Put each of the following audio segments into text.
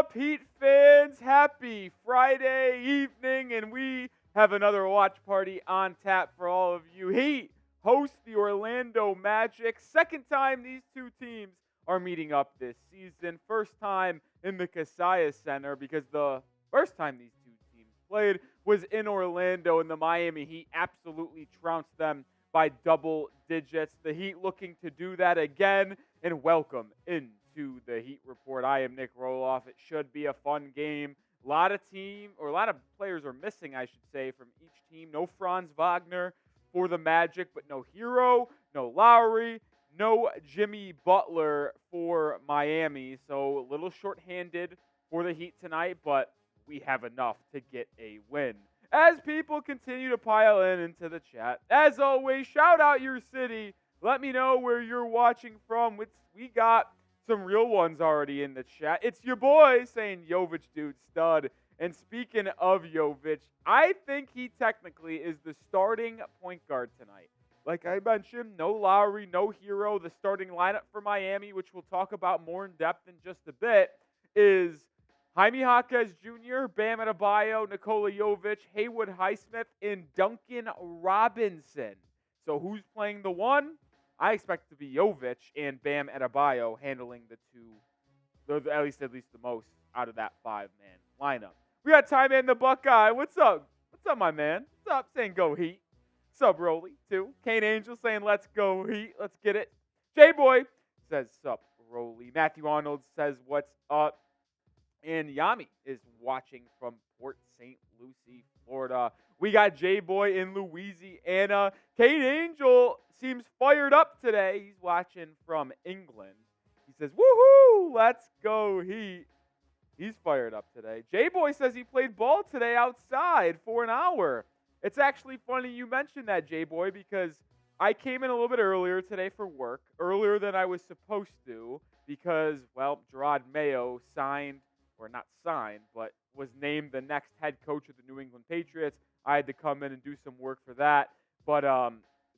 up, Heat fans? Happy Friday evening, and we have another watch party on tap for all of you. Heat host the Orlando Magic. Second time these two teams are meeting up this season. First time in the Kaseya Center because the first time these two teams played was in Orlando, and the Miami Heat absolutely trounced them by double digits. The Heat looking to do that again, and welcome into the Heat Report. I am Nic Rohloff. It should be a fun game. A lot of players are missing, I should say, from each team. No Franz Wagner for the Magic, but no Herro, no Lowry, no Jimmy Butler for Miami. So a little shorthanded for the Heat tonight, but we have enough to get a win. As people continue to pile into the chat, as always, shout out your city. Let me know where you're watching from. We got some real ones already in the chat. It's your boy saying Jovic, dude, stud. And speaking of Jovic, I think he technically is the starting point guard tonight. Like I mentioned, no Lowry, no Herro. The starting lineup for Miami, which we'll talk about more in depth in just a bit, is Jaime Jaquez Jr., Bam Adebayo, Nikola Jovic, Haywood Highsmith, and Duncan Robinson. So who's playing the one? I expect it to be Jovic and Bam Adebayo handling the two, at least the most out of that five-man lineup. We got Ty Man the Buckeye. What's up? What's up, my man? What's up? Saying go Heat. What's up, Rolly? Too. Kane Angel saying let's go Heat. Let's get it. J-Boy says sup, Rolly. Matthew Arnold says what's up. And Yami is watching from Port St. Lucie, Florida. We got J-Boy in Louisiana. Kate Angel seems fired up today. He's watching from England. He says, woohoo, let's go Heat. He's fired up today. J-Boy says he played ball today outside for an hour. It's actually funny you mentioned that, J-Boy, because I came in a little bit earlier today for work, earlier than I was supposed to, because, well, Gerard Mayo but was named the next head coach of the New England Patriots. I had to come in and do some work for that. But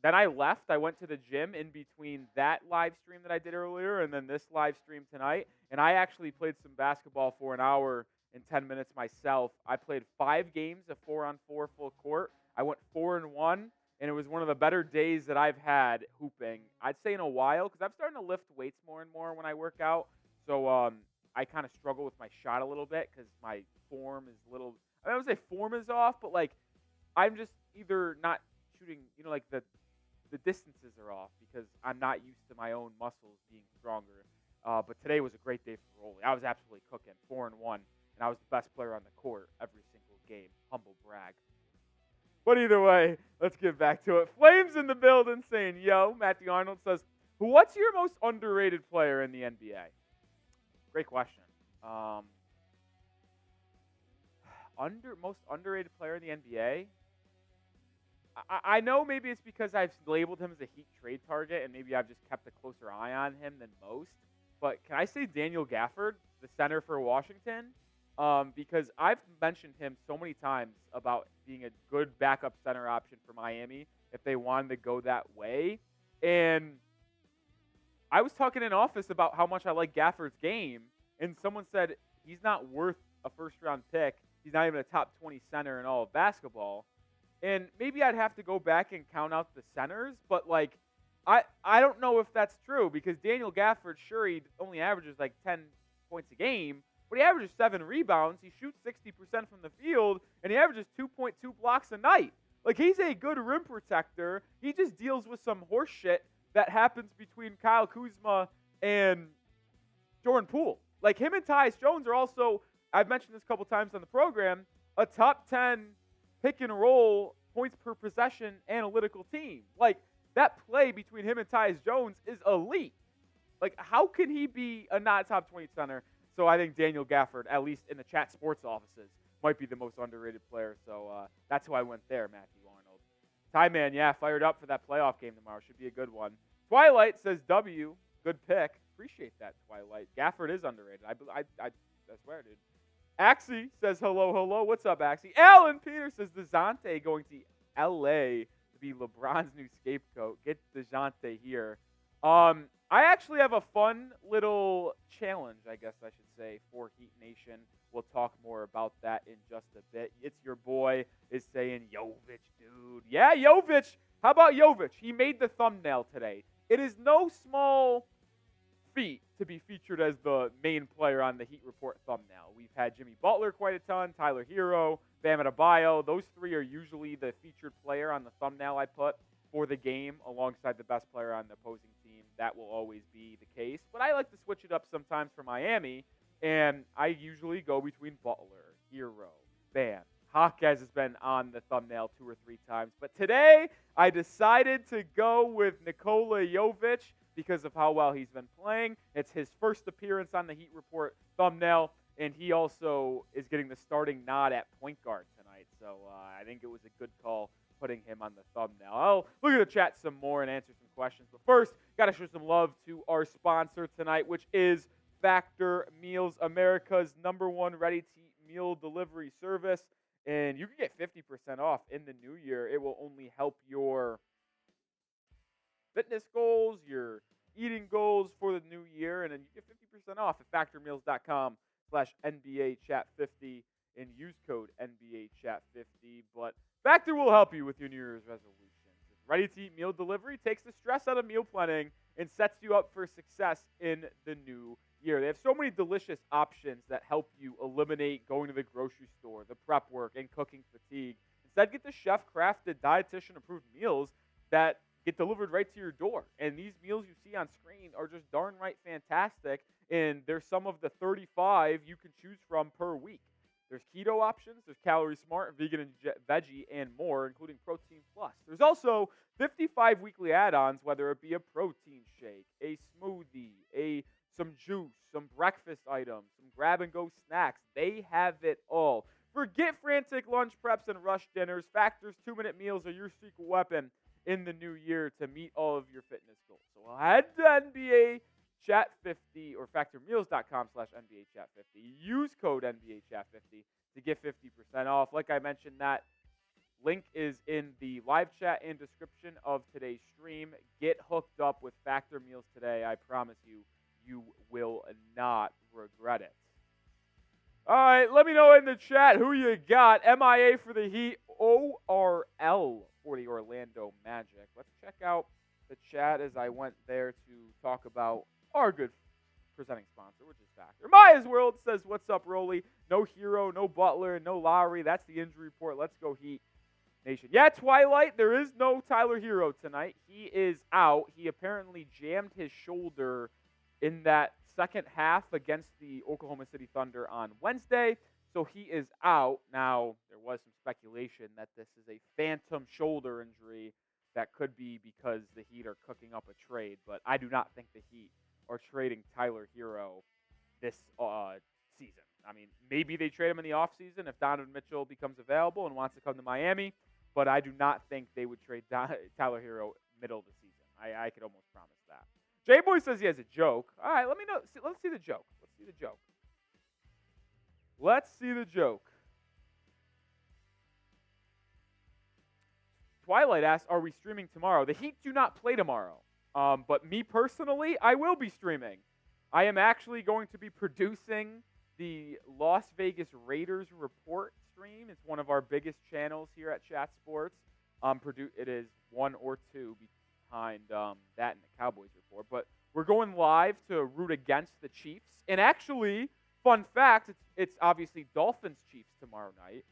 then I left. I went to the gym in between that live stream that I did earlier and then this live stream tonight. And I actually played some basketball for an hour and 10 minutes myself. I played 5 games of 4-on-4 full court. I went 4-1, and it was one of the better days that I've had hooping, I'd say in a while, because I'm starting to lift weights more and more when I work out. So I kind of struggle with my shot a little bit because my form is a little, I don't say form is off, but like I'm just either not shooting, like the distances are off because I'm not used to my own muscles being stronger. But today was a great day for Rolly. I was absolutely cooking, 4-1, and I was the best player on the court every single game. Humble brag. But either way, let's get back to it. Flames in the building saying, yo. Matthew Arnold says, what's your most underrated player in the NBA? Great question. Most underrated player in the NBA? I know maybe it's because I've labeled him as a Heat trade target, and maybe I've just kept a closer eye on him than most. But can I say Daniel Gafford, the center for Washington? Because I've mentioned him so many times about being a good backup center option for Miami if they wanted to go that way. And I was talking in office about how much I like Gafford's game, and someone said he's not worth a first-round pick. He's not even a top 20 center in all of basketball. And maybe I'd have to go back and count out the centers, but like I don't know if that's true because Daniel Gafford, sure, he only averages like 10 points a game, but he averages 7 rebounds. He shoots 60% from the field, and he averages 2.2 blocks a night. Like, he's a good rim protector. He just deals with some horse shit that happens between Kyle Kuzma and Jordan Poole. Like, him and Tyus Jones are also, I've mentioned this a couple times on the program, a top 10 pick and roll points per possession analytical team. Like, that play between him and Tyus Jones is elite. Like, how can he be a not top 20 center? So I think Daniel Gafford, at least in the chat sports offices, might be the most underrated player. So that's who I went there, Matthew Arnold. Ty Man, yeah, fired up for that playoff game tomorrow. Should be a good one. Twilight says W. Good pick. Appreciate that, Twilight. Gafford is underrated. I swear, dude. Axie says hello. What's up, Axie? Alan Peter says DeJounte going to L.A. to be LeBron's new scapegoat. Get DeJounte here. I actually have a fun little challenge, I guess I should say, for Heat Nation. We'll talk more about that in just a bit. It's your boy is saying Jovic, dude. Yeah, Jovic. How about Jovic? He made the thumbnail today. It is no small feat to be featured as the main player on the Heat Report thumbnail. We've had Jimmy Butler quite a ton, Tyler Herro, Bam Adebayo. Those three are usually the featured player on the thumbnail I put for the game alongside the best player on the opposing team. That will always be the case. But I like to switch it up sometimes for Miami, and I usually go between Butler, Herro, Bam. Jaquez has been on the thumbnail 2 or 3 times. But today, I decided to go with Nikola Jovic because of how well he's been playing. It's his first appearance on the Heat Report thumbnail, and he also is getting the starting nod at point guard tonight. So I think it was a good call putting him on the thumbnail. I'll look at the chat some more and answer some questions. But first, got to show some love to our sponsor tonight, which is Factor Meals, America's #1 ready-to-eat meal delivery service. And you can get 50% off in the new year. It will only help your fitness goals, your eating goals for the new year. And then you get 50% off at factormeals.com/NBA-chat50 and use code NBA-chat50. But Factor will help you with your New Year's resolutions. Ready-to-eat meal delivery takes the stress out of meal planning and sets you up for success in the new year. They have so many delicious options that help you eliminate going to the grocery store, the prep work, and cooking fatigue. Instead, get the chef-crafted, dietitian-approved meals that get delivered right to your door. And these meals you see on screen are just darn right fantastic, and there's some of the 35 you can choose from per week. There's keto options, there's Calorie Smart, vegan and veggie, and more, including Protein Plus. There's also 55 weekly add-ons, whether it be a protein shake, a smoothie, some juice, some breakfast items, some grab-and-go snacks. They have it all. Forget frantic lunch preps and rush dinners. Factor's 2-minute meals are your secret weapon in the new year to meet all of your fitness goals. So head to NBA Chat50 or factormeals.com/NBA-chat50. Use code NBA-chat50 to get 50% off. Like I mentioned, that link is in the live chat and description of today's stream. Get hooked up with Factor Meals today. I promise you, you will not regret it. All right, let me know in the chat who you got. MIA for the Heat, ORL for the Orlando Magic. Let's check out the chat as I went there to talk about our good presenting sponsor, which is Factor. Maya's World says, what's up, Rolly? No Herro, no Butler, no Lowry. That's the injury report. Let's go Heat Nation. Yeah, Twilight, there is no Tyler Herro tonight. He is out. He apparently jammed his shoulder in that second half against the Oklahoma City Thunder on Wednesday, so he is out. Now, there was some speculation that this is a phantom shoulder injury that could be because the Heat are cooking up a trade, but I do not think the Heat are trading Tyler Herro this season. I mean, maybe they trade him in the offseason if Donovan Mitchell becomes available and wants to come to Miami, but I do not think they would trade Tyler Herro middle of the season. I could almost promise that. J-Boy says he has a joke. All right, let me know. Let's see the joke. Let's see the joke. Twilight asks, are we streaming tomorrow? The Heat do not play tomorrow. But me personally, I will be streaming. I am actually going to be producing the Las Vegas Raiders Report stream. It's one of our biggest channels here at Chat Sports. It is 1 or 2 behind that and the Cowboys Report. But we're going live to root against the Chiefs. And actually, fun fact, it's obviously Dolphins-Chiefs tomorrow night.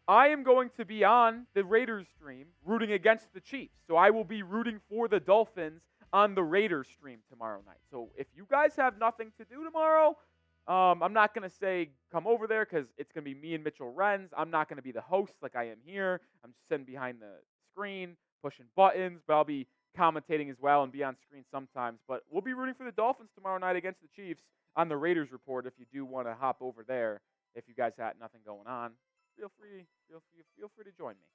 I am going to be on the Raiders stream rooting against the Chiefs. So I will be rooting for the Dolphins on the Raiders stream tomorrow night. So if you guys have nothing to do tomorrow, I'm not going to say come over there because it's going to be me and Mitchell Renz. I'm not going to be the host like I am here. I'm just sitting behind the screen, pushing buttons, but I'll be commentating as well and be on screen sometimes. But we'll be rooting for the Dolphins tomorrow night against the Chiefs on the Raiders Report if you do want to hop over there. If you guys had nothing going on, feel free to join me.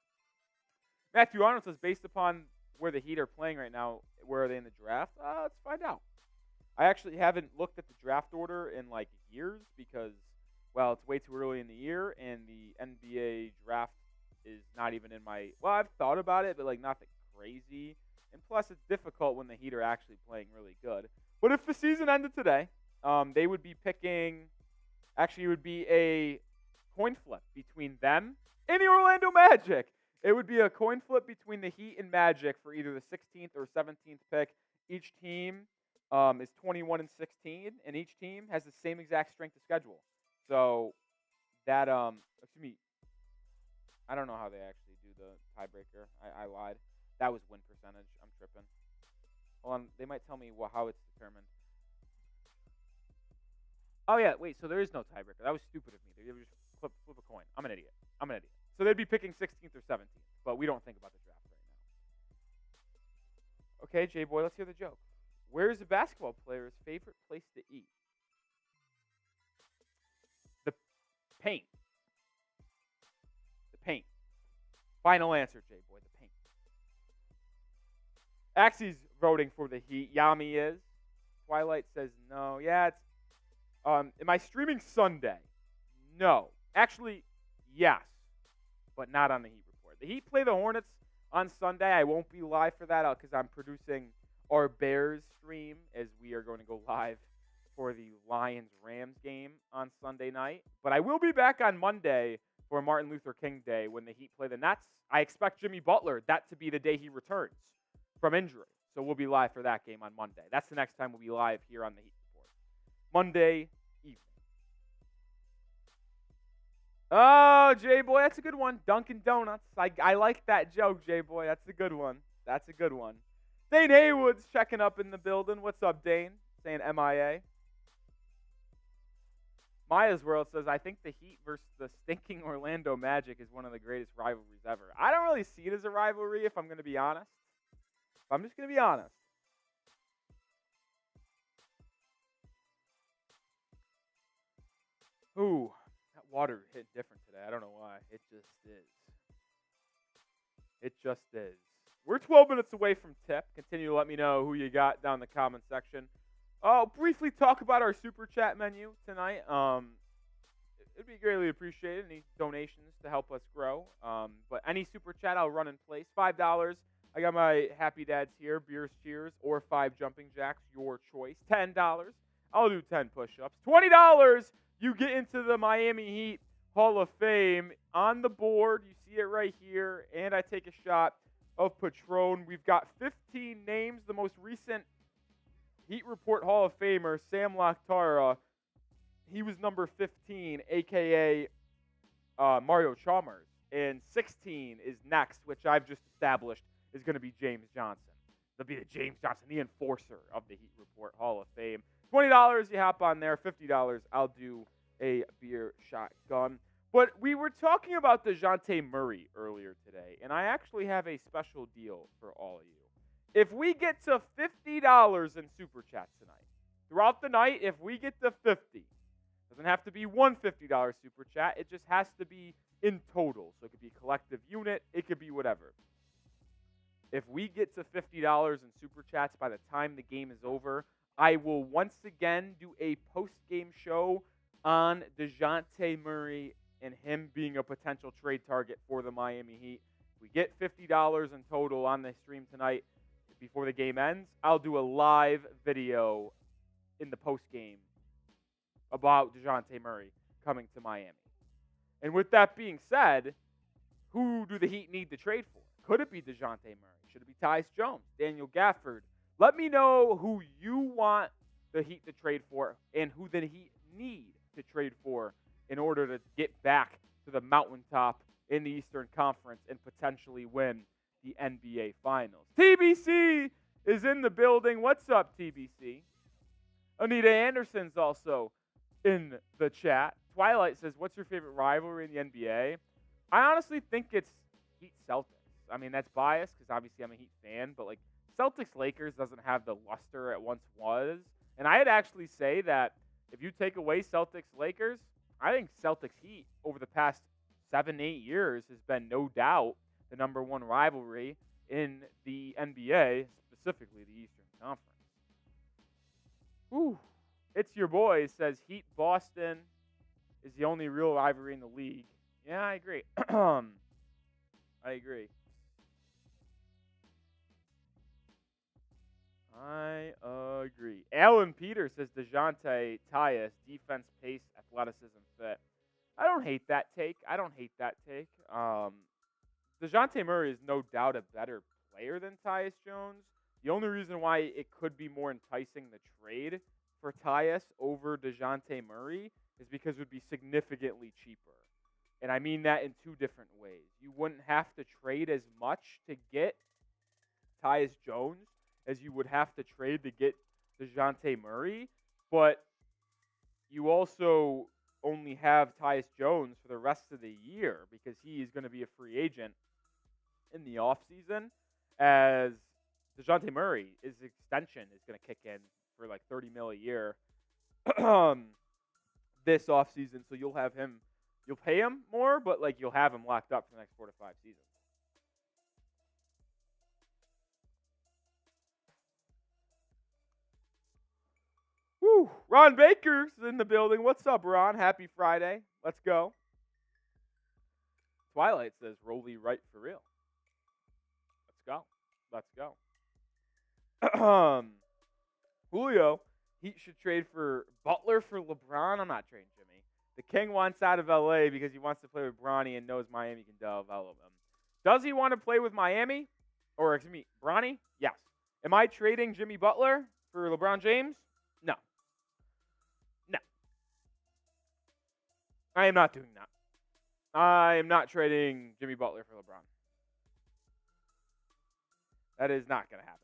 Matthew Arnold says, based upon where the Heat are playing right now, where are they in the draft? Let's find out. I actually haven't looked at the draft order in like years because, well, it's way too early in the year, and the NBA draft is not even in my. Well, I've thought about it, but like nothing crazy. And plus, it's difficult when the Heat are actually playing really good. But if the season ended today, they would be picking. Actually, it would be a coin flip between them and the Orlando Magic. It would be a coin flip between the Heat and Magic for either the 16th or 17th pick. Each team is 21 and 16, and each team has the same exact strength of schedule. So that excuse me, I don't know how they actually do the tiebreaker. I lied. That was win percentage. I'm tripping. Hold on, they might tell me how it's determined. Oh yeah, wait. So there is no tiebreaker. That was stupid of me. They would just flip a coin. I'm an idiot. So they'd be picking 16th or 17th, but we don't think about the draft right now. Okay, J Boy, let's hear the joke. Where is a basketball player's favorite place to eat? The paint. The paint. Final answer, J Boy. The paint. Axie's voting for the Heat. Yami is. Twilight says no. Yeah, it's. Am I streaming Sunday? No. Actually, yes, but not on the Heat Report. The Heat play the Hornets on Sunday. I won't be live for that because I'm producing our Bears stream as we are going to go live for the Lions-Rams game on Sunday night. But I will be back on Monday for Martin Luther King Day when the Heat play the Nets. I expect Jimmy Butler, that to be the day he returns from injury. So we'll be live for that game on Monday. That's the next time we'll be live here on the Heat Report. Monday evening. Oh, J-Boy, that's a good one. Dunkin' Donuts. I like that joke, J-Boy. That's a good one. Dane Haywood's checking up in the building. What's up, Dane? Saying MIA. Maya's World says, I think the Heat versus the stinking Orlando Magic is one of the greatest rivalries ever. I don't really see it as a rivalry, if I'm going to be honest. I'm just going to be honest. Ooh, that water hit different today. I don't know why. It just is. We're 12 minutes away from tip. Continue to let me know who you got down in the comment section. I'll briefly talk about our super chat menu tonight. It'd be greatly appreciated. Any donations to help us grow. But any super chat I'll run in place. $5. I got my Happy Dads here, Beers Cheers, or 5 Jumping Jacks, your choice. $10. I'll do 10 push-ups. $20. You get into the Miami Heat Hall of Fame on the board. You see it right here. And I take a shot of Patron. We've got 15 names. The most recent Heat Report Hall of Famer, Sam Lakhtara, he was number 15, a.k.a. Mario Chalmers. And 16 is next, which I've just established is going to be James Johnson. They'll be the James Johnson, the enforcer of the Heat Report Hall of Fame. $20, you hop on there. $50, I'll do a beer shotgun. But we were talking about DeJounte Murray earlier today, and I actually have a special deal for all of you. If we get to $50 in Super Chats tonight, throughout the night, if we get to 50, doesn't have to be one $50 Super Chat. It just has to be in total. So it could be collective unit. It could be whatever. If we get to $50 in Super Chats by the time the game is over, I will once again do a post-game show on DeJounte Murray and him being a potential trade target for the Miami Heat. If we get $50 in total on the stream tonight before the game ends, I'll do a live video in the post-game about DeJounte Murray coming to Miami. And with that being said, who do the Heat need to trade for? Could it be DeJounte Murray? Should it be Tyus Jones, Daniel Gafford? Let me know who you want the Heat to trade for and who the Heat need to trade for in order to get back to the mountaintop in the Eastern Conference and potentially win the NBA Finals. TBC is in the building. What's up, TBC? Anita Anderson's also in the chat. Twilight says, what's your favorite rivalry in the NBA? I honestly think it's Heat-Celtics. I mean, that's biased because obviously I'm a Heat fan, but like Celtics-Lakers doesn't have the luster it once was. And I'd actually say that if you take away Celtics-Lakers, I think Celtics-Heat over the past 7-8 years has been no doubt the number one rivalry in the NBA, specifically the Eastern Conference. Whew. It's your boy says Heat Boston is the only real rivalry in the league. Yeah, I agree. I agree. I agree. Alan Peter says DeJounte Tyus, defense, pace, athleticism, fit. I don't hate that take. DeJounte Murray is no doubt a better player than Tyus Jones. The only reason why it could be more enticing the trade for Tyus over DeJounte Murray is because it would be significantly cheaper. And I mean that in two different ways. You wouldn't have to trade as much to get Tyus Jones as you would have to trade to get DeJounte Murray, but you also only have Tyus Jones for the rest of the year because he is going to be a free agent in the offseason, as DeJounte Murray, his extension is going to kick in for like $30 million a year this offseason, so you'll pay him more, but like you'll have him locked up for the next 4 to 5 seasons. Woo! Ron Baker's in the building. What's up, Ron? Happy Friday. Let's go. Twilight says, Rolly right for real. Let's go. Julio, Heat should trade for Butler for LeBron. I'm not trading Jimmy. The King wants out of LA because he wants to play with Bronny and knows Miami can develop him. Does he want to play with Miami? Or, excuse me, Bronny? Yes. Am I trading Jimmy Butler for LeBron James? No. I am not doing that. I am not trading Jimmy Butler for LeBron. That is not going to happen.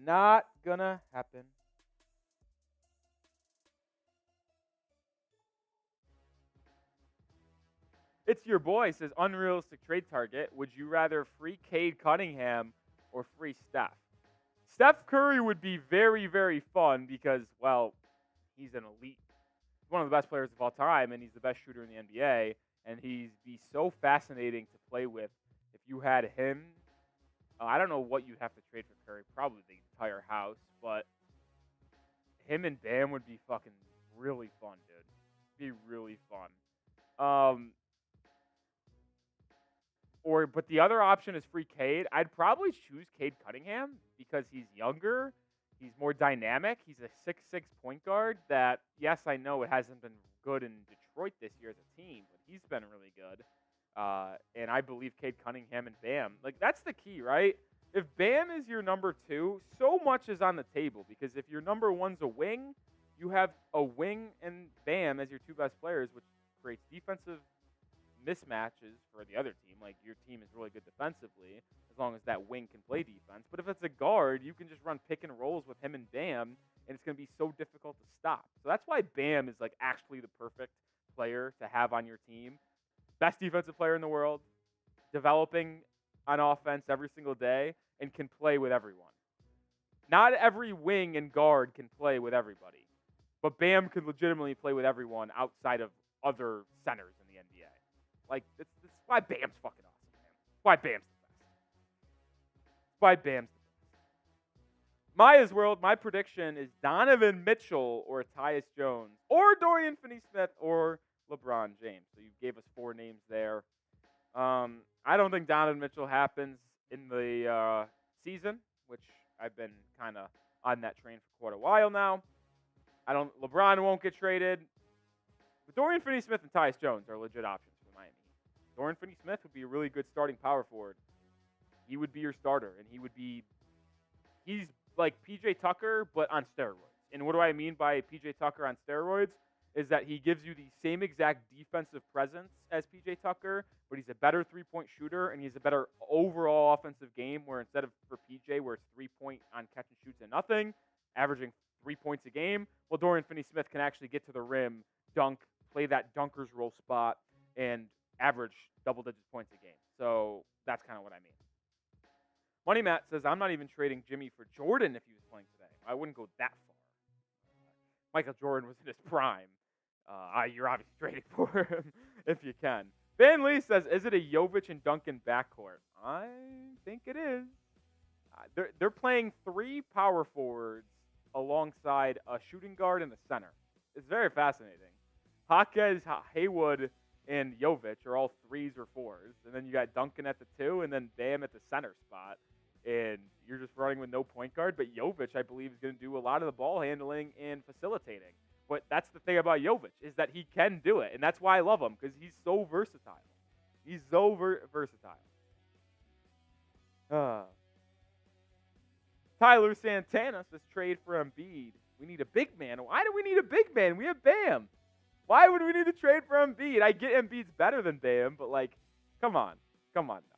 Not going to happen. It's your boy, says unrealistic trade target. Would you rather free Cade Cunningham or free Steph? Steph Curry would be very, very fun because, well, he's an elite. He's one of the best players of all time, and he's the best shooter in the NBA. And he'd be so fascinating to play with if you had him. I don't know what you'd have to trade for Curry, probably the entire house, but him and Bam would be fucking really fun, dude. Be really fun. But the other option is free Cade. I'd probably choose Cade Cunningham because he's younger, he's more dynamic, he's a 6'6" point guard that, yes, I know it hasn't been good in Detroit this year as a team, but he's been really good. And I believe Cade Cunningham and Bam, like that's the key, right? If Bam is your number 2, so much is on the table because if your number 1's a wing, you have a wing and Bam as your 2 best players, which creates defensive mismatches for the other team. Like your team is really good defensively as long as that wing can play defense. But if it's a guard, you can just run pick and rolls with him and Bam, and it's going to be so difficult to stop. So that's why Bam is like actually the perfect player to have on your team. Best defensive player in the world, developing on offense every single day, and can play with everyone. Not every wing and guard can play with everybody, but Bam can legitimately play with everyone outside of other centers in the NBA. Like, that's why Bam's fucking awesome, man. Why Bam's the best. Why Bam's the best. Maya's World, my prediction is Donovan Mitchell or Tyus Jones or Dorian Finney-Smith or LeBron James. So you gave us 4 names there. I don't think Donovan Mitchell happens in the season, which I've been kind of on that train for quite a while now. LeBron won't get traded. But Dorian Finney-Smith and Tyus Jones are legit options for Miami. Dorian Finney-Smith would be a really good starting power forward. He would be your starter, and he's like PJ Tucker, but on steroids. And what do I mean by PJ Tucker on steroids? Is that he gives you the same exact defensive presence as PJ Tucker, but he's a better three-point shooter, and he's a better overall offensive game where instead of for PJ, where it's 3-point on catch and shoots and nothing, averaging 3 points a game, well, Dorian Finney-Smith can actually get to the rim, dunk, play that dunker's roll spot, and average double-digit points a game. So that's kind of what I mean. Money Matt says, I'm not even trading Jimmy for Jordan if he was playing today. I wouldn't go that far. Michael Jordan was in his prime. You're obviously trading for him if you can. Van Lee says, is it a Jovic and Duncan backcourt? I think it is. They're playing 3 power forwards alongside a shooting guard and a center. It's very fascinating. Jaquez, Haywood, and Jovic are all 3s or 4s. And then you got Duncan at the 2 and then Bam at the center spot. And you're just running with no point guard. But Jovic, I believe, is going to do a lot of the ball handling and facilitating. But that's the thing about Jovic, is that he can do it. And that's why I love him, because he's so versatile. He's so versatile. Tyler Santana says trade for Embiid. We need a big man. Why do we need a big man? We have Bam. Why would we need to trade for Embiid? I get Embiid's better than Bam, but, like, come on. Come on now.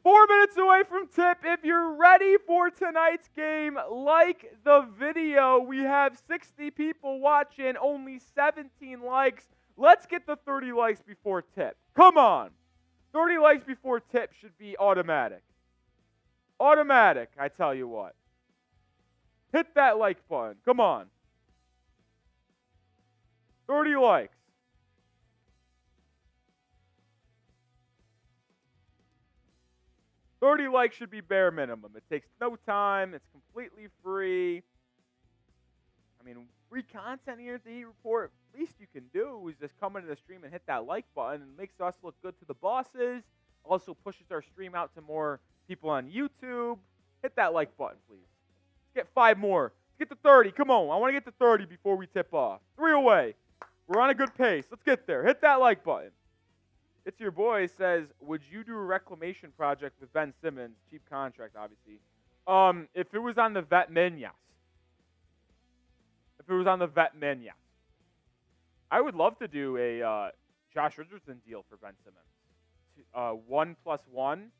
4 minutes away from tip. If you're ready for tonight's game, like the video. We have 60 people watching, only 17 likes. Let's get the 30 likes before tip. Come on. 30 likes before tip should be automatic. Automatic, I tell you what. Hit that like button. Come on. 30 likes. $30 likes should be bare minimum. It takes no time. It's completely free. I mean, free content here at the Heat Report. Least you can do is just come into the stream and hit that like button. And makes us look good to the bosses. Also pushes our stream out to more people on YouTube. Hit that like button, please. Let's get 5 more. Let's get to 30. Come on. I want to get to 30 before we tip off. 3 away. We're on a good pace. Let's get there. Hit that like button. It's your boy says, would you do a reclamation project with Ben Simmons? Cheap contract, obviously. If it was on the vet min, yes. If it was on the vet min, yes. I would love to do a Josh Richardson deal for Ben Simmons. 1+1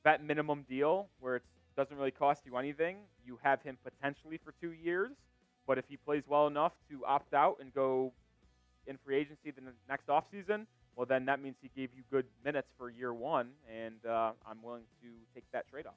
vet minimum deal where it doesn't really cost you anything. You have him potentially for 2 years, but if he plays well enough to opt out and go in free agency the next offseason, well, then that means he gave you good minutes for year 1, and I'm willing to take that trade-off.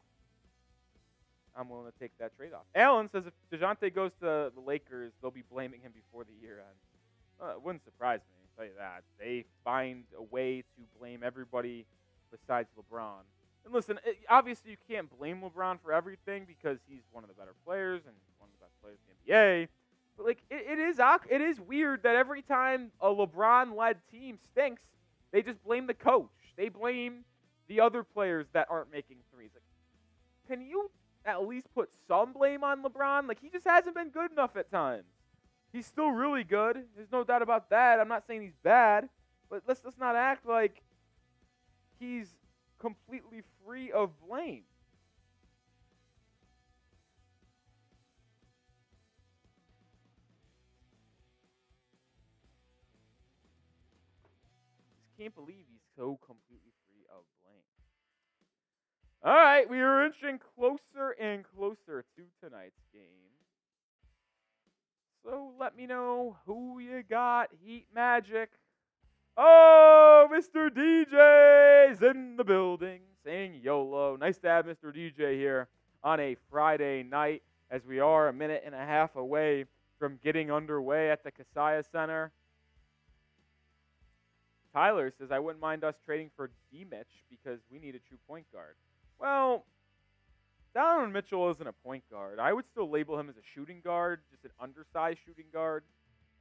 Alan says if DeJounte goes to the Lakers, they'll be blaming him before the year ends. It wouldn't surprise me, I'll tell you that. They find a way to blame everybody besides LeBron. And listen, obviously you can't blame LeBron for everything because he's one of the better players and one of the best players in the NBA. But, like, it is weird that every time a LeBron-led team stinks, they just blame the coach. They blame the other players that aren't making threes. Like, can you at least put some blame on LeBron? Like, he just hasn't been good enough at times. He's still really good. There's no doubt about that. I'm not saying he's bad, but let's not act like he's completely free of blame. Can't believe he's so completely free of blame. All right, we are inching closer and closer to tonight's game. So let me know who you got. Heat Magic. Oh, Mr. DJ's in the building saying YOLO. Nice to have Mr. DJ here on a Friday night as we are a minute and a half away from getting underway at the Kaseya Center. Tyler says, I wouldn't mind us trading for D-Mitch because we need a true point guard. Well, Donovan Mitchell isn't a point guard. I would still label him as a shooting guard, just an undersized shooting guard.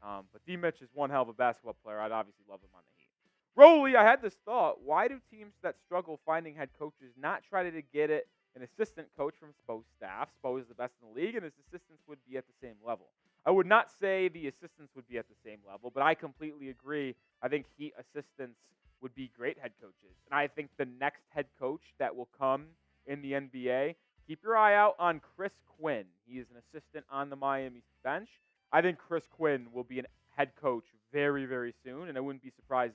But D-Mitch is one hell of a basketball player. I'd obviously love him on the Heat. Rolly, I had this thought. Why do teams that struggle finding head coaches not try to get it an assistant coach from Spo's staff? Spo is the best in the league, and his assistants would be at the same level. I would not say the assistants would be at the same level, but I completely agree. I think Heat assistants would be great head coaches. And I think the next head coach that will come in the NBA, keep your eye out on Chris Quinn. He is an assistant on the Miami bench. I think Chris Quinn will be a head coach very, very soon, and it wouldn't surprise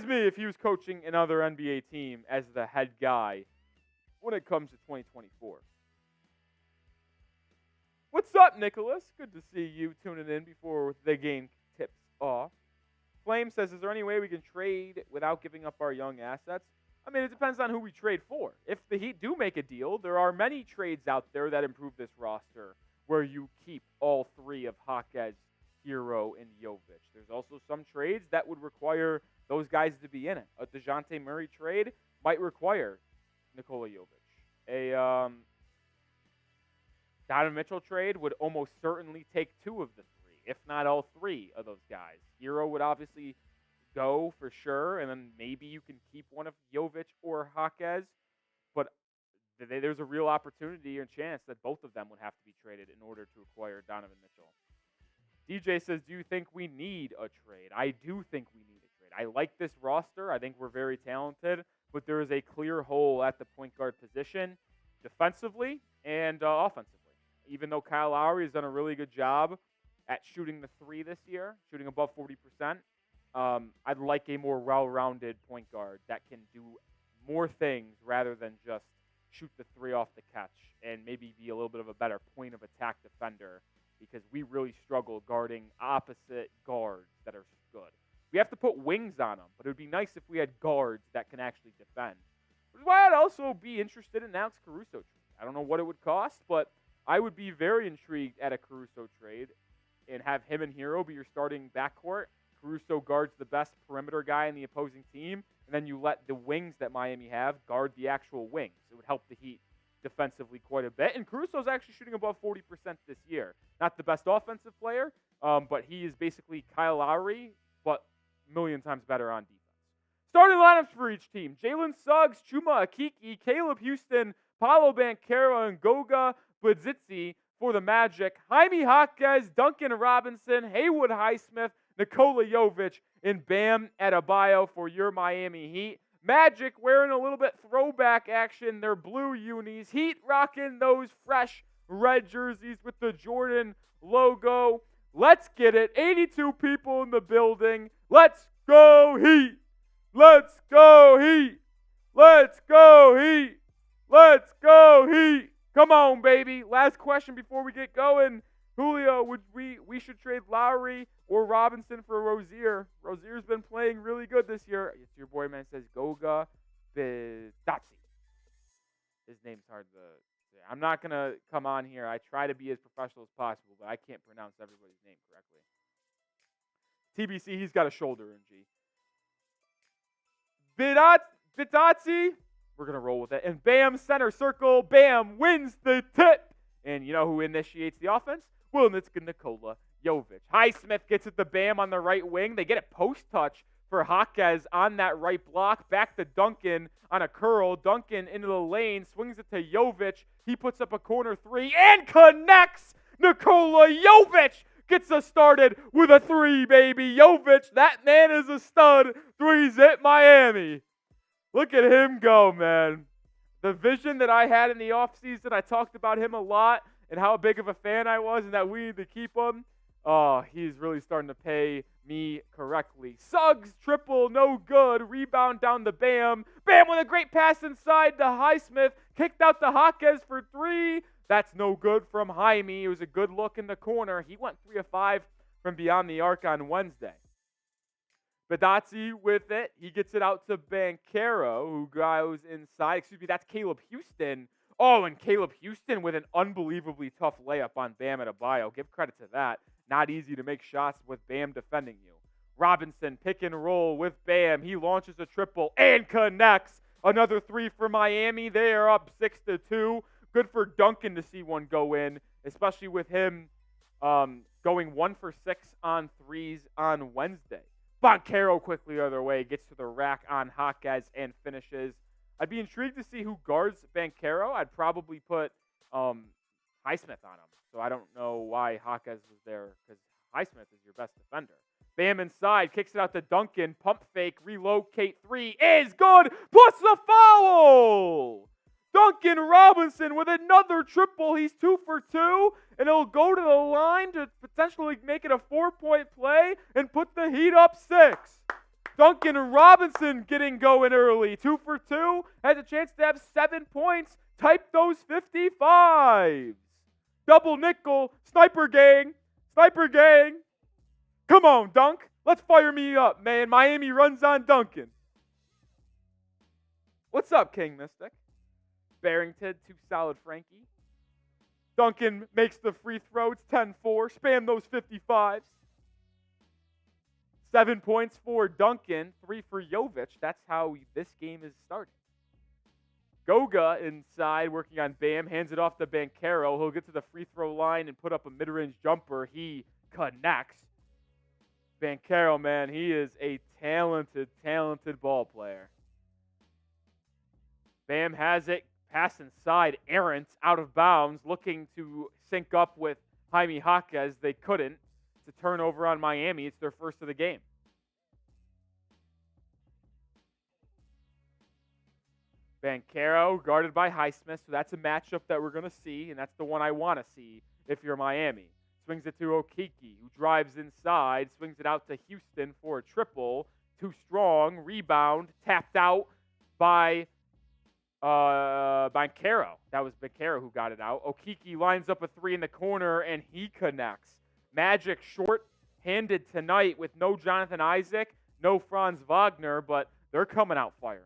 me if he was coaching another NBA team as the head guy when it comes to 2024. What's up, Nicholas? Good to see you tuning in before the game tips off. Flame says, is there any way we can trade without giving up our young assets? I mean, it depends on who we trade for. If the Heat do make a deal, there are many trades out there that improve this roster where you keep all 3 of Jaquez, Herro, and Jovic. There's also some trades that would require those guys to be in it. A DeJounte Murray trade might require Nikola Jovic. A Donovan Mitchell trade would almost certainly take 2 of the 3, if not all 3 of those guys. Herro would obviously go for sure, and then maybe you can keep one of Jovic or Jaquez. But there's a real opportunity or chance that both of them would have to be traded in order to acquire Donovan Mitchell. DJ says, do you think we need a trade? I do think we need a trade. I like this roster. I think we're very talented, but there is a clear hole at the point guard position defensively and offensively. Even though Kyle Lowry has done a really good job at shooting the three this year, shooting above 40%, I'd like a more well-rounded point guard that can do more things rather than just shoot the three off the catch and maybe be a little bit of a better point of attack defender, because we really struggle guarding opposite guards that are good. We have to put wings on them, but it would be nice if we had guards that can actually defend. Which is why I'd also be interested in Alex Caruso trade. I don't know what it would cost, but I would be very intrigued at a Caruso trade and have him and Herro be your starting backcourt. Caruso guards the best perimeter guy in the opposing team, and then you let the wings that Miami have guard the actual wings. It would help the Heat defensively quite a bit. And Caruso's actually shooting above 40% this year. Not the best offensive player, but he is basically Kyle Lowry, but a million times better on defense. Starting lineups for each team: Jalen Suggs, Chuma Akiki, Caleb Houston, Paolo Banchero, and Goga Budzici for the Magic. Jaime Jaquez, Duncan Robinson, Haywood Highsmith, Nikola Jovic, and Bam Adebayo for your Miami Heat. Magic wearing a little bit throwback action. Their blue unis. Heat rocking those fresh red jerseys with the Jordan logo. Let's get it. 82 people in the building. Let's go Heat. Let's go Heat. Let's go Heat. Let's go Heat. Come on, baby. Last question before we get going. Julio, we should trade Lowry or Robinson for Rozier. Rozier's been playing really good this year. It's your boy, man, says Goga Budzici. His name's hard to say. I'm not going to come on here. I try to be as professional as possible, but I can't pronounce everybody's name correctly. TBC, he's got a shoulder injury. Budzici, we're going to roll with it. And Bam, center circle. Bam wins the tip. And you know who initiates the offense? Well, it's Nikola Jovic. Highsmith gets it to Bam on the right wing. They get a post touch for Jaquez on that right block. Back to Duncan on a curl. Duncan into the lane. Swings it to Jovic. He puts up a corner three and connects. Nikola Jovic gets us started with a three, baby. Jovic, that man is a stud. Three's at Miami. Look at him go, man. The vision that I had in the offseason, I talked about him a lot and how big of a fan I was and that we need to keep him. Oh, he's really starting to pay me correctly. Suggs, triple, no good. Rebound down to Bam. Bam with a great pass inside to Highsmith. Kicked out to Jaquez for three. That's no good from Jaime. It was a good look in the corner. He went 3 of 5 from beyond the arc on Wednesday. Budzici with it. He gets it out to Banchero, who goes inside. That's Caleb Houston. Oh, and Caleb Houston with an unbelievably tough layup on Bam Adebayo. Give credit to that. Not easy to make shots with Bam defending you. Robinson pick and roll with Bam. He launches a triple and connects. Another three for Miami. They are up 6-2. Good for Duncan to see one go in, especially with him going 1 for 6 on threes on Wednesday. Banchero quickly the other way, gets to the rack on Jaquez and finishes. I'd be intrigued to see who guards Banchero. I'd probably put Highsmith on him. So I don't know why Jaquez was there, because Highsmith is your best defender. Bam inside, kicks it out to Duncan. Pump fake, relocate three is good, plus the foul! Duncan Robinson with another triple. He's 2 for 2, and he'll go to the line to potentially make it a 4-point play and put the Heat up 6. Duncan Robinson getting going early. 2 for 2, has a chance to have 7 points. Type those 55s. Double nickel, sniper gang. Sniper gang. Come on, Dunk. Let's fire me up, man. Miami runs on Duncan. What's up, King Mystic? Barrington, too solid, Frankie. Duncan makes the free throw. It's 10-4. Spam those 55s. 7 points for Duncan, 3 for Jovic. That's how this game is starting. Goga inside, working on Bam, hands it off to Banchero. He'll get to the free throw line and put up a mid-range jumper. He connects. Banchero, man, he is a talented, talented ball player. Bam has it, pass inside, errant, out of bounds, looking to sync up with Jaime Jaquez. They couldn't. It's a turnover on Miami. It's their first of the game. Banchero guarded by Highsmith, so that's a matchup that we're going to see, and that's the one I want to see if you're Miami. Swings it to Okeke, who drives inside, swings it out to Houston for a triple. Too strong, rebound, tapped out by Banchero. That was Banchero who got it out. Okeke lines up a three in the corner, and he connects. Magic short-handed tonight with no Jonathan Isaac, no Franz Wagner, but they're coming out firing.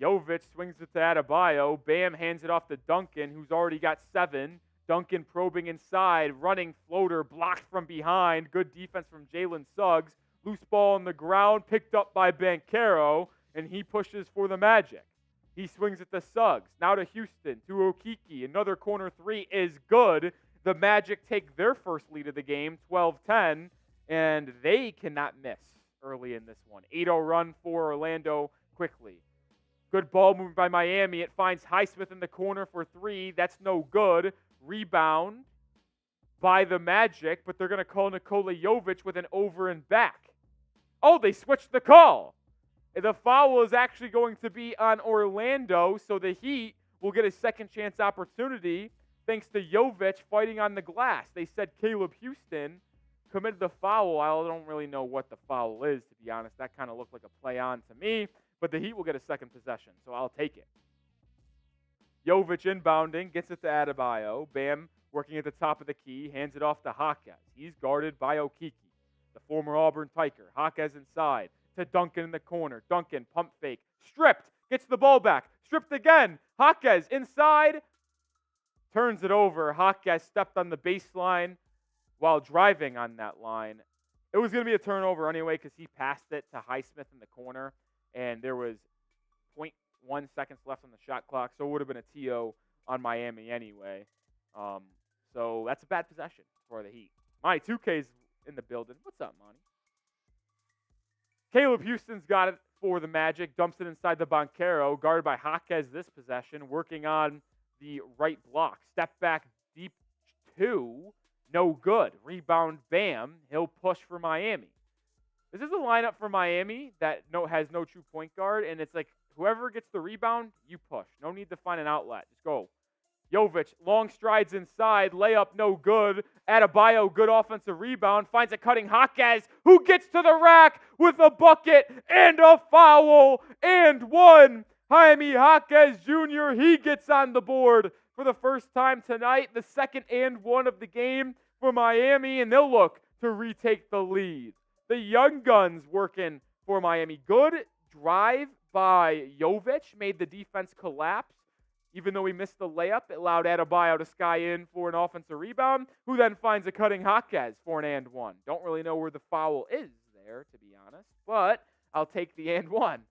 Jovic swings it to Adebayo. Bam hands it off to Duncan, who's already got 7. Duncan probing inside, running floater, blocked from behind. Good defense from Jalen Suggs. Loose ball on the ground, picked up by Banchero, and he pushes for the Magic. He swings it to Suggs. Now to Houston, to Okeke. Another corner three is good. The Magic take their first lead of the game, 12-10, and they cannot miss early in this one. 8-0 run for Orlando quickly. Good ball movement by Miami. It finds Highsmith in the corner for 3. That's no good. Rebound by the Magic, but they're going to call Nikola Jovic with an over and back. Oh, they switched the call. The foul is actually going to be on Orlando, so the Heat will get a second chance opportunity thanks to Jovic fighting on the glass. They said Caleb Houston committed the foul. I don't really know what the foul is, to be honest. That kind of looked like a play on to me. But the Heat will get a second possession, so I'll take it. Jovic inbounding, gets it to Adebayo. Bam working at the top of the key, hands it off to Jaquez. He's guarded by Okeke, the former Auburn Tiger. Jaquez inside to Duncan in the corner. Duncan, pump fake, stripped, gets the ball back, stripped again. Jaquez inside, turns it over. Jaquez stepped on the baseline while driving on that line. It was going to be a turnover anyway because he passed it to Highsmith in the corner. And there was 0.1 seconds left on the shot clock, so it would have been a TO on Miami anyway. So that's a bad possession for the Heat. Monty 2K's in the building. What's up, Monty? Caleb Houston's got it for the Magic, dumps it inside the Banchero, guarded by Jaquez this possession, working on the right block. Step back deep 2, no good. Rebound, Bam. He'll push for Miami. This is a lineup for Miami that has no true point guard, and it's like whoever gets the rebound, you push. No need to find an outlet. Just go. Jovic, long strides inside, layup no good. Adebayo, good offensive rebound, finds a cutting Jaquez, who gets to the rack with a bucket and a foul, and one. Jaime Jaquez Jr., he gets on the board for the first time tonight, the second and one of the game for Miami, and they'll look to retake the lead. The young guns working for Miami. Good drive by Jovic, made the defense collapse. Even though he missed the layup, it allowed Adebayo to sky in for an offensive rebound, who then finds a cutting Jaquez for an and one. Don't really know where the foul is there, to be honest, but I'll take the and one.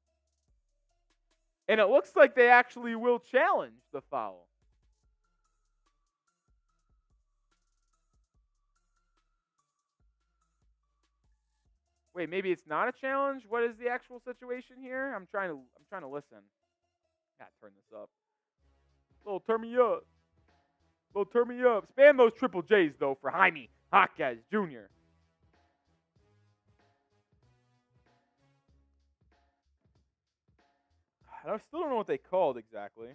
And it looks like they actually will challenge the foul. Wait, maybe it's not a challenge? What is the actual situation here? I'm trying to listen. Gotta turn this up. Little turn me up. Little turn me up. Spam those triple J's though for Jaime Jaquez Jr. I still don't know what they called exactly.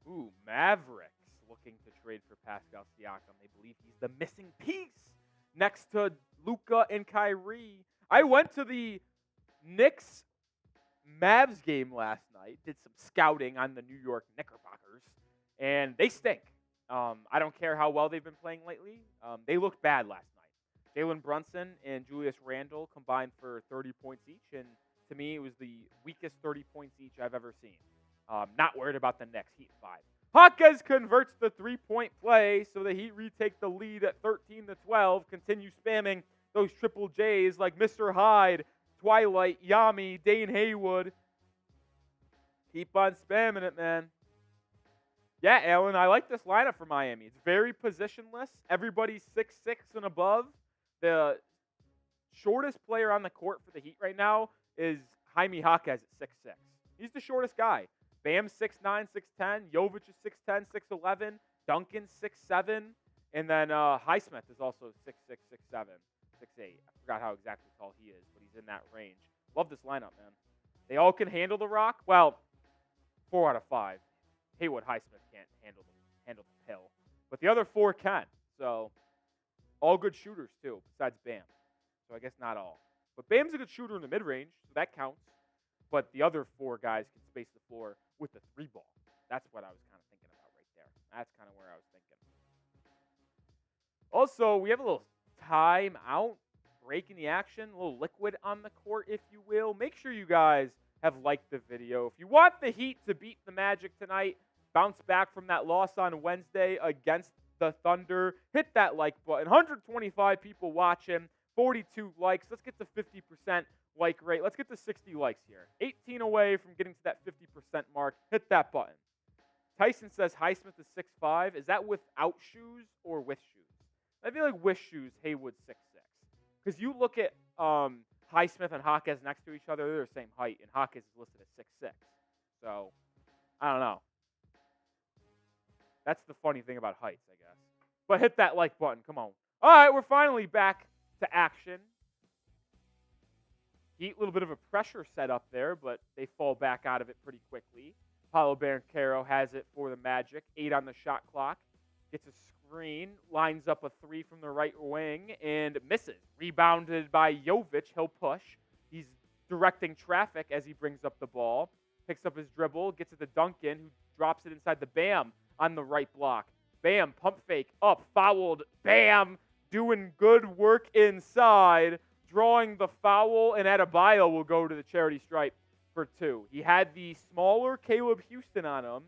Ooh, Mavericks looking to trade for Pascal Siakam. They believe he's the missing piece next to Luka and Kyrie. I went to the Knicks Mavs game last night, did some scouting on the New York Knickerbockers, and they stink. I don't care how well they've been playing lately. They looked bad last night. Jalen Brunson and Julius Randle combined for 30 points each, and to me, it was the weakest 30 points each I've ever seen. Not worried about the Knicks. Heat 5. Jaquez converts the three-point play, so the Heat retake the lead at 13-12. Continue spamming those triple J's like Mr. Hyde, Twilight, Yami, Dane Haywood. Keep on spamming it, man. Yeah, Alan, I like this lineup for Miami. It's very positionless. Everybody's 6'6" and above. The shortest player on the court for the Heat right now is Jaime Jaquez at 6'6". He's the shortest guy. Bam's 6'9", 6'10". Jovic is 6'10", 6'11". Duncan's 6'7". And then Highsmith is also 6'6", 6'7", 6'8". I forgot how exactly tall he is, but he's in that range. Love this lineup, man. They all can handle the rock. Well, 4 out of 5. Haywood Highsmith can't handle the pill. But the other 4 can. So all good shooters, too, besides Bam. So I guess not all. But Bam's a good shooter in the mid-range, so that counts. But the other 4 guys can space the floor with the 3-ball. That's what I was kind of thinking about right there. That's kind of where I was thinking. Also, we have a little timeout, break in the action, a little liquid on the court, if you will. Make sure you guys have liked the video. If you want the Heat to beat the Magic tonight, bounce back from that loss on Wednesday against the Thunder, hit that like button. 125 people watching, 42 likes. Let's get to 50% like rate. Let's get to 60 likes here. 18 away from getting to that 50% mark. Hit that button. Tyson says Highsmith is 6'5". Is that without shoes or with shoes? I feel like with shoes, Haywood's 6'6". Because you look at Highsmith and Jaquez next to each other, they're the same height, and Jaquez is listed as 6'6". So, I don't know. That's the funny thing about heights, I guess. But hit that like button. Come on. All right, we're finally back to action. Heat, a little bit of a pressure set up there, but they fall back out of it pretty quickly. Paolo Banchero has it for the Magic. 8 on the shot clock. Gets a screen, lines up a 3 from the right wing, and misses. Rebounded by Jovic. He'll push. He's directing traffic as he brings up the ball. Picks up his dribble, gets it to Duncan, who drops it inside the Bam on the right block. Bam, pump fake, up, fouled. Bam, doing good work inside, drawing the foul, and Adebayo will go to the charity stripe for 2. He had the smaller Caleb Houston on him,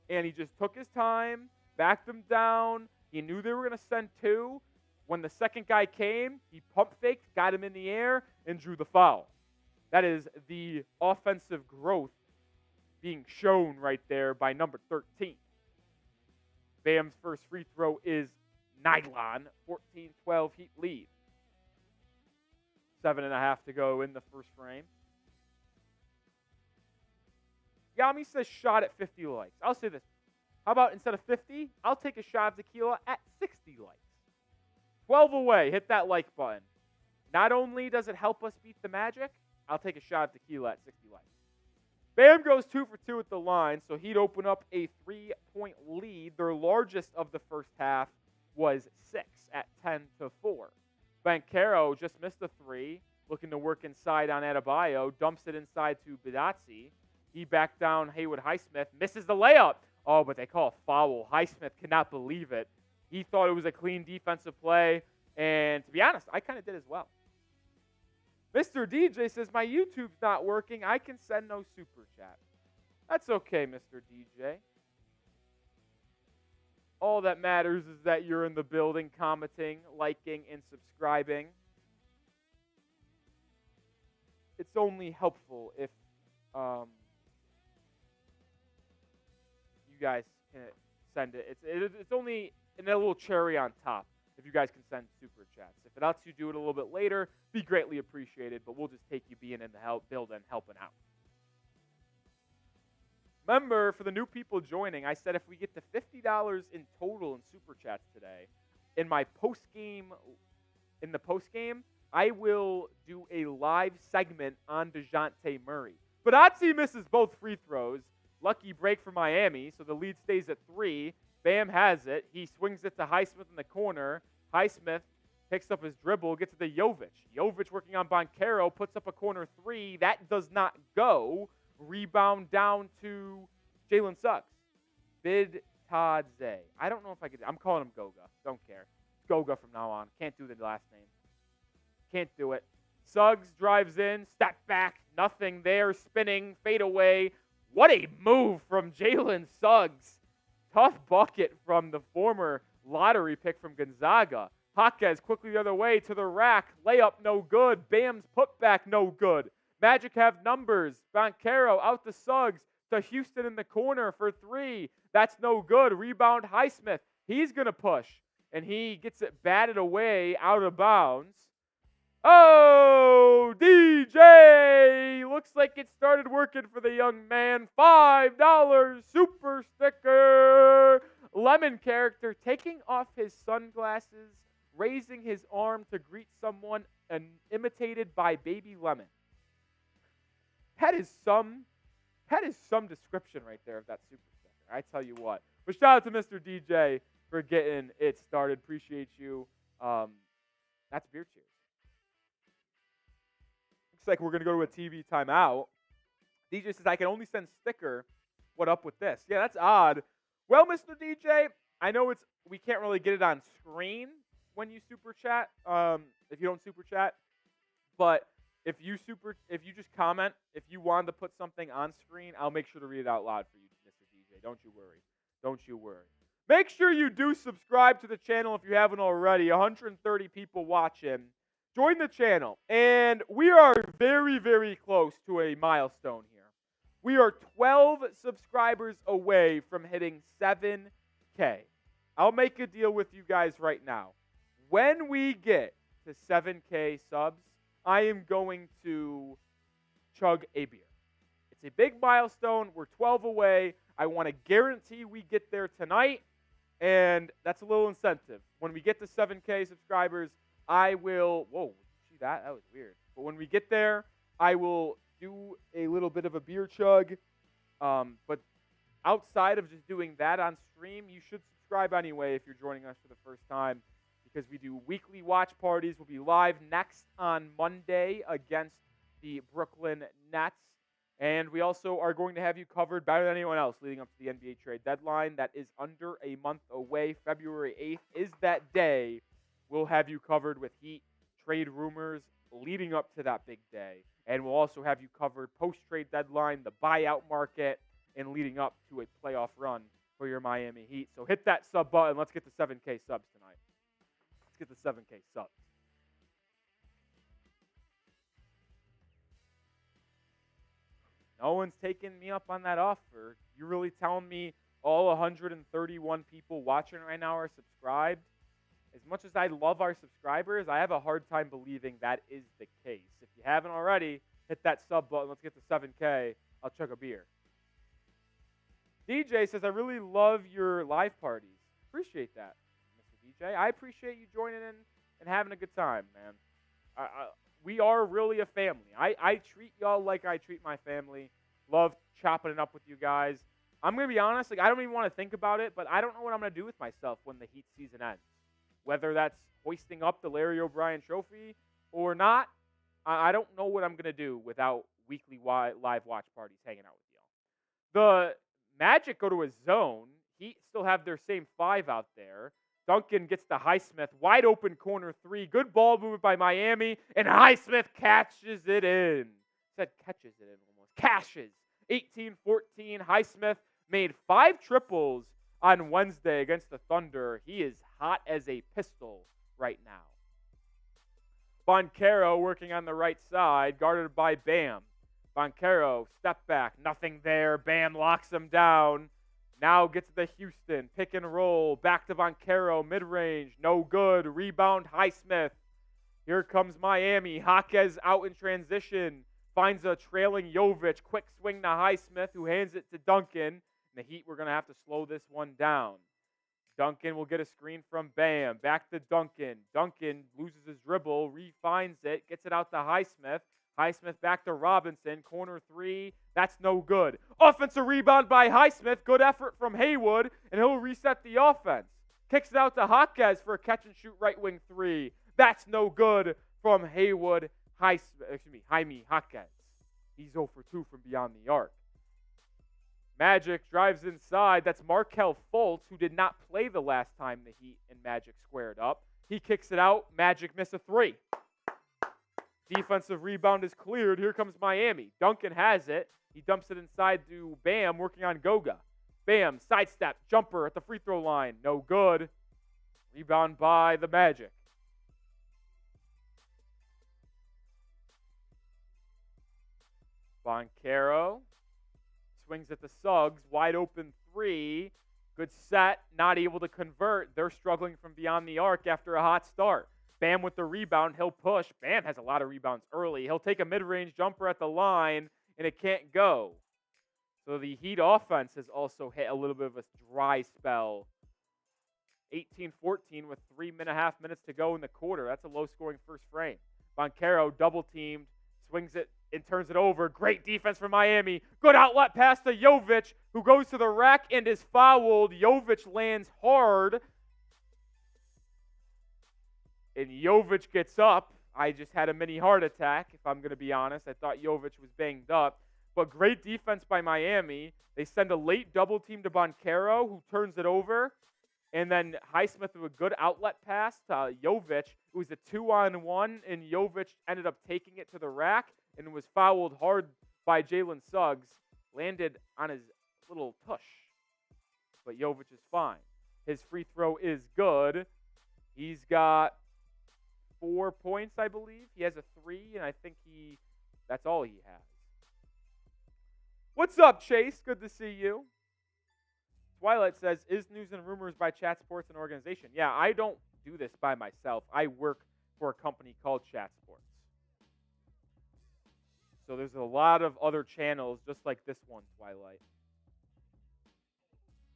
and he just took his time, backed him down. He knew they were going to send 2. When the second guy came, he pump faked, got him in the air, and drew the foul. That is the offensive growth being shown right there by number 13. Bam's first free throw is nylon. 14-12 Heat lead. 7.5 to go in the first frame. Yami says shot at 50 likes. I'll say this. How about instead of 50, I'll take a shot of tequila at 60 likes. 12 away. Hit that like button. Not only does it help us beat the Magic, I'll take a shot of tequila at 60 likes. Bam goes 2 for 2 at the line, so He'd open up a 3-point lead. Their largest of the first half was 6 at 10-4. Banchero just missed a 3, looking to work inside on Adebayo, dumps it inside to Bidazzi. He backed down Haywood Highsmith, misses the layup. Oh, but they call a foul. Highsmith cannot believe it. He thought it was a clean defensive play, and to be honest, I kind of did as well. Mr. DJ says, my YouTube's not working. I can send no super chat. That's okay, Mr. DJ. All that matters is that you're in the building, commenting, liking, and subscribing. It's only helpful if you guys can send it. It's only a little cherry on top if you guys can send super chats. If it lets you do it a little bit later, be greatly appreciated, but we'll just take you being in the building, helping out. Remember, for the new people joining, I said if we get to $50 in total in super chats today, in the post-game, I will do a live segment on DeJounte Murray. Bidazzi misses both free throws. Lucky break for Miami, so the lead stays at 3. Bam has it. He swings it to Highsmith in the corner. Highsmith picks up his dribble, gets it to Jovic. Jovic working on Banchero, puts up a corner 3. That does not go. Rebound down to Jalen Suggs. Bidazzi. I don't know if I could. I'm calling him Goga. Don't care. Goga from now on. Can't do the last name. Can't do it. Suggs drives in, step back, nothing there, spinning, fade away. What a move from Jalen Suggs. Tough bucket from the former lottery pick from Gonzaga. Jaquez quickly the other way to the rack. Layup no good. Bam's putback no good. Magic have numbers. Banchero out to Suggs. to Houston in the corner for 3. That's no good. Rebound, Highsmith. He's going to push, and he gets it batted away out of bounds. Oh, DJ! Looks like it started working for the young man. $5 super sticker. Lemon character taking off his sunglasses, raising his arm to greet someone, and imitated by Baby Lemon. That is some description right there of that super sticker. I tell you what. But shout out to Mr. DJ for getting it started. Appreciate you. That's beer cheers. Looks like we're going to go to a TV timeout. DJ says, I can only send sticker. What up with this? Yeah, that's odd. Well, Mr. DJ, I know we can't really get it on screen when you super chat, if you don't super chat. But if you just comment, if you wanted to put something on screen, I'll make sure to read it out loud for you, Mr. DJ. Don't you worry. Don't you worry. Make sure you do subscribe to the channel if you haven't already. 130 people watching. Join the channel. And we are very, very close to a milestone here. We are 12 subscribers away from hitting 7K. I'll make a deal with you guys right now. When we get to 7K subs, I am going to chug a beer. It's a big milestone. We're 12 away. I want to guarantee we get there tonight, and that's a little incentive. When we get to 7K subscribers, I will... Whoa, see that? That was weird. But when we get there, I will do a little bit of a beer chug. But outside of just doing that on stream, you should subscribe anyway if you're joining us for the first time, because we do weekly watch parties. We'll be live next on Monday against the Brooklyn Nets. And we also are going to have you covered better than anyone else leading up to the NBA trade deadline. That is under a month away. February 8th is that day. We'll have you covered with Heat trade rumors leading up to that big day. And we'll also have you covered post-trade deadline, the buyout market, and leading up to a playoff run for your Miami Heat. So hit that sub button. Let's get to 7K subs tonight. Let's get to 7K subs. No one's taking me up on that offer. You're really telling me all 131 people watching right now are subscribed? As much as I love our subscribers, I have a hard time believing that is the case. If you haven't already, hit that sub button. Let's get to 7K. I'll chug a beer. DJ says, I really love your live parties. Appreciate that, Mr. DJ. I appreciate you joining in and having a good time, man. We are really a family. I treat y'all like I treat my family. Love chopping it up with you guys. I'm going to be honest, I don't even want to think about it, but I don't know what I'm going to do with myself when the Heat season ends. Whether that's hoisting up the Larry O'Brien trophy or not, I don't know what I'm going to do without weekly live watch parties hanging out with y'all. The Magic go to a zone. Heat still have their same 5 out there. Duncan gets to Highsmith. Wide open corner 3. Good ball movement by Miami. And Highsmith catches it in. Said catches it in almost. Cashes. 18-14. Highsmith made 5 triples on Wednesday against the Thunder. He is hot as a pistol right now. Banchero working on the right side, guarded by Bam. Banchero, step back, nothing there. Bam locks him down. Now gets the Houston, pick and roll. Back to Banchero, mid-range, no good. Rebound, Highsmith. Here comes Miami. Jaquez out in transition. Finds a trailing Jovic. Quick swing to Highsmith, who hands it to Duncan. The Heat, we're going to have to slow this one down. Duncan will get a screen from Bam. Back to Duncan. Duncan loses his dribble, refines it, gets it out to Highsmith. Highsmith back to Robinson. Corner 3. That's no good. Offensive rebound by Highsmith. Good effort from Haywood, and he'll reset the offense. Kicks it out to Jaquez for a catch-and-shoot right wing 3. That's no good from Haywood. Jaime Jaquez. He's 0 for 2 from beyond the arc. Magic drives inside. That's Markelle Fultz, who did not play the last time the Heat and Magic squared up. He kicks it out. Magic miss a 3. Defensive rebound is cleared. Here comes Miami. Duncan has it. He dumps it inside to Bam, working on Goga. Bam, sidestep, jumper at the free throw line. No good. Rebound by the Magic. Banchero swings at the Suggs. Wide open three. Good set. Not able to convert. They're struggling from beyond the arc after a hot start. Bam with the rebound. He'll push. Bam has a lot of rebounds early. He'll take a mid-range jumper at the line, and it can't go. So the Heat offense has also hit a little bit of a dry spell. 18-14 with 3.5 minutes to go in the quarter. That's a low-scoring first frame. Banchero double-teamed, swings it and turns it over. Great defense from Miami. Good outlet pass to Jovic, who goes to the rack and is fouled. Jovic lands hard. And Jovic gets up. I just had a mini heart attack, if I'm going to be honest. I thought Jovic was banged up. But great defense by Miami. They send a late double team to Banchero, who turns it over. And then Highsmith with a good outlet pass to Jovic. It was a 2-on-1, and Jovic ended up taking it to the rack and was fouled hard by Jalen Suggs. Landed on his little tush. But Jovic is fine. His free throw is good. He's got 4 points, I believe. He has a 3, and I think that's all he has. What's up, Chase? Good to see you. Twilight says, is News and Rumors by Chat Sports an organization? Yeah, I don't do this by myself. I work for a company called Chat Sports. So there's a lot of other channels just like this one, Twilight.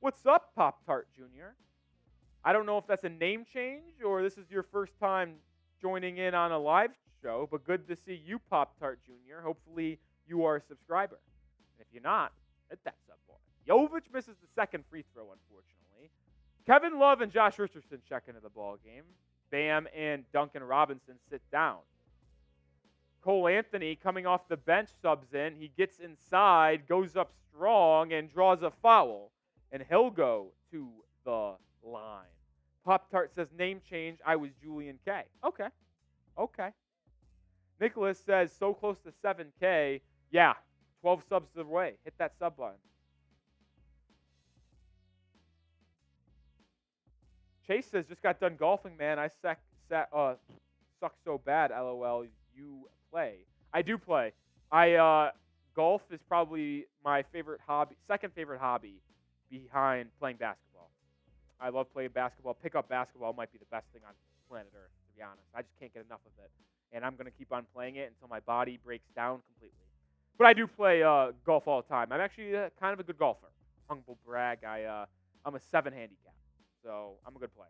What's up, Pop-Tart Jr.? I don't know if that's a name change or this is your first time joining in on a live show, but good to see you, Pop-Tart Jr. Hopefully you are a subscriber. And if you're not, hit that sub button. Jovic misses the second free throw, unfortunately. Kevin Love and Josh Richardson check into the ball game. Bam and Duncan Robinson sit down. Cole Anthony, coming off the bench, subs in. He gets inside, goes up strong, and draws a foul. And he'll go to the line. Pop-Tart says, name change, I was Julian K. Okay. Nicholas says, so close to 7K. Yeah, 12 subs away. Hit that sub button. Chase says, just got done golfing, man. I suck so bad, LOL. You play. I do play. Golf is probably my favorite hobby, second favorite hobby behind playing basketball. I love playing basketball. Pickup basketball might be the best thing on planet Earth, to be honest. I just can't get enough of it. And I'm going to keep on playing it until my body breaks down completely. But I do play golf all the time. I'm actually kind of a good golfer. Humble brag. I'm a 7 handicap. So I'm a good player.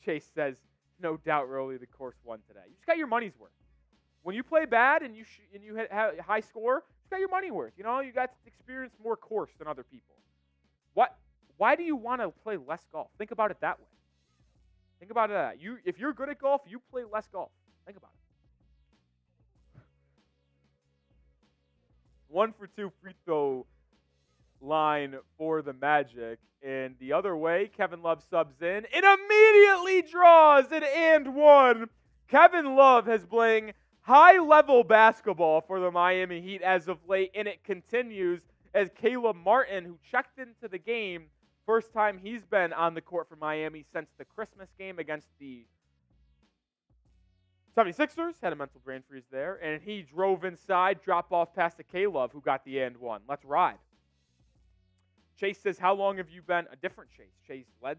Chase says, no doubt, Rolly, the course won today. You just got your money's worth. When you play bad and you have a high score, you just got your money worth. You know, you got to experience more course than other people. Why do you want to play less golf? Think about it that way. Think about it that. If you're good at golf, you play less golf. Think about it. 1 for 2 free throw line for the Magic. And the other way, Kevin Love subs in and immediately draws an and one. Kevin Love has playing high-level basketball for the Miami Heat as of late, and it continues as Caleb Martin, who checked into the game, first time he's been on the court for Miami since the Christmas game against the 76ers, had a mental brain freeze there, and he drove inside, drop off past to Caleb, who got the and one. Let's ride. Chase says, how long have you been, a different Chase Ledsman,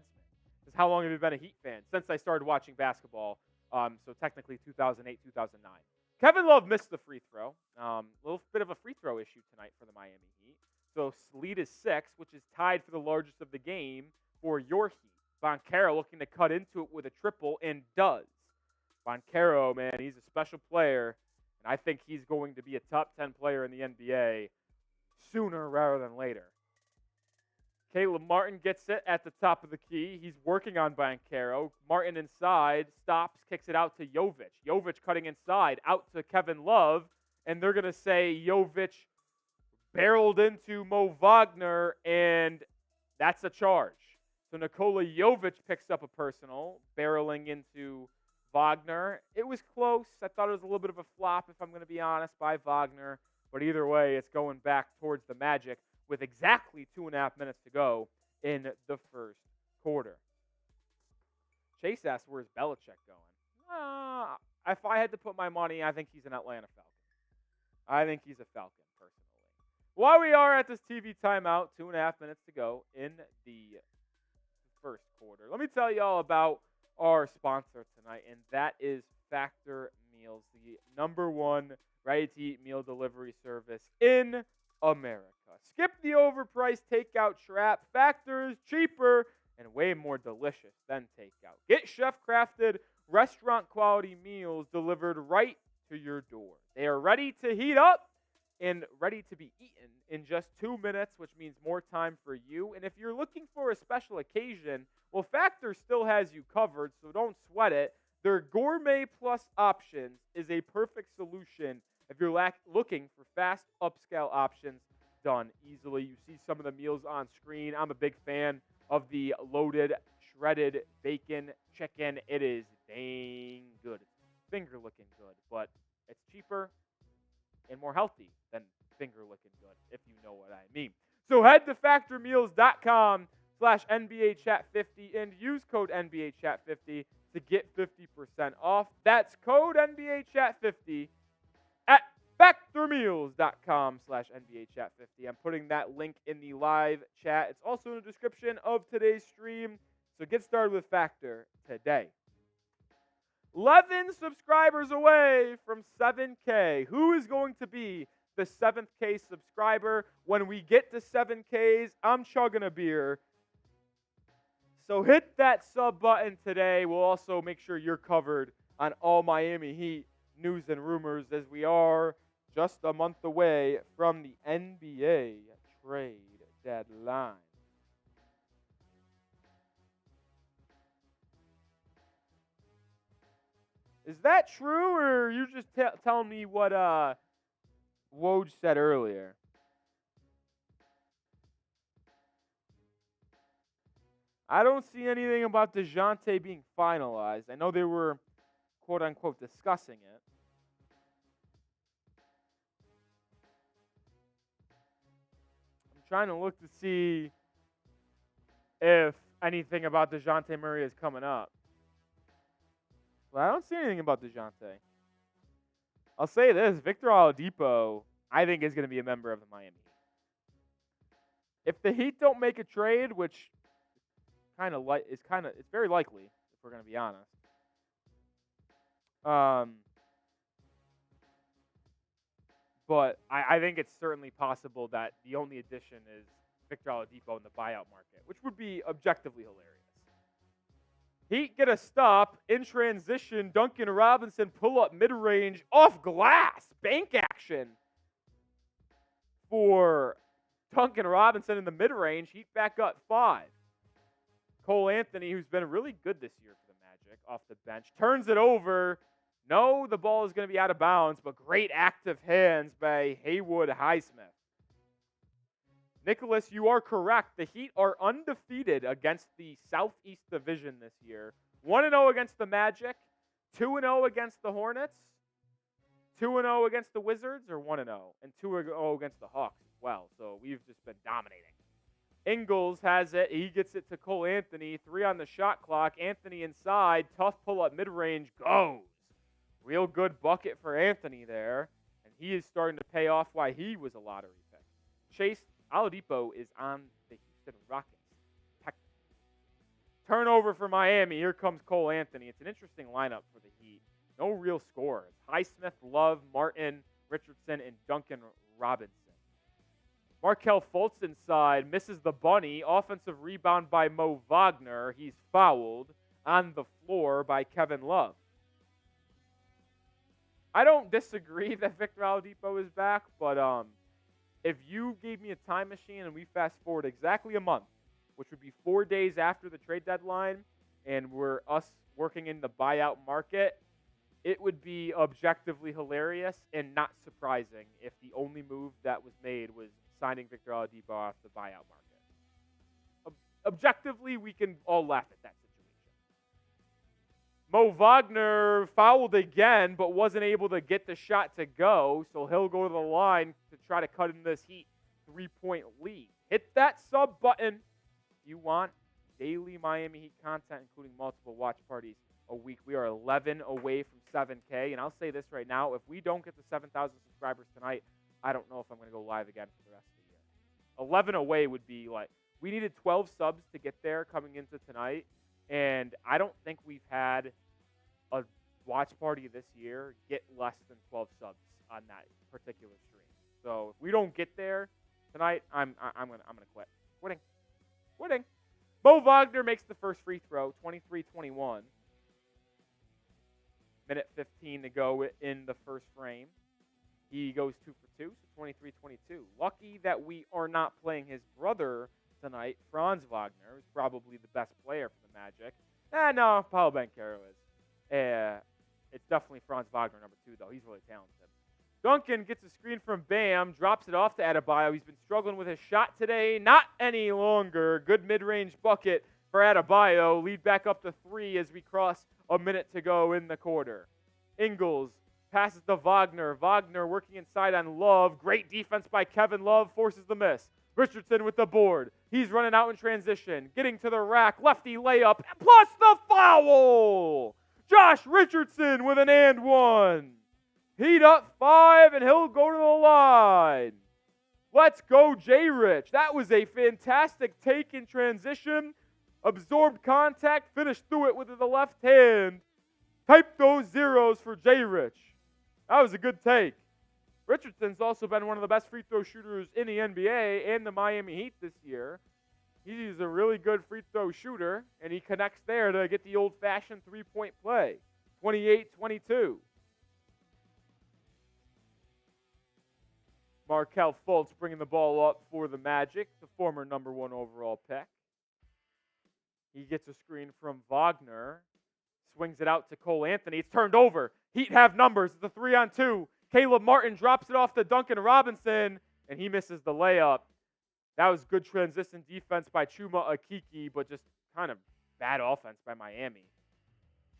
says, how long have you been a Heat fan? Since I started watching basketball, so technically 2008, 2009. Kevin Love missed the free throw. A little bit of a free throw issue tonight for the Miami Heat. So lead is 6, which is tied for the largest of the game for your Heat. Banchero looking to cut into it with a triple and does. Banchero, man, he's a special player, and I think he's going to be a top 10 player in the NBA sooner rather than later. Caleb Martin gets it at the top of the key. He's working on Banchero. Martin inside, stops, kicks it out to Jovic. Jovic cutting inside, out to Kevin Love, and they're going to say Jovic barreled into Mo Wagner, and that's a charge. So Nikola Jovic picks up a personal, barreling into Wagner. It was close. I thought it was a little bit of a flop, if I'm going to be honest, by Wagner. But either way, it's going back towards the Magic with exactly 2.5 minutes to go in the first quarter. Chase asks, where's Belichick going? If I had to put my money, I think he's an Atlanta Falcon. I think he's a Falcon, personally. While we are at this TV timeout, 2.5 minutes to go in the first quarter, let me tell you all about our sponsor tonight, and that is Factor Meals, the #1 ready-to-eat meal delivery service in America. Skip the overpriced takeout trap. Factor is cheaper and way more delicious than takeout. Get chef-crafted, restaurant-quality meals delivered right to your door. They are ready to heat up and ready to be eaten in just 2 minutes, which means more time for you. And if you're looking for a special occasion, well, Factor still has you covered, so don't sweat it. Their Gourmet Plus options is a perfect solution if you're looking for fast upscale options done easily. You see some of the meals on screen. I'm a big fan of the loaded, shredded bacon chicken. It is dang good. It's finger looking good, but it's cheaper and more healthy than finger looking good, if you know what I mean. So head to factormeals.com/NBAchat50 and use code NBAchat50 to get 50% off. That's code NBAchat50 at factormeals.com/NBAchat50. I'm putting that link in the live chat. It's also in the description of today's stream. So get started with Factor today. 11 subscribers away from 7K. Who is going to be the 7th K subscriber? When we get to 7Ks, I'm chugging a beer. So hit that sub button today. We'll also make sure you're covered on all Miami Heat news and rumors, as we are just a month away from the NBA trade deadline. Is that true, or are you just telling me what Woj said earlier? I don't see anything about DeJounte being finalized. I know they were, quote-unquote, discussing it. I'm trying to look to see if anything about DeJounte Murray is coming up. Well, I don't see anything about DeJounte. I'll say this: Victor Oladipo, I think, is going to be a member of the Miami Heat. If the Heat don't make a trade, which it's very likely, if we're going to be honest. But I think it's certainly possible that the only addition is Victor Oladipo in the buyout market, which would be objectively hilarious. Heat get a stop in transition. Duncan Robinson pull up mid-range off glass. Bank action for Duncan Robinson in the mid-range. Heat back up 5. Cole Anthony, who's been really good this year for the Magic, off the bench, turns it over. No, the ball is going to be out of bounds, but great active hands by Haywood Highsmith. Nicholas, you are correct. The Heat are undefeated against the Southeast Division this year. 1-0 against the Magic, 2-0 against the Hornets, 2-0 against the Wizards, or 1-0, and 2-0 against the Hawks as well. So we've just been dominating. Ingles has it. He gets it to Cole Anthony. 3 on the shot clock. Anthony inside. Tough pull-up mid-range. Goes. Real good bucket for Anthony there. And he is starting to pay off why he was a lottery pick. Chase Oladipo is on the Houston Rockets. Turnover for Miami. Here comes Cole Anthony. It's an interesting lineup for the Heat. No real scorers. Highsmith, Love, Martin, Richardson, and Duncan Robinson. Markelle Fultz inside. Misses the bunny. Offensive rebound by Mo Wagner. He's fouled on the floor by Kevin Love. I don't disagree that Victor Oladipo is back, but if you gave me a time machine and we fast forward exactly a month, which would be 4 days after the trade deadline, and we're us working in the buyout market, it would be objectively hilarious and not surprising if the only move that was made was signing Victor Oladipo off the buyout market. Objectively, we can all laugh at that situation. Mo Wagner fouled again, but wasn't able to get the shot to go, so he'll go to the line to try to cut in this Heat 3-point lead. Hit that sub button if you want daily Miami Heat content, including multiple watch parties a week. We are 11 away from 7K, and I'll say this right now: if we don't get to 7,000 subscribers tonight, I don't know if I'm going to go live again for the rest of the year. 11 away would be like, we needed 12 subs to get there coming into tonight, and I don't think we've had a watch party this year get less than 12 subs on that particular stream. So if we don't get there tonight, I'm gonna quit. Quitting. Mo Wagner makes the first free throw, 23-21. Minute 15 to go in the first frame. He goes 2 for 2, so 23-22. Lucky that we are not playing his brother tonight, Franz Wagner, who's probably the best player for the Magic. No, Paolo Banchero is. It's definitely Franz Wagner, number 2, though. He's really talented. Duncan gets a screen from Bam, drops it off to Adebayo. He's been struggling with his shot today. Not any longer. Good mid-range bucket for Adebayo. Lead back up to 3 as we cross a minute to go in the quarter. Ingles passes to Wagner. Wagner working inside on Love. Great defense by Kevin Love. Forces the miss. Richardson with the board. He's running out in transition. Getting to the rack. Lefty layup. Plus the foul! Josh Richardson with an and one. Heat up 5, and he'll go to the line. Let's go, J-Rich. That was a fantastic take in transition. Absorbed contact, finished through it with the left hand. Type those zeros for J-Rich. That was a good take. Richardson's also been one of the best free throw shooters in the NBA and the Miami Heat this year. He's a really good free throw shooter, and he connects there to get the old-fashioned three-point play. 28-22. Markelle Fultz bringing the ball up for the Magic, the former number 1 overall pick. He gets a screen from Wagner, swings it out to Cole Anthony. It's turned over. Heat have numbers. It's a 3-on-2. Caleb Martin drops it off to Duncan Robinson, and he misses the layup. That was good transition defense by Chuma Akiki, but just kind of bad offense by Miami.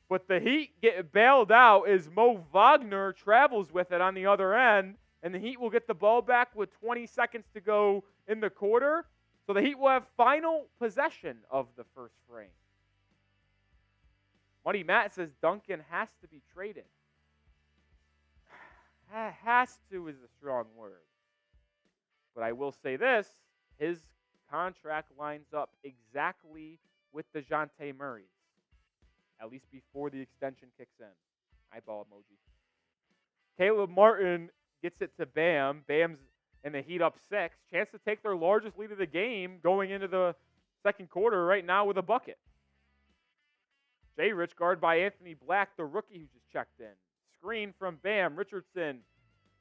But the Heat get bailed out as Mo Wagner travels with it on the other end, and the Heat will get the ball back with 20 seconds to go in the quarter. So the Heat will have final possession of the first frame. Muddy Matt says Duncan has to be traded. Has to is a strong word. But I will say this, his contract lines up exactly with DeJounte Murray's, at least before the extension kicks in. Eyeball emoji. Caleb Martin gets it to Bam. Bam's in the Heat up 6. Chance to take their largest lead of the game going into the second quarter right now with a bucket. J-Rich guarded by Anthony Black, the rookie who just checked in. Screen from Bam. Richardson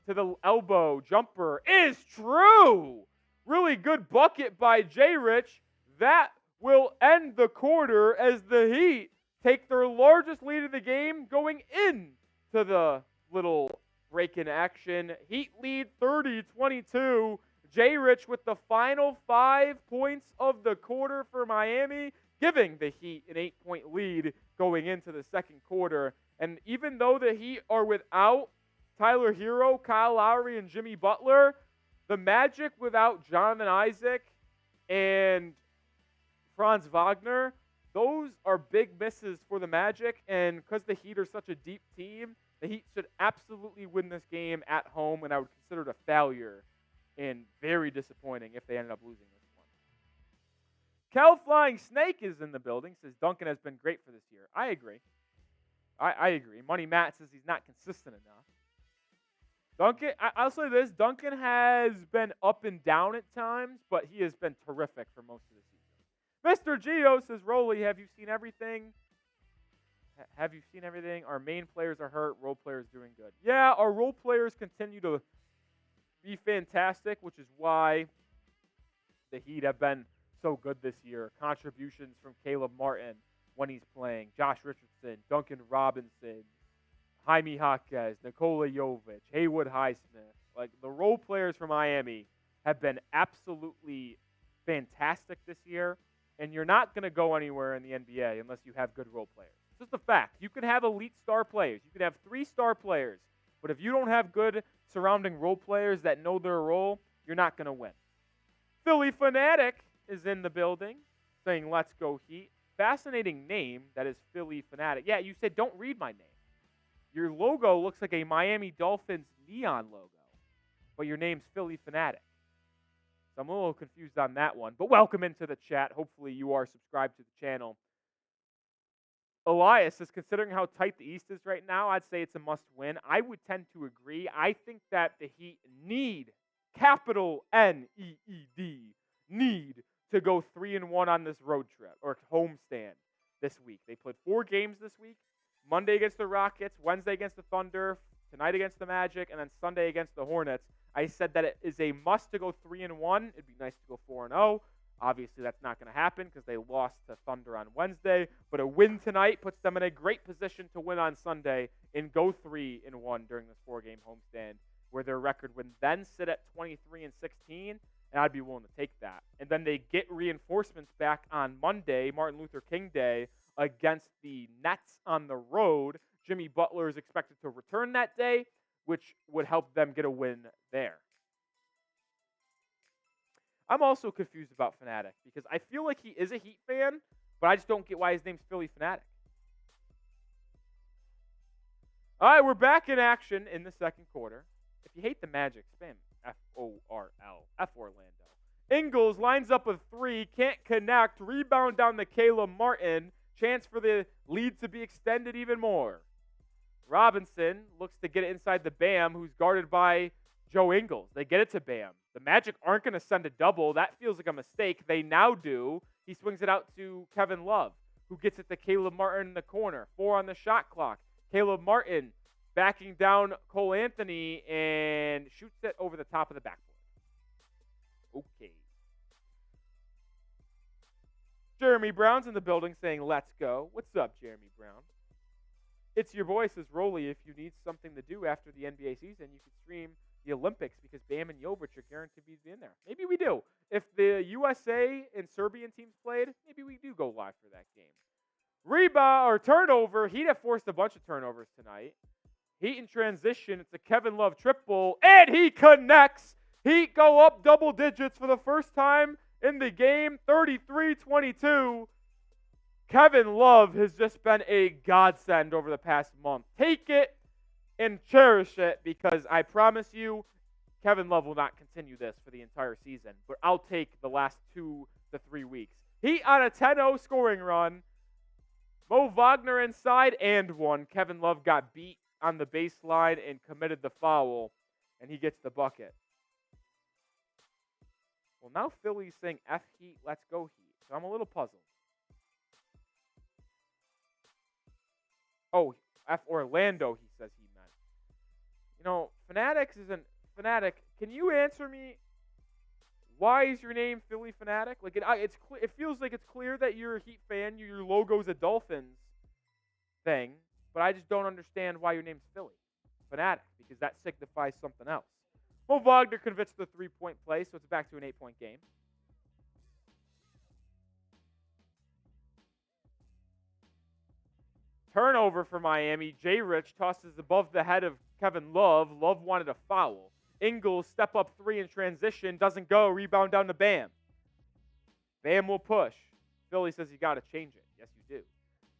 to the elbow. Jumper is true. Really good bucket by J-Rich. That will end the quarter as the Heat take their largest lead of the game going into the little break in action. Heat lead 30-22. J-Rich with the final 5 points of the quarter for Miami, giving the Heat an 8-point lead going into the second quarter. And even though the Heat are without Tyler Herro, Kyle Lowry, and Jimmy Butler, the Magic without Jonathan Isaac and Franz Wagner, those are big misses for the Magic. And because the Heat are such a deep team, the Heat should absolutely win this game at home, and I would consider it a failure and very disappointing if they ended up losing this one. Kel Flying Snake is in the building, says Duncan has been great for this year. I agree. I agree. Money Matt says he's not consistent enough. Duncan, I'll say this, Duncan has been up and down at times, but he has been terrific for most of the season. Mr. Geo says, Rolly, have you seen everything? Have you seen everything? Our main players are hurt, role players doing good. Yeah, our role players continue to be fantastic, which is why the Heat have been so good this year. Contributions from Caleb Martin when he's playing, Josh Richardson, Duncan Robinson, Jaime Jaquez, Nikola Jovic, Haywood Highsmith. Like, the role players from Miami have been absolutely fantastic this year, and you're not going to go anywhere in the NBA unless you have good role players. It's just a fact. You can have elite star players. You can have 3 star players, but if you don't have good surrounding role players that know their role, you're not going to win. Philly Fanatic is in the building saying, let's go Heat. Fascinating name, that is Philly Fanatic. Yeah, you said don't read my name. Your logo looks like a Miami Dolphins neon logo, but your name's Philly Fanatic. So I'm a little confused on that one. But welcome into the chat. Hopefully you are subscribed to the channel. Elias is considering how tight the East is right now. I'd say it's a must win. I would tend to agree. I think that the Heat need, capital N-E-E-D, need to go 3-1 on this road trip or homestand this week. They played 4 games this week. Monday against the Rockets, Wednesday against the Thunder, tonight against the Magic, and then Sunday against the Hornets. I said that it is a must to go 3-1. It'd be nice to go 4-0. Obviously, that's not going to happen because they lost to Thunder on Wednesday. But a win tonight puts them in a great position to win on Sunday and go 3-1 during this 4-game homestand, where their record would then sit at 23-16, and I'd be willing to take that. And then they get reinforcements back on Monday, Martin Luther King Day, against the Nets on the road. Jimmy Butler is expected to return that day, which would help them get a win there. I'm also confused about Fanatic because I feel like he is a Heat fan, but I just don't get why his name's Philly Fanatic. All right, we're back in action in the second quarter. If you hate the Magic, spam F-O-R-L, F Orlando. Ingles lines up a 3, can't connect, rebound down to Caleb Martin, chance for the lead to be extended even more. Robinson looks to get it inside the Bam, who's guarded by Joe Ingles. They get it to Bam. The Magic aren't going to send a double. That feels like a mistake. They now do. He swings it out to Kevin Love, who gets it to Caleb Martin in the corner. 4 on the shot clock. Caleb Martin backing down Cole Anthony and shoots it over the top of the backboard. Okay. Jeremy Brown's in the building saying, let's go. What's up, Jeremy Brown? It's your boy, says Rolly. If you need something to do after the NBA season, you can stream the Olympics because Bam and Jovic are guaranteed to be in there. Maybe we do. If the USA and Serbian teams played, maybe we do go live for that game. Rebound or turnover. Heat have forced a bunch of turnovers tonight. Heat in transition. It's a Kevin Love triple, and he connects. Heat go up double digits for the first time in the game, 33-22. Kevin Love has just been a godsend over the past month. Take it and cherish it because I promise you, Kevin Love will not continue this for the entire season. But I'll take the last 2 to 3 weeks. Heat on a 10-0 scoring run. Mo Wagner inside and one. Kevin Love got beat on the baseline and committed the foul, and he gets the bucket. Well, now Philly's saying F Heat, let's go Heat. So I'm a little puzzled. Oh, F Orlando, he says he meant. You know, Fanatics isn't Fanatic. Can you answer me? Why is your name Philly Fanatic? Like it feels like it's clear that you're a Heat fan. Your logo's a Dolphins thing, but I just don't understand why your name's Philly Fanatic because that signifies something else. Mo Wagner converts the 3-point play, so it's back to an 8-point game. Turnover for Miami. J. Rich tosses above the head of Kevin Love. Love wanted a foul. Ingles step up 3 in transition. Doesn't go. Rebound down to Bam. Bam will push. Philly says you got to change it. Yes, you do.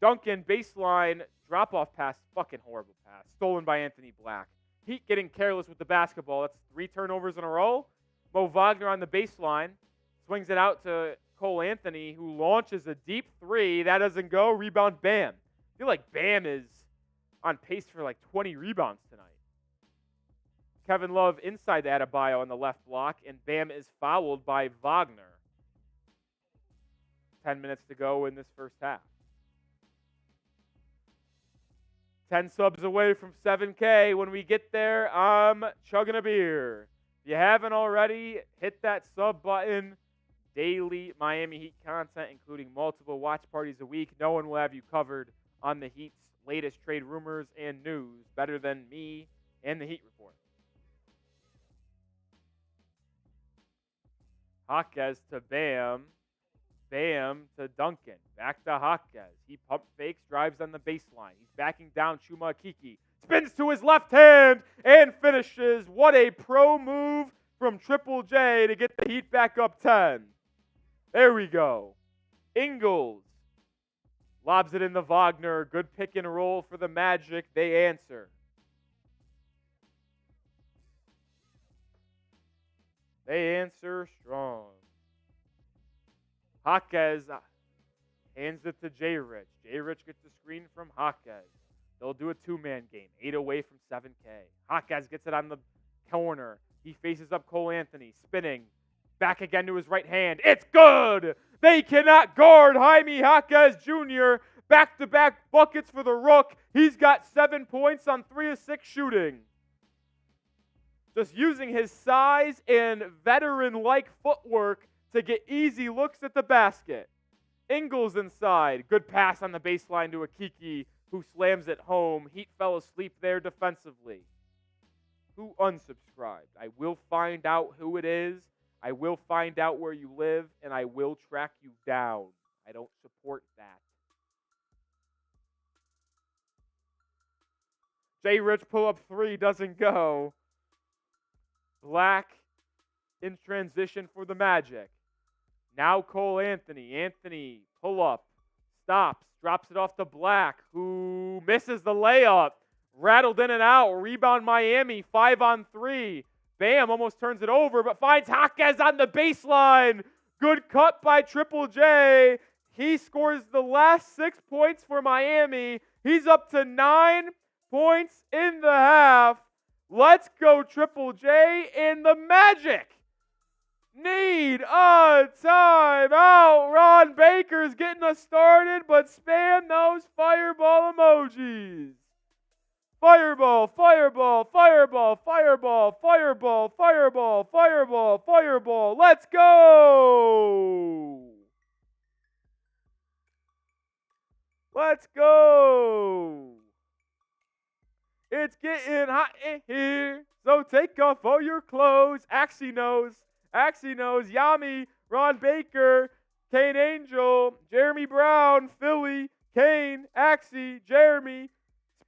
Duncan, baseline, drop-off pass. Fucking horrible pass. Stolen by Anthony Black. Heat getting careless with the basketball. That's 3 turnovers in a row. Mo Wagner on the baseline. Swings it out to Cole Anthony, who launches a deep 3. That doesn't go. Rebound, Bam. I feel like Bam is on pace for like 20 rebounds tonight. Kevin Love inside the Adebayo on the left block, and Bam is fouled by Wagner. 10 minutes to go in this first half. 10 subs away from 7K. When we get there, I'm chugging a beer. If you haven't already, hit that sub button. Daily Miami Heat content, including multiple watch parties a week. No one will have you covered on the Heat's latest trade rumors and news better than me and the Heat Report. Jaquez to Bam. Bam to Duncan. Back to Jaquez. He pump fakes, drives on the baseline. He's backing down Chuma Akiki. Spins to his left hand and finishes. What a pro move from Triple J to get the Heat back up 10. There we go. Ingles lobs it into Wagner. Good pick and roll for the Magic. They answer. They answer strong. Jaquez hands it to J-Rich. J-Rich gets the screen from Jaquez. They'll do a two-man game. 8 away from 7K. Jaquez gets it on the corner. He faces up Cole Anthony, spinning. Back again to his right hand. It's good! They cannot guard Jaime Jaquez Jr. Back-to-back buckets for the Rook. He's got 7 points on 3 of 6 shooting. Just using his size and veteran-like footwork to get easy looks at the basket. Ingles inside. Good pass on the baseline to Akiki, who slams it home. Heat fell asleep there defensively. Who unsubscribed? I will find out who it is. I will find out where you live, and I will track you down. I don't support that. J-Rich pull-up 3 doesn't go. Black in transition for the Magic. Now Cole Anthony. Anthony, pull-up. Stops. Drops it off to Black, who misses the layup. Rattled in and out. Rebound Miami. 5 on 3. Bam almost turns it over, but finds Jaquez on the baseline. Good cut by Triple J. He scores the last 6 points for Miami. He's up to 9 points in the half. Let's go, Triple J, and the Magic need a timeout. Ron Baker's getting us started, but spam those fireball emojis. Fireball, fireball, fireball, fireball, fireball, fireball, fireball, fireball. Let's go. Let's go. It's getting hot in here, so take off all your clothes. Axie knows. Yami, Ron Baker, Kane Angel, Jeremy Brown, Philly, Kane, Axie, Jeremy,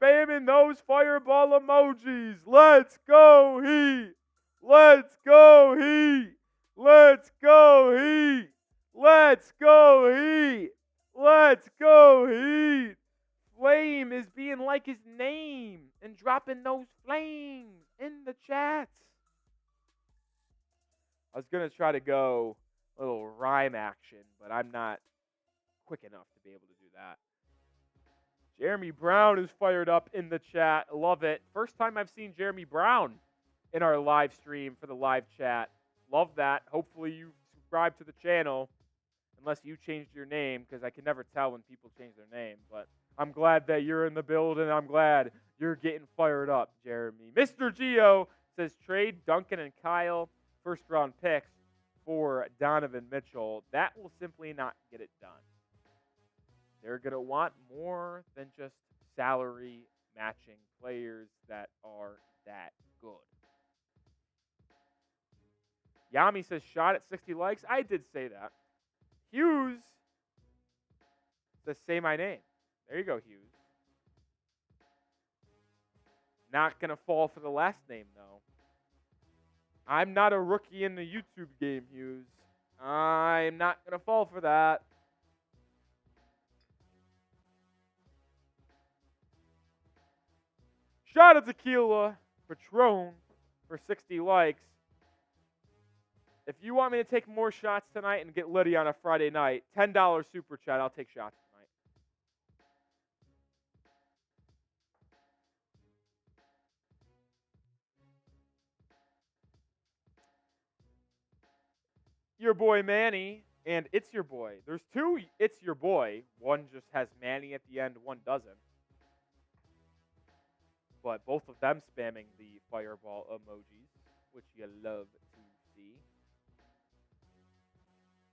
spamming those fireball emojis. Let's go, Heat. Let's go, Heat. Let's go, Heat. Let's go, Heat. Let's go, Heat. Flame is being like his name and dropping those flames in the chats. I was going to try to go a little rhyme action, but I'm not quick enough to be able to do that. Jeremy Brown is fired up in the chat. Love it. First time I've seen Jeremy Brown in our live stream for the live chat. Love that. Hopefully you subscribe to the channel, unless you changed your name, because I can never tell when people change their name. But I'm glad that you're in the building. I'm glad you're getting fired up, Jeremy. Mr. Gio says trade Duncan and Kyle first-round picks for Donovan Mitchell. That will simply not get it done. They're going to want more than just salary matching players that are that good. Yami says shot at 60 likes. I did say that. Hughes says say my name. There you go, Hughes. Not going to fall for the last name, though. I'm not a rookie in the YouTube game, Hughes. I'm not going to fall for that. Shot of tequila, Patron, for 60 likes. If you want me to take more shots tonight and get litty on a Friday night, $10 super chat, I'll take shots tonight. Your boy Manny and It's Your Boy. There's two It's Your Boy. One just has Manny at the end, one doesn't. But both of them spamming the fireball emojis, which you love to see.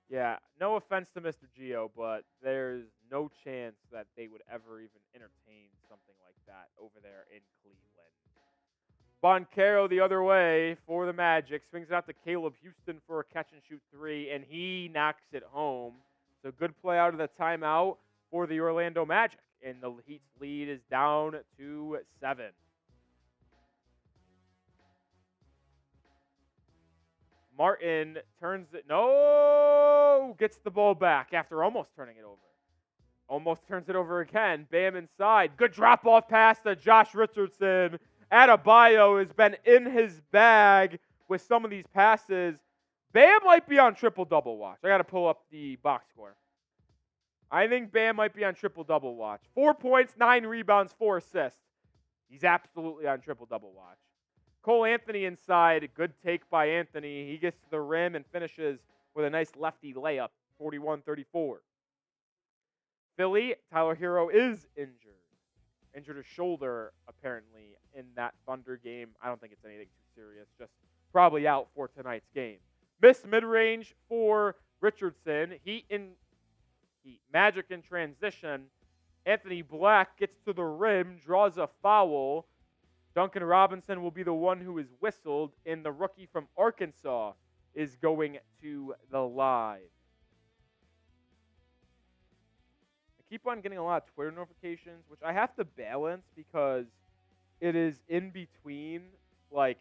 Yeah, no offense to Mr. Gio, but there's no chance that they would ever even entertain something like that over there in Cleveland. Banchero the other way for the Magic. Swings it out to Caleb Houston for a catch-and-shoot 3, and he knocks it home. So good play out of the timeout for the Orlando Magic. And the Heat's lead is down to 7. Martin turns it. No! Gets the ball back after almost turning it over. Almost turns it over again. Bam inside. Good drop-off pass to Josh Richardson. Adebayo has been in his bag with some of these passes. Bam might be on triple-double watch. I got to pull up the box score. I think Bam might be on triple-double watch. 4 points, 9 rebounds, 4 assists. He's absolutely on triple-double watch. Cole Anthony inside. Good take by Anthony. He gets to the rim and finishes with a nice lefty layup, 41-34. Philly, Tyler Herro is injured. Injured his shoulder, apparently, in that Thunder game. I don't think it's anything too serious. Just probably out for tonight's game. Missed mid-range for Richardson. Magic in transition. Anthony Black gets to the rim, draws a foul. Duncan Robinson will be the one who is whistled, and the rookie from Arkansas is going to the line. I keep on getting a lot of Twitter notifications, which I have to balance because it is in between. Like,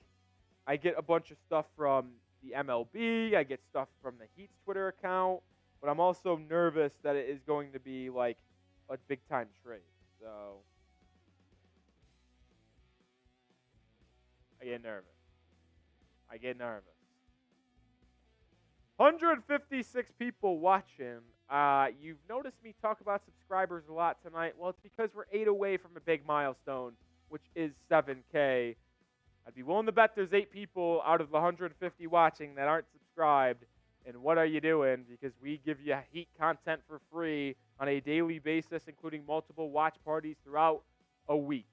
I get a bunch of stuff from the MLB, I get stuff from the Heat's Twitter account, but I'm also nervous that it is going to be like a big-time trade. So I get nervous. 156 people watching. You've noticed me talk about subscribers a lot tonight. Well, it's because we're 8 away from a big milestone, which is 7K. I'd be willing to bet there's 8 people out of the 150 watching that aren't subscribed. And what are you doing? Because we give you Heat content for free on a daily basis, including multiple watch parties throughout a week.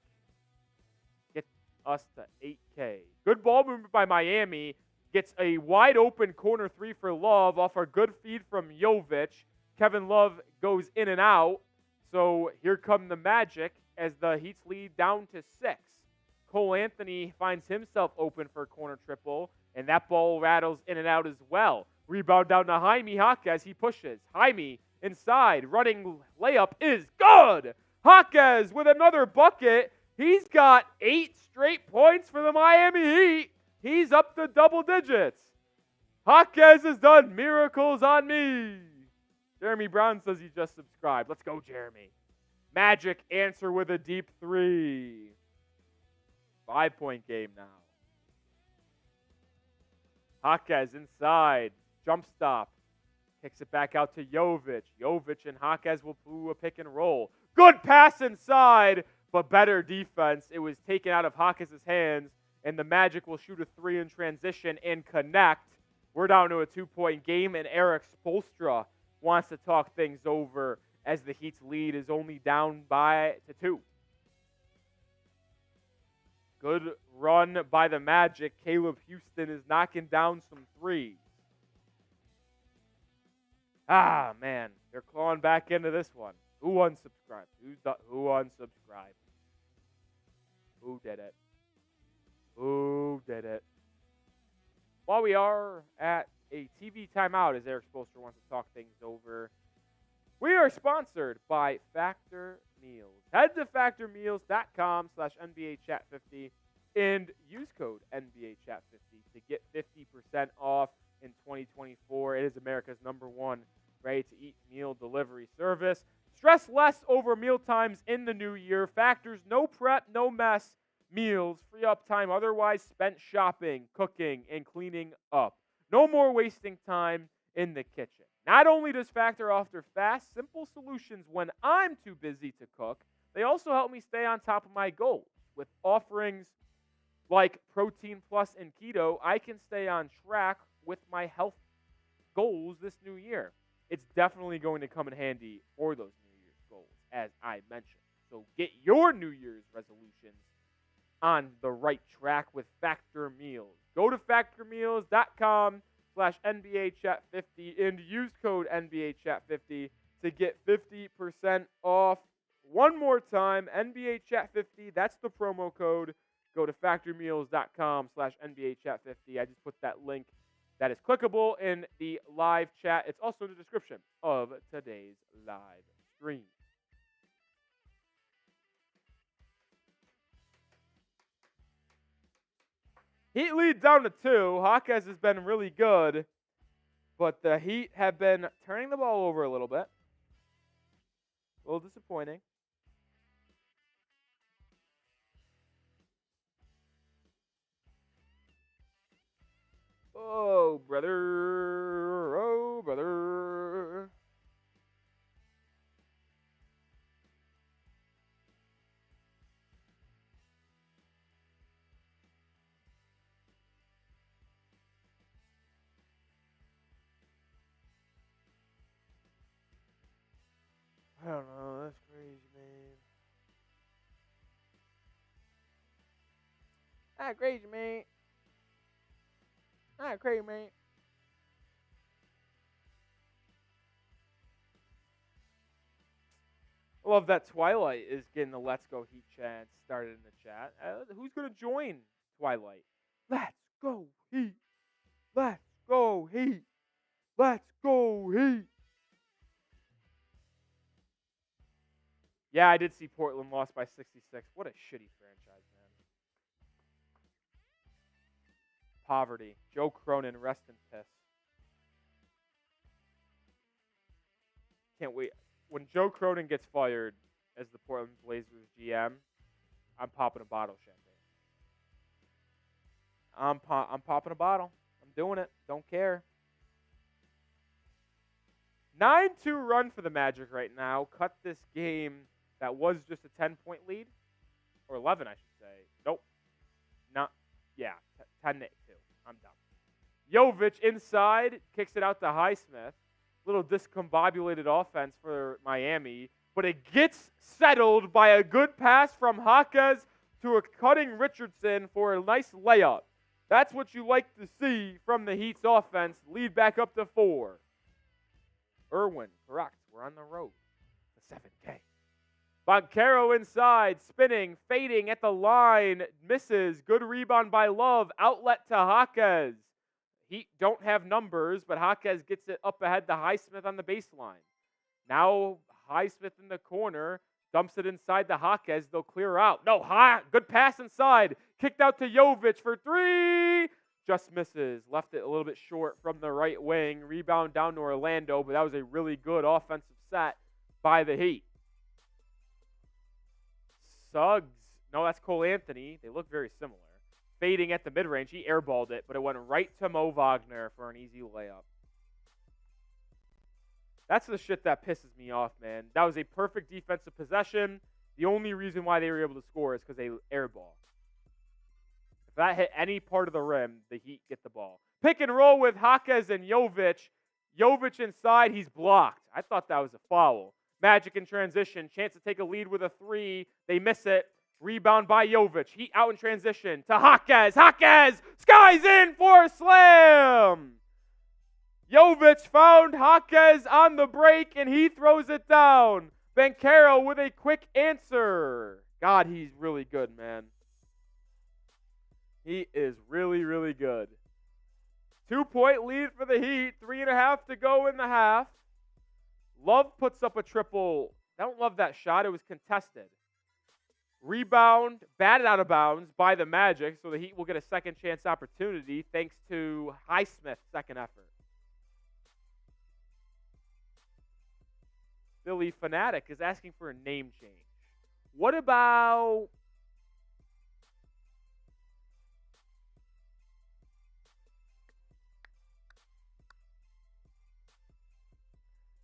Get us to 8K. Good ball movement by Miami. Gets a wide open corner 3 for Love off a good feed from Jovic. Kevin Love goes in and out. So here come the Magic as the Heat's lead down to 6. Cole Anthony finds himself open for a corner triple, and that ball rattles in and out as well. Rebound down to Jaime Jaquez. He pushes. Jaime inside. Running layup is good. Jaquez with another bucket. He's got 8 straight points for the Miami Heat. He's up to double digits. Jaquez has done miracles on me. Jeremy Brown says he just subscribed. Let's go, Jeremy. Magic answer with a deep 3. 5-point game now. Jaquez inside. Jump stop. Kicks it back out to Jovic. Jovic and Jaquez will do a pick and roll. Good pass inside, but better defense. It was taken out of Jaquez's hands, and the Magic will shoot a 3 in transition and connect. We're down to a 2-point game, and Eric Spoelstra wants to talk things over as the Heat's lead is only down by 2. Good run by the Magic. Caleb Houston is knocking down some threes. Ah, man. They're clawing back into this one. Who unsubscribed? Who unsubscribed? Who did it? Who did it? While we are at a TV timeout, as Eric Spoelstra wants to talk things over, we are sponsored by Factor Meals. Head to factormeals.com/NBAchat50 and use code NBAchat50 to get 50% off in 2024. It is America's #1 ready-to-eat meal delivery service. Stress less over meal times in the new year. Factor's no prep, no mess meals. Free up time otherwise spent shopping, cooking, and cleaning up. No more wasting time in the kitchen. Not only does Factor offer fast, simple solutions when I'm too busy to cook, they also help me stay on top of my goals. With offerings like Protein Plus and Keto, I can stay on track with my health goals this new year. It's definitely going to come in handy for those New Year's goals, as I mentioned. So get your New Year's resolutions on the right track with Factor Meals. Go to factormeals.com/NBAchat50 and use code NBAchat50 to get 50% off. One more time, NBAchat50, that's the promo code. Go to factormeals.com/NBAchat50. I just put that link that is clickable in the live chat. It's also in the description of today's live stream. Heat lead down to 2. Jaquez has been really good, but the Heat have been turning the ball over a little bit. A little disappointing. Oh, brother. I don't know. That's crazy, man. That's crazy, man. That's crazy, man. I love that Twilight is getting the Let's Go Heat chant started in the chat. Who's going to join Twilight? Let's go Heat. Let's go Heat. Let's go Heat. Yeah, I did see Portland lost by 66. What a shitty franchise, man. Poverty. Joe Cronin, rest in piss. Can't wait. When Joe Cronin gets fired as the Portland Blazers GM, I'm popping a bottle of champagne. I'm popping a bottle. I'm doing it. Don't care. 9-2 run for the Magic right now. Cut this game that was just a 10-point lead. Or 11, I should say. Nope. Not. Yeah, 10-2. I'm done. Jovic inside. Kicks it out to Highsmith. Little discombobulated offense for Miami. But it gets settled by a good pass from Jaquez to a cutting Richardson for a nice layup. That's what you like to see from the Heat's offense. Lead back up to 4. Irwin, correct. We're on the road to 7K. Banchero inside, spinning, fading at the line, misses. Good rebound by Love. Outlet to Jaquez. Heat don't have numbers, but Jaquez gets it up ahead to Highsmith on the baseline. Now Highsmith in the corner, dumps it inside to Jaquez. They'll clear out. No, good pass inside. Kicked out to Jovic for 3. Just misses. Left it a little bit short from the right wing. Rebound down to Orlando, but that was a really good offensive set by the Heat. Suggs. No, that's Cole Anthony. They look very similar. Fading at the mid-range. He airballed it, but it went right to Mo Wagner for an easy layup. That's the shit that pisses me off, man. That was a perfect defensive possession. The only reason why they were able to score is because they airball. If that hit any part of the rim, the Heat get the ball. Pick and roll with Jaquez and Jovic. Jovic inside. He's blocked. I thought that was a foul. Magic in transition. Chance to take a lead with a 3. They miss it. Rebound by Jovic. Heat out in transition to Jaquez. Jaquez! Sky's in for a slam! Jovic found Jaquez on the break, and he throws it down. Banchero with a quick answer. God, he's really good, man. He is really, really good. 2-point lead for the Heat. 3.5 to go in the half. Love puts up a triple. I don't love that shot. It was contested. Rebound, batted out of bounds by the Magic, so the Heat will get a second chance opportunity thanks to Highsmith's second effort. Philly Fanatic is asking for a name change. What about...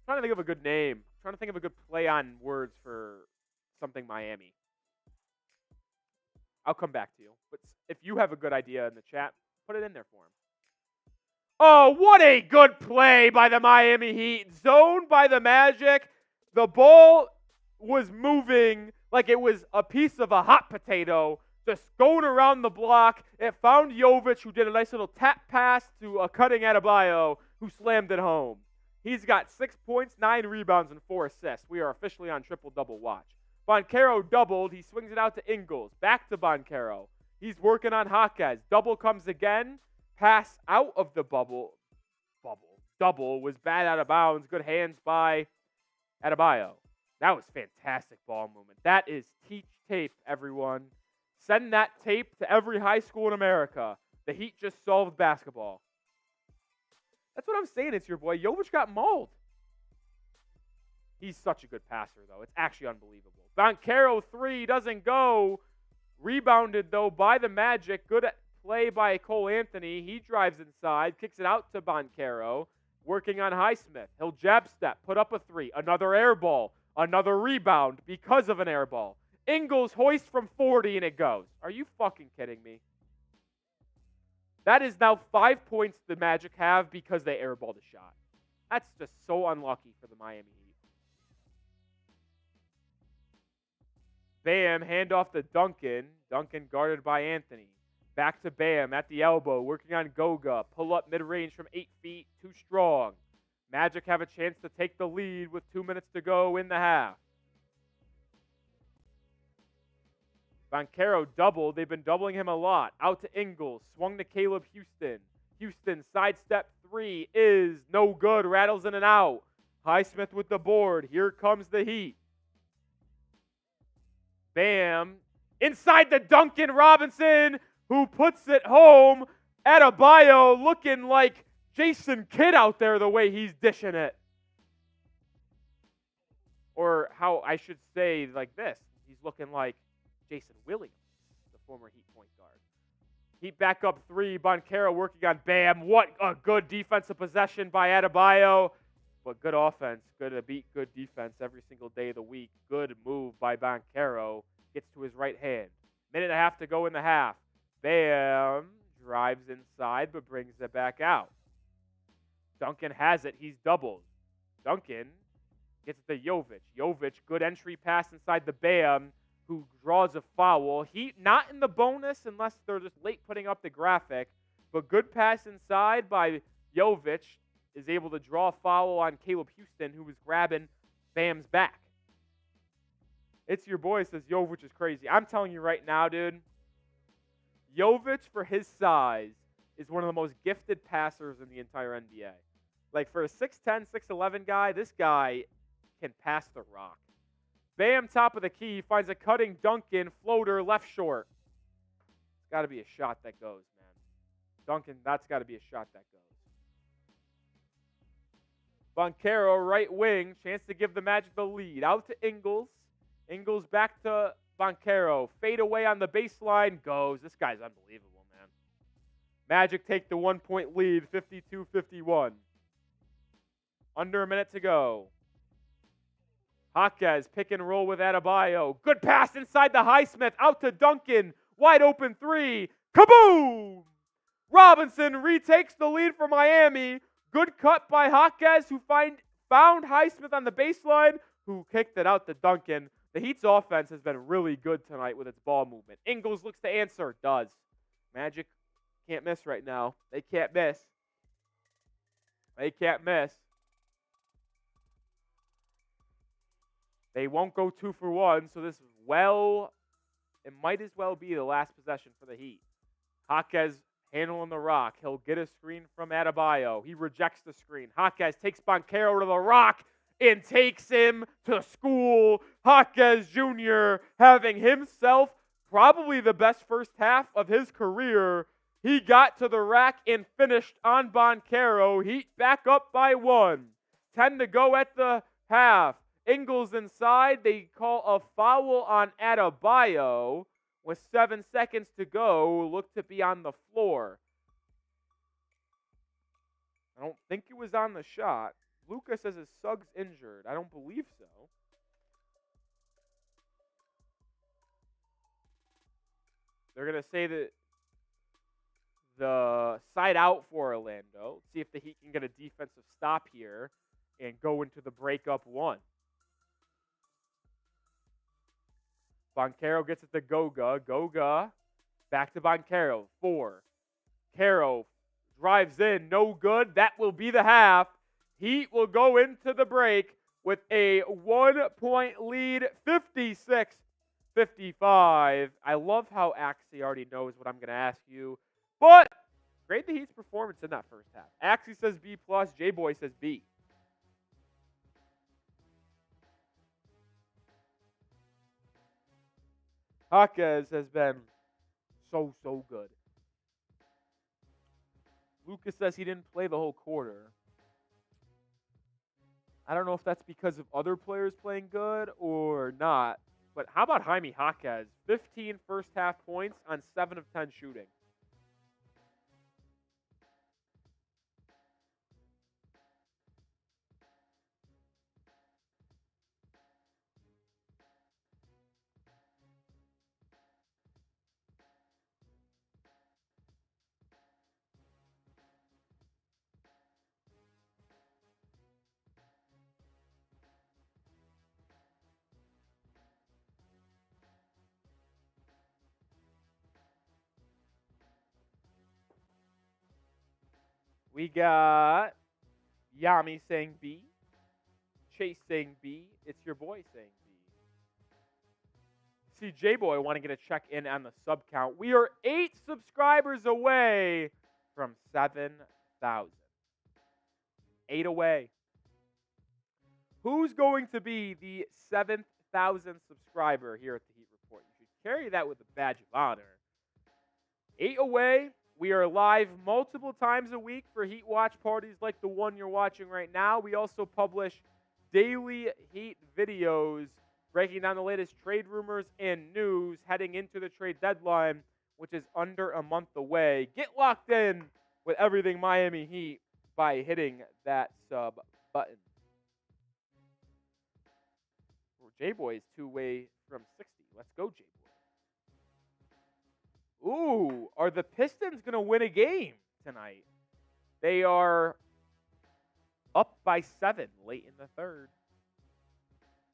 I'm trying to think of a good name. I'm trying to think of a good play on words for something Miami. I'll come back to you. But if you have a good idea in the chat, put it in there for him. Oh, what a good play by the Miami Heat. Zoned by the Magic. The ball was moving like it was a piece of a hot potato, just going around the block. It found Jovic, who did a nice little tap pass to a cutting Adebayo, who slammed it home. He's got 6 points, 9 rebounds, and 4 assists. We are officially on triple-double watch. Banchero doubled. He swings it out to Ingles. Back to Banchero. He's working on Jaquez. Double comes again. Pass out of the bubble. Double was bad out of bounds. Good hands by Adebayo. That was fantastic ball movement. That is teach tape, everyone. Send that tape to every high school in America. The Heat just solved basketball. That's what I'm saying. It's your boy. Jovic got mauled. He's such a good passer, though. It's actually unbelievable. Banchero 3 doesn't go. Rebounded, though, by the Magic. Good play by Cole Anthony. He drives inside, kicks it out to Banchero. Working on Highsmith. He'll jab step, put up a 3. Another air ball. Another rebound because of an air ball. Ingles hoist from 40 and it goes. Are you fucking kidding me? That is now 5 points the Magic have because they airballed a shot. That's just so unlucky for the Miami Heat. Bam, handoff to Duncan. Duncan guarded by Anthony. Back to Bam at the elbow, working on Goga. Pull up mid-range from 8 feet, too strong. Magic have a chance to take the lead with 2 minutes to go in the half. Banchero doubled. They've been doubling him a lot. Out to Ingles. Swung to Caleb Houston. Houston, sidestep 3 is no good. Rattles in and out. Highsmith with the board. Here comes the Heat. Bam. Inside the Duncan Robinson, who puts it home. Adebayo looking like Jason Kidd out there the way he's dishing it. Or how I should say like this. He's looking like Jason Williams, the former Heat point guard. Heat back up 3. Banchero working on Bam. What a good defensive possession by Adebayo. But good offense. Good to beat good defense every single day of the week. Good move by Banchero. Gets to his right hand. Minute and a half to go in the half. Bam drives inside but brings it back out. Duncan has it. He's doubled. Duncan gets it to Jovic. Jovic, good entry pass inside the Bam, who draws a foul. Heat not in the bonus unless they're just late putting up the graphic, but good pass inside by Jovic is able to draw a foul on Caleb Houston, who was grabbing Bam's back. It's your boy says Jovic is crazy. I'm telling you right now, dude, Jovic, for his size, is one of the most gifted passers in the entire NBA. Like, for a 6'10", 6'11 guy, this guy can pass the rock. Bam, top of the key, finds a cutting Duncan, floater, left short. It's got to be a shot that goes, man. Duncan, that's got to be a shot that goes. Banchero, right wing, chance to give the Magic the lead. Out to Ingles. Ingles back to Banchero. Fade away on the baseline, goes. This guy's unbelievable, man. Magic take the 1-point lead, 52-51. Under a minute to go. Jaquez, pick and roll with Adebayo. Good pass inside the Highsmith. Out to Duncan. Wide open 3. Kaboom! Robinson retakes the lead for Miami. Good cut by Jaquez, who found Highsmith on the baseline, who kicked it out to Duncan. The Heat's offense has been really good tonight with its ball movement. Ingles looks to answer. Does. Magic can't miss right now. They can't miss. They can't miss. They won't go 2 for 1, so this it might as well be the last possession for the Heat. Jaquez handling the rock. He'll get a screen from Adebayo. He rejects the screen. Jaquez takes Banchero to the rock and takes him to school. Jaquez Jr. having himself probably the best first half of his career. He got to the rack and finished on Banchero. Heat back up by 1. 10 to go at the half. Ingles inside. They call a foul on Adebayo with 7 seconds to go. Looked to be on the floor. I don't think it was on the shot. Lucas says his Suggs injured. I don't believe so. They're going to say that the side out for Orlando. See if the Heat can get a defensive stop here and go into the breakup 1. Banchero gets it to Goga. Goga back to Banchero. 4. Caro drives in. No good. That will be the half. Heat will go into the break with a 1-point lead, 56-55. I love how Axie already knows what I'm going to ask you. But grade the Heat's performance in that first half. Axie says B+, J-Boy says B. Jaquez has been so good. Lucas says he didn't play the whole quarter. I don't know if that's because of other players playing good or not. But how about Jaime Jaquez? 15 first half points on 7 of 10 shooting. We got Yami saying B. Chase saying B. It's your boy saying B. CJ Boy want to get a check in on the sub count. We are 8 subscribers away from 7,000. 8 away. Who's going to be the 7,000th subscriber here at the Heat Report? You should carry that with a badge of honor. 8 away. We are live multiple times a week for Heat watch parties like the one you're watching right now. We also publish daily Heat videos breaking down the latest trade rumors and news heading into the trade deadline, which is under a month away. Get locked in with everything Miami Heat by hitting that sub button. J-Boy is 2 away from 60. Let's go, J-Boy. Ooh, are the Pistons going to win a game tonight? They are up by 7 late in the third.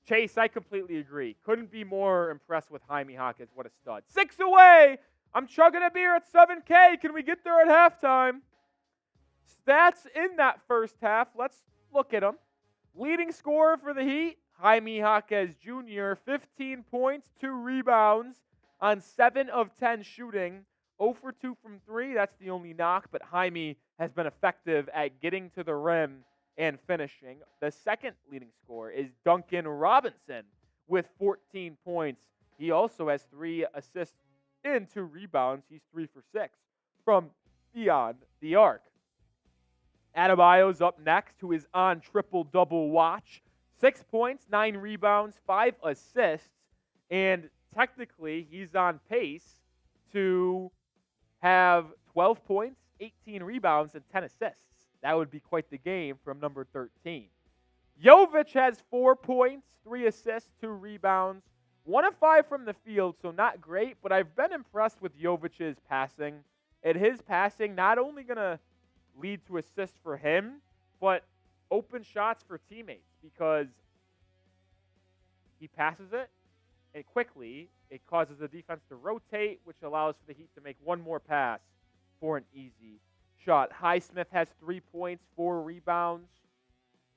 Chase, I completely agree. Couldn't be more impressed with Jaime Jaquez. What a stud. 6 away. I'm chugging a beer at 7K. Can we get there at halftime? Stats in that first half. Let's look at them. Leading scorer for the Heat, Jaime Jaquez Jr., 15 points, 2 rebounds on 7 of 10 shooting. 0 for 2 from 3. That's the only knock, but Jaime has been effective at getting to the rim and finishing. The second leading scorer is Duncan Robinson with 14 points. He also has 3 assists and 2 rebounds. He's 3 for 6 from beyond the arc. Adebayo's up next, who is on triple-double watch. 6 points, 9 rebounds, 5 assists, and technically he's on pace to have 12 points, 18 rebounds, and 10 assists. That would be quite the game from number 13. Jovic has 4 points, 3 assists, 2 rebounds, 1 of 5 from the field, so not great, but I've been impressed with Jovic's passing. And his passing not only going to lead to assists for him, but open shots for teammates, because he passes it, and quickly it causes the defense to rotate, which allows for the Heat to make one more pass for an easy shot. Highsmith has 3 points, 4 rebounds.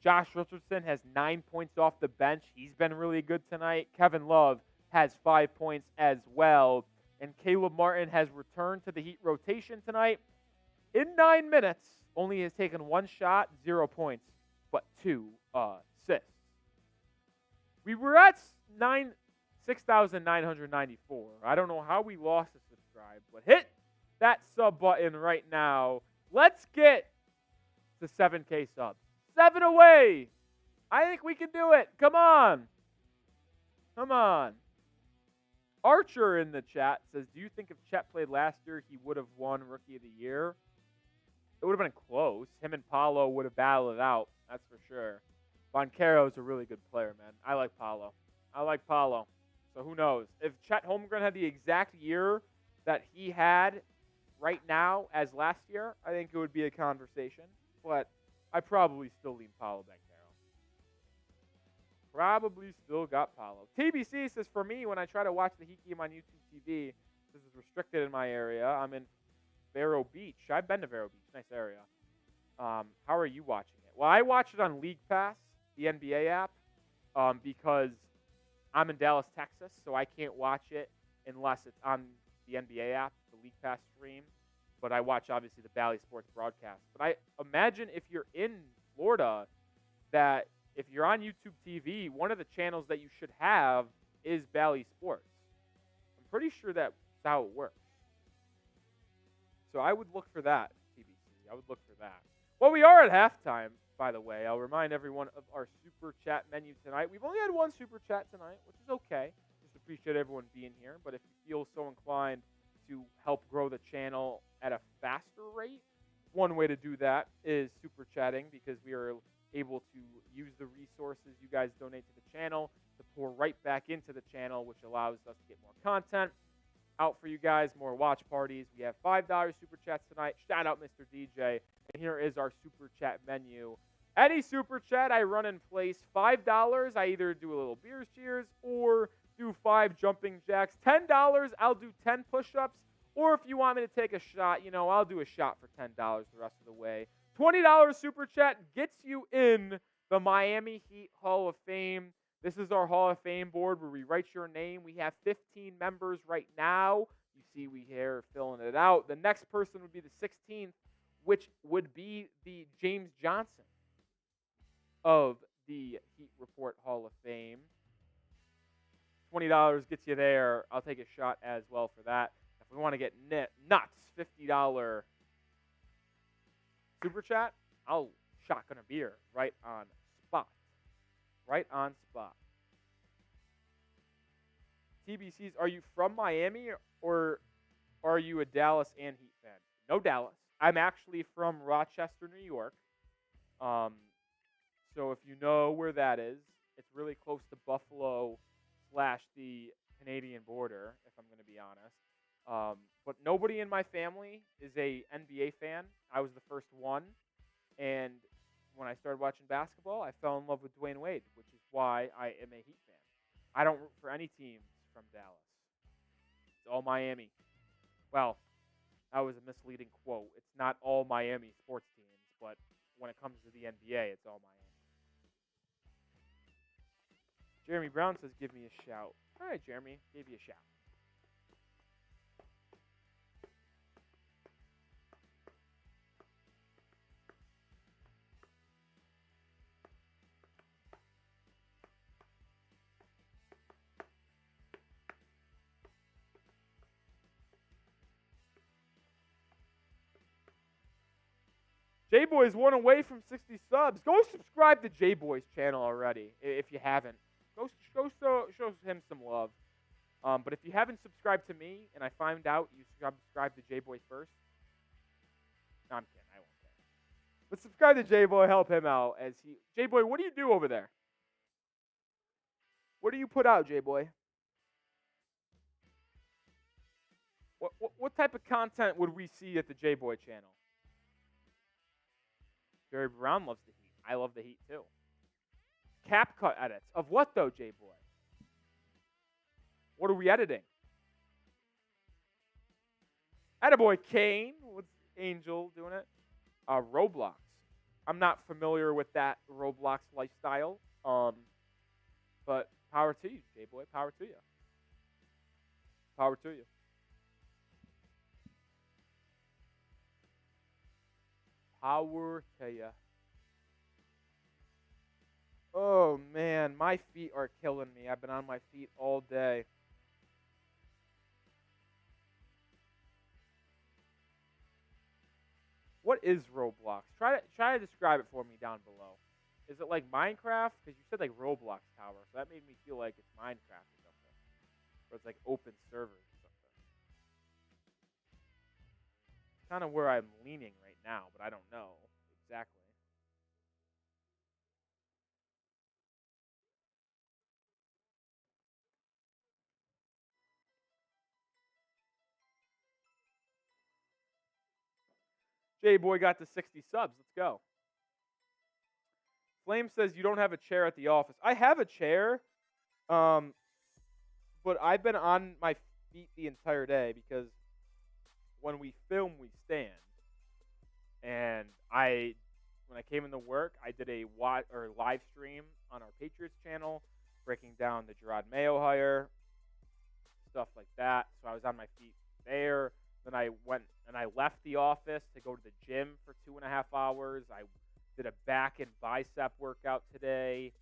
Josh Richardson has 9 points off the bench. He's been really good tonight. Kevin Love has 5 points as well. And Caleb Martin has returned to the Heat rotation tonight. In 9 minutes, only has taken 1 shot, 0 points, but 2 assists. We were at 6,994. I don't know how we lost a subscribe, but hit that sub button right now. Let's get to 7K subs. 7 away. I think we can do it. Come on. Come on. Archer in the chat says, do you think if Chet played last year, he would have won Rookie of the Year? It would have been close. Him and Paolo would have battled it out. That's for sure. Banchero is a really good player, man. I like Paolo. So who knows? If Chet Holmgren had the exact year that he had right now as last year, I think it would be a conversation. But I probably still lean Paolo Banchero. Probably still got Paolo. TBC says, for me, when I try to watch the Heat game on YouTube TV, this is restricted in my area. I'm in Vero Beach. I've been to Vero Beach. Nice area. How are you watching it? Well, I watch it on League Pass, the NBA app, because I'm in Dallas, Texas, so I can't watch it unless it's on the NBA app, the League Pass stream. But I watch, obviously, the Bally Sports broadcast. But I imagine if you're in Florida, that if you're on YouTube TV, one of the channels that you should have is Bally Sports. I'm pretty sure that's how it works. So I would look for that, TBC. I would look for that. Well, we are at halftime, by the way. I'll remind everyone of our Super Chat menu tonight. We've only had 1 Super Chat tonight, which is okay. Just appreciate everyone being here. But if you feel so inclined to help grow the channel at a faster rate, one way to do that is Super Chatting, because we are able to use the resources you guys donate to the channel to pour right back into the channel, which allows us to get more content out for you guys, more watch parties. We have $5 Super Chats tonight. Shout out Mr. DJ. And here is our Super Chat menu. Any Super Chat I run in place, $5, I either do a little beers cheers or do 5 jumping jacks. $10, I'll do 10 push-ups. Or if you want me to take a shot, I'll do a shot for $10 the rest of the way. $20 super chat gets you in the Miami Heat Hall of Fame. This is our Hall of Fame board where we write your name. We have 15 members right now. You see we here filling it out. The next person would be the 16th, which would be the James Johnson of the Heat Report Hall of Fame. $20 gets you there. I'll take a shot as well for that. If we want to get nuts, $50 super chat, I'll shotgun a beer right on spot. Right on spot. TBCs, are you from Miami or are you a Dallas and Heat fan? No Dallas. I'm actually from Rochester, New York. So if you know where that is, it's really close to Buffalo / the Canadian border, if I'm going to be honest. But nobody in my family is a NBA fan. I was the first one. And when I started watching basketball, I fell in love with Dwayne Wade, which is why I am a Heat fan. I don't root for any teams from Dallas. It's all Miami. Well, that was a misleading quote. It's not all Miami sports teams, but when it comes to the NBA, it's all Miami. Jeremy Brown says, give me a shout. All right, Jeremy, gave you a shout. J-Boy's one away from 60 subs. Go subscribe to J-Boy's channel already if you haven't. Go show him some love. But if you haven't subscribed to me and I find out you subscribe to J-Boy first, no, I'm kidding. I won't care. But subscribe to J-Boy. Help him out. J-Boy, what do you do over there? What do you put out, J-Boy? What type of content would we see at the J-Boy channel? Jerry Brown loves the Heat. I love the Heat too. Cap cut edits. Of what though, J-Boy? What are we editing? Adebayo Kane. What's Angel doing it? Roblox. I'm not familiar with that Roblox lifestyle. But power to you, J-Boy. Power to you. Power to you. Power to you. Oh, man. My feet are killing me. I've been on my feet all day. What is Roblox? Try to describe it for me down below. Is it like Minecraft? Because you said like Roblox Tower. So that made me feel like it's Minecraft or something. Or it's like open servers or something. Kind of where I'm leaning right now, but I don't know exactly. J-Boy got to 60 subs. Let's go. Flame says you don't have a chair at the office. I have a chair, but I've been on my feet the entire day because when we film, we stand. And when I came into work, I did a live stream on our Patriots channel, breaking down the Gerard Mayo hire, stuff like that. So I was on my feet there. Then I went and I left the office to go to the gym for 2.5 hours. I did a back and bicep workout today,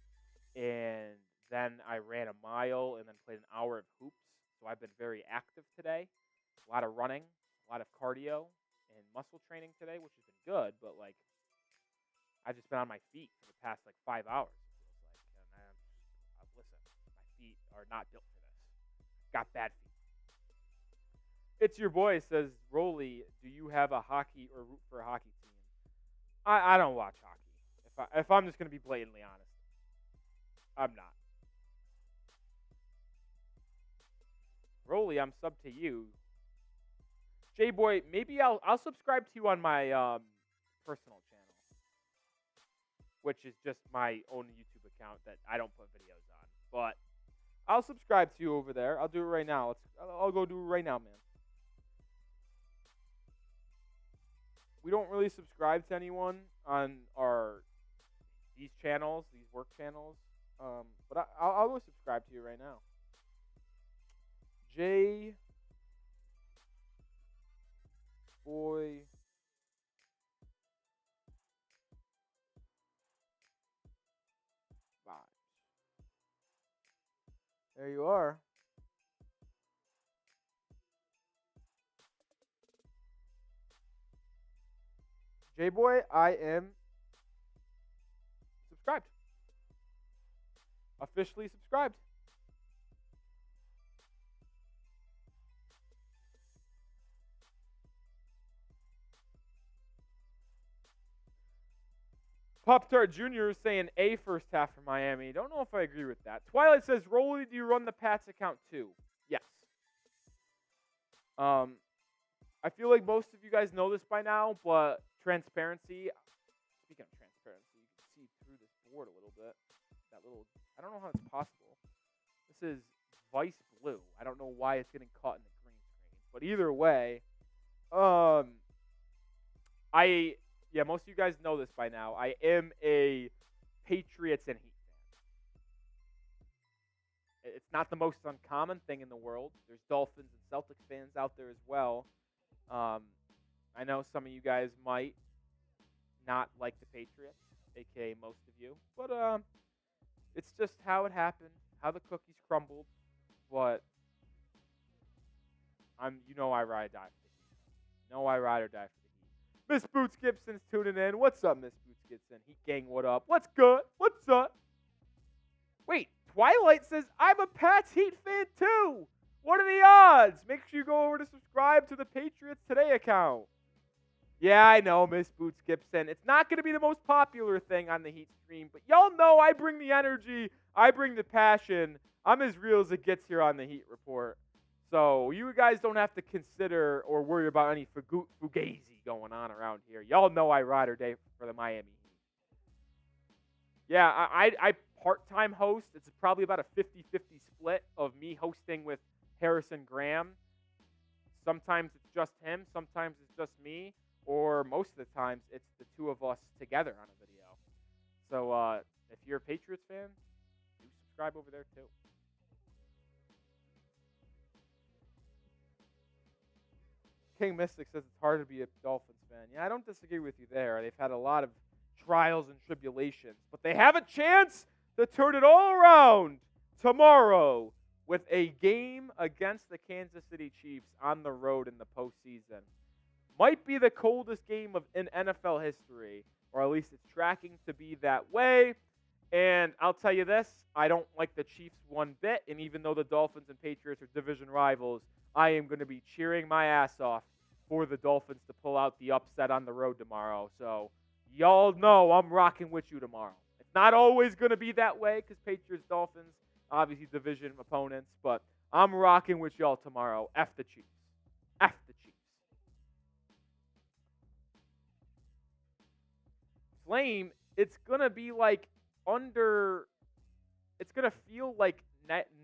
and then I ran a mile and then played an hour of hoops. So I've been very active today. A lot of running, a lot of cardio, and muscle training today, which has been good. But like, I've just been on my feet for the past like 5 hours. It feels like, and listen, my feet are not built for this. Got bad feet. It's your boy says, Rolly, do you have a hockey or root for a hockey team? I don't watch hockey. If I'm just going to be blatantly honest, I'm not. Rolly, I'm sub to you. J-Boy, maybe I'll subscribe to you on my personal channel, which is just my own YouTube account that I don't put videos on. But I'll subscribe to you over there. I'll do it right now. I'll go do it right now, man. we don't really subscribe to anyone on these channels, these work channels. But I'll go subscribe to you right now. J Boy Vibes. There you are. J Boy, I am subscribed. Officially subscribed. Pop-Tart Jr. is saying A first half for Miami. Don't know if I agree with that. Twilight says, Rolly, do you run the Pats account too? Yes. I feel like most of you guys know this by now, but transparency. Speaking of transparency, you can see through this board a little bit. I don't know how it's possible. This is Vice Blue. I don't know why it's getting caught in the green screen. But either way, most of you guys know this by now. I am a Patriots and Heat fan. It's not the most uncommon thing in the world. There's Dolphins and Celtics fans out there as well. I know some of you guys might not like the Patriots, aka most of you, but it's just how it happened, how the cookies crumbled. But I ride or die for the Heat. I ride or die for the Heat. Miss Boots Gibson's tuning in. What's up, Miss Boots Gibson? Heat gang, what up? What's good? What's up? Wait, Twilight says I'm a Pats Heat fan too. What are the odds? Make sure you go over to subscribe to the Patriots Today account. Yeah, I know, Miss Boots Gibson. It's not going to be the most popular thing on the Heat stream, but y'all know I bring the energy. I bring the passion. I'm as real as it gets here on the Heat Report. So you guys don't have to consider or worry about any fugazi going on around here. Y'all know I ride or die for the Miami Heat. Yeah, I part-time host. It's probably about a 50-50 split of me hosting with Harrison Graham. Sometimes it's just him. Sometimes it's just me. Or most of the times it's the two of us together on a video. So if you're a Patriots fan, do subscribe over there too. King Mystic says it's hard to be a Dolphins fan. Yeah, I don't disagree with you there. They've had a lot of trials and tribulations, but they have a chance to turn it all around tomorrow with a game against the Kansas City Chiefs on the road in the postseason. Might be the coldest game in NFL history, or at least it's tracking to be that way. And I'll tell you this, I don't like the Chiefs one bit, and even though the Dolphins and Patriots are division rivals, I am going to be cheering my ass off for the Dolphins to pull out the upset on the road tomorrow. So y'all know I'm rocking with you tomorrow. It's not always going to be that way because Patriots, Dolphins, obviously division opponents, but I'm rocking with y'all tomorrow. F the Chiefs. F the Chiefs. Flame, it's going to be like it's going to feel like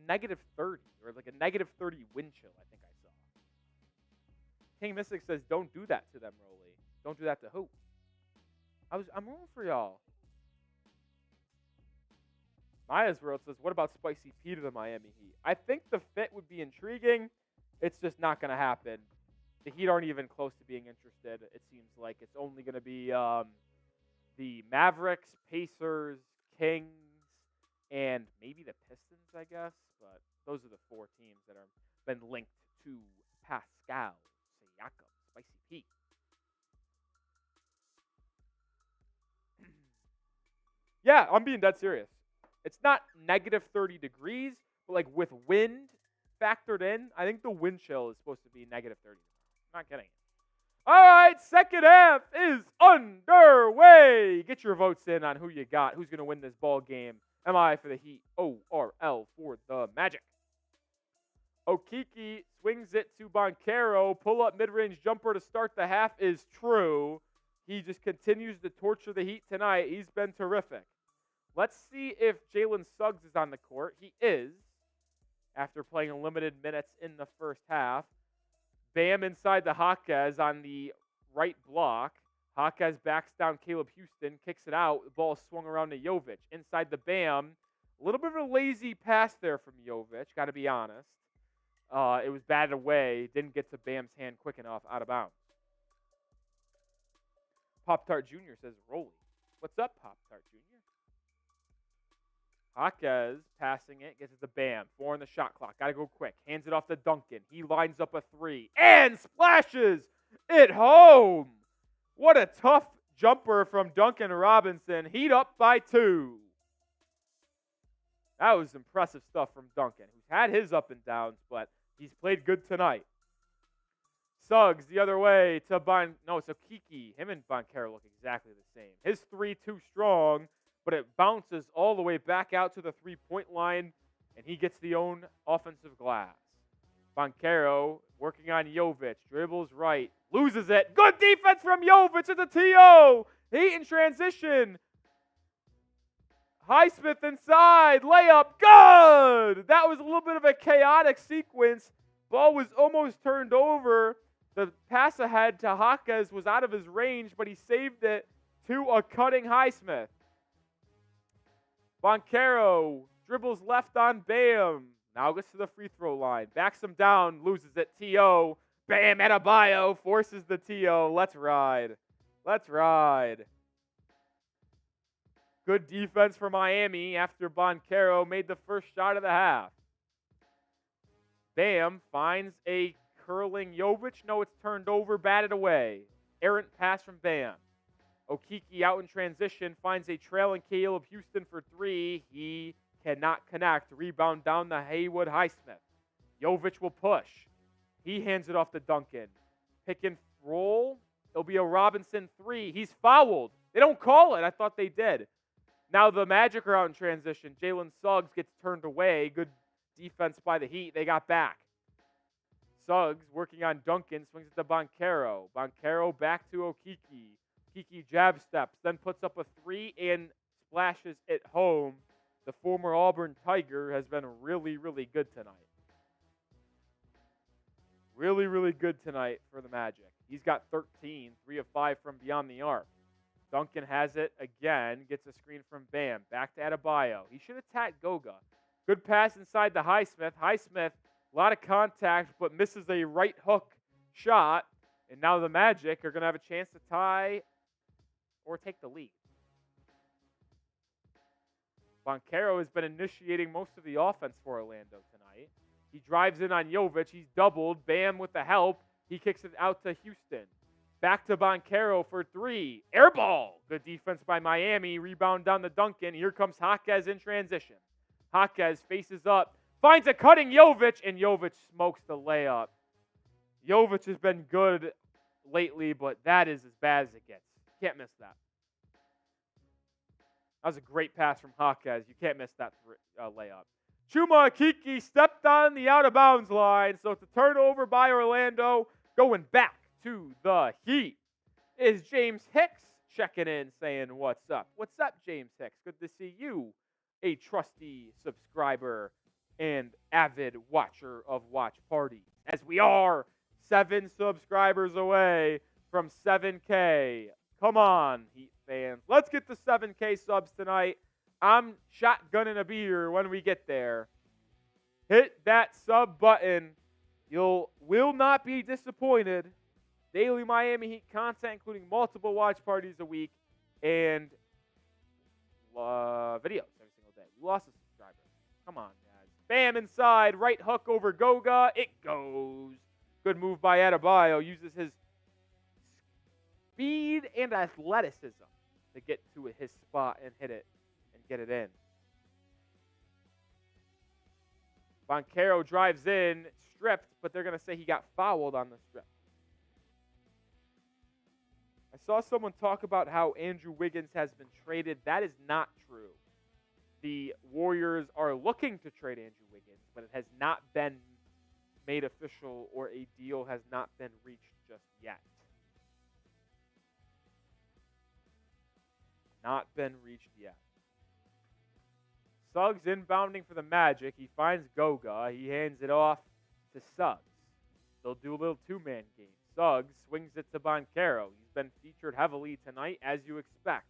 negative 30 or like a negative 30 wind chill, I think I saw. King Mystic says, don't do that to them, Rolly. Don't do that to who? I'm rooting for y'all. Maya's World says, what about Spicy P to the Miami Heat? I think the fit would be intriguing. It's just not going to happen. The Heat aren't even close to being interested. It seems like it's only going to be the Mavericks, Pacers, Kings, and maybe the Pistons, I guess. But those are the four teams that have been linked to Pascal Siakam, Spicy P. Yeah, I'm being dead serious. It's not negative 30 degrees, but like with wind factored in, I think the wind chill is supposed to be negative 30. I'm not kidding. All right, second half is underway. Get your votes in on who you got. Who's going to win this ball game? MI for the Heat, ORL for the Magic. Okiki swings it to Banchero. Pull-up mid-range jumper to start the half is true. He just continues to torture the Heat tonight. He's been terrific. Let's see if Jalen Suggs is on the court. He is, after playing limited minutes in the first half. Bam inside the Jaquez on the right block. Jaquez backs down Caleb Houston, kicks it out. The ball swung around to Jovic. Inside the Bam. A little bit of a lazy pass there from Jovic, got to be honest. It was batted away. Didn't get to Bam's hand quick enough, out of bounds. Pop-Tart Jr. says, Rolly. What's up, Pop-Tart Jr.? Jaquez passing it, gets it to Bam. 4 on the shot clock. Got to go quick. Hands it off to Duncan. He lines up a 3 and splashes it home. What a tough jumper from Duncan Robinson. Heat up by 2. That was impressive stuff from Duncan, who's had his up and downs, but he's played good tonight. Suggs the other way to so Kiki. Him and Banchero look exactly the same. His 3 too strong, but it bounces all the way back out to the 3-point line, and he gets the own offensive glass. Banchero working on Jovic. Dribbles right. Loses it. Good defense from Jovic at the TO. Heat in transition. Highsmith inside. Layup. Good! That was a little bit of a chaotic sequence. Ball was almost turned over. The pass ahead to Jaquez was out of his range, but he saved it to a cutting Highsmith. Banchero dribbles left on Bam. Now gets to the free throw line. Backs him down. Loses it. T.O. Bam, Adebayo forces the T.O. Let's ride. Let's ride. Good defense for Miami after Banchero made the first shot of the half. Bam finds a curling Jovic. No, it's turned over, batted away. Errant pass from Bam. Okiki out in transition, finds a trailing Caleb Houston for 3. He cannot connect. Rebound down the Haywood Highsmith. Jovic will push. He hands it off to Duncan. Pick and roll. It'll be a Robinson 3. He's fouled. They don't call it. I thought they did. Now the Magic are out in transition. Jalen Suggs gets turned away. Good defense by the Heat. They got back. Suggs working on Duncan. Swings it to Banchero. Banchero back to Okiki. Okiki jab steps. Then puts up a 3 and splashes it home. The former Auburn Tiger has been really, really good tonight. Really, really good tonight for the Magic. He's got 13, 3 of 5 from beyond the arc. Duncan has it again, gets a screen from Bam. Back to Adebayo. He should attack Goga. Good pass inside the Highsmith. Highsmith, a lot of contact, but misses a right hook shot. And now the Magic are going to have a chance to tie or take the lead. Banchero has been initiating most of the offense for Orlando tonight. He drives in on Jovic. He's doubled. Bam with the help. He kicks it out to Houston. Back to Banchero for 3. Air ball. Good defense by Miami. Rebound down to Duncan. Here comes Jaquez in transition. Jaquez faces up. Finds a cutting Jovic, and Jovic smokes the layup. Jovic has been good lately, but that is as bad as it gets. Can't miss that. That was a great pass from Jaquez. You can't miss that layup. Chuma Okiki stepped on the out-of-bounds line, so it's a turnover by Orlando. Going back to the Heat is James Hicks checking in saying, what's up? What's up, James Hicks? Good to see you, a trusty subscriber and avid watcher of Watch Party. As we are 7 subscribers away from 7K. Come on, Heat fans. Let's get to 7K subs tonight. I'm shotgunning a beer when we get there. Hit that sub button. You will not be disappointed. Daily Miami Heat content, including multiple watch parties a week and videos every single day. You lost a subscriber. Come on, guys. Bam inside. Right hook over Goga. It goes. Good move by Adebayo. Uses his speed and athleticism to get to his spot and hit it and get it in. Banchero drives in, stripped, but they're going to say he got fouled on the strip. I saw someone talk about how Andrew Wiggins has been traded. That is not true. The Warriors are looking to trade Andrew Wiggins, but it has not been made official or a deal has not been reached just yet. Not been reached yet. Suggs inbounding for the Magic. He finds Goga. He hands it off to Suggs. They'll do a little two-man game. Suggs swings it to Banchero. He's been featured heavily tonight, as you expect.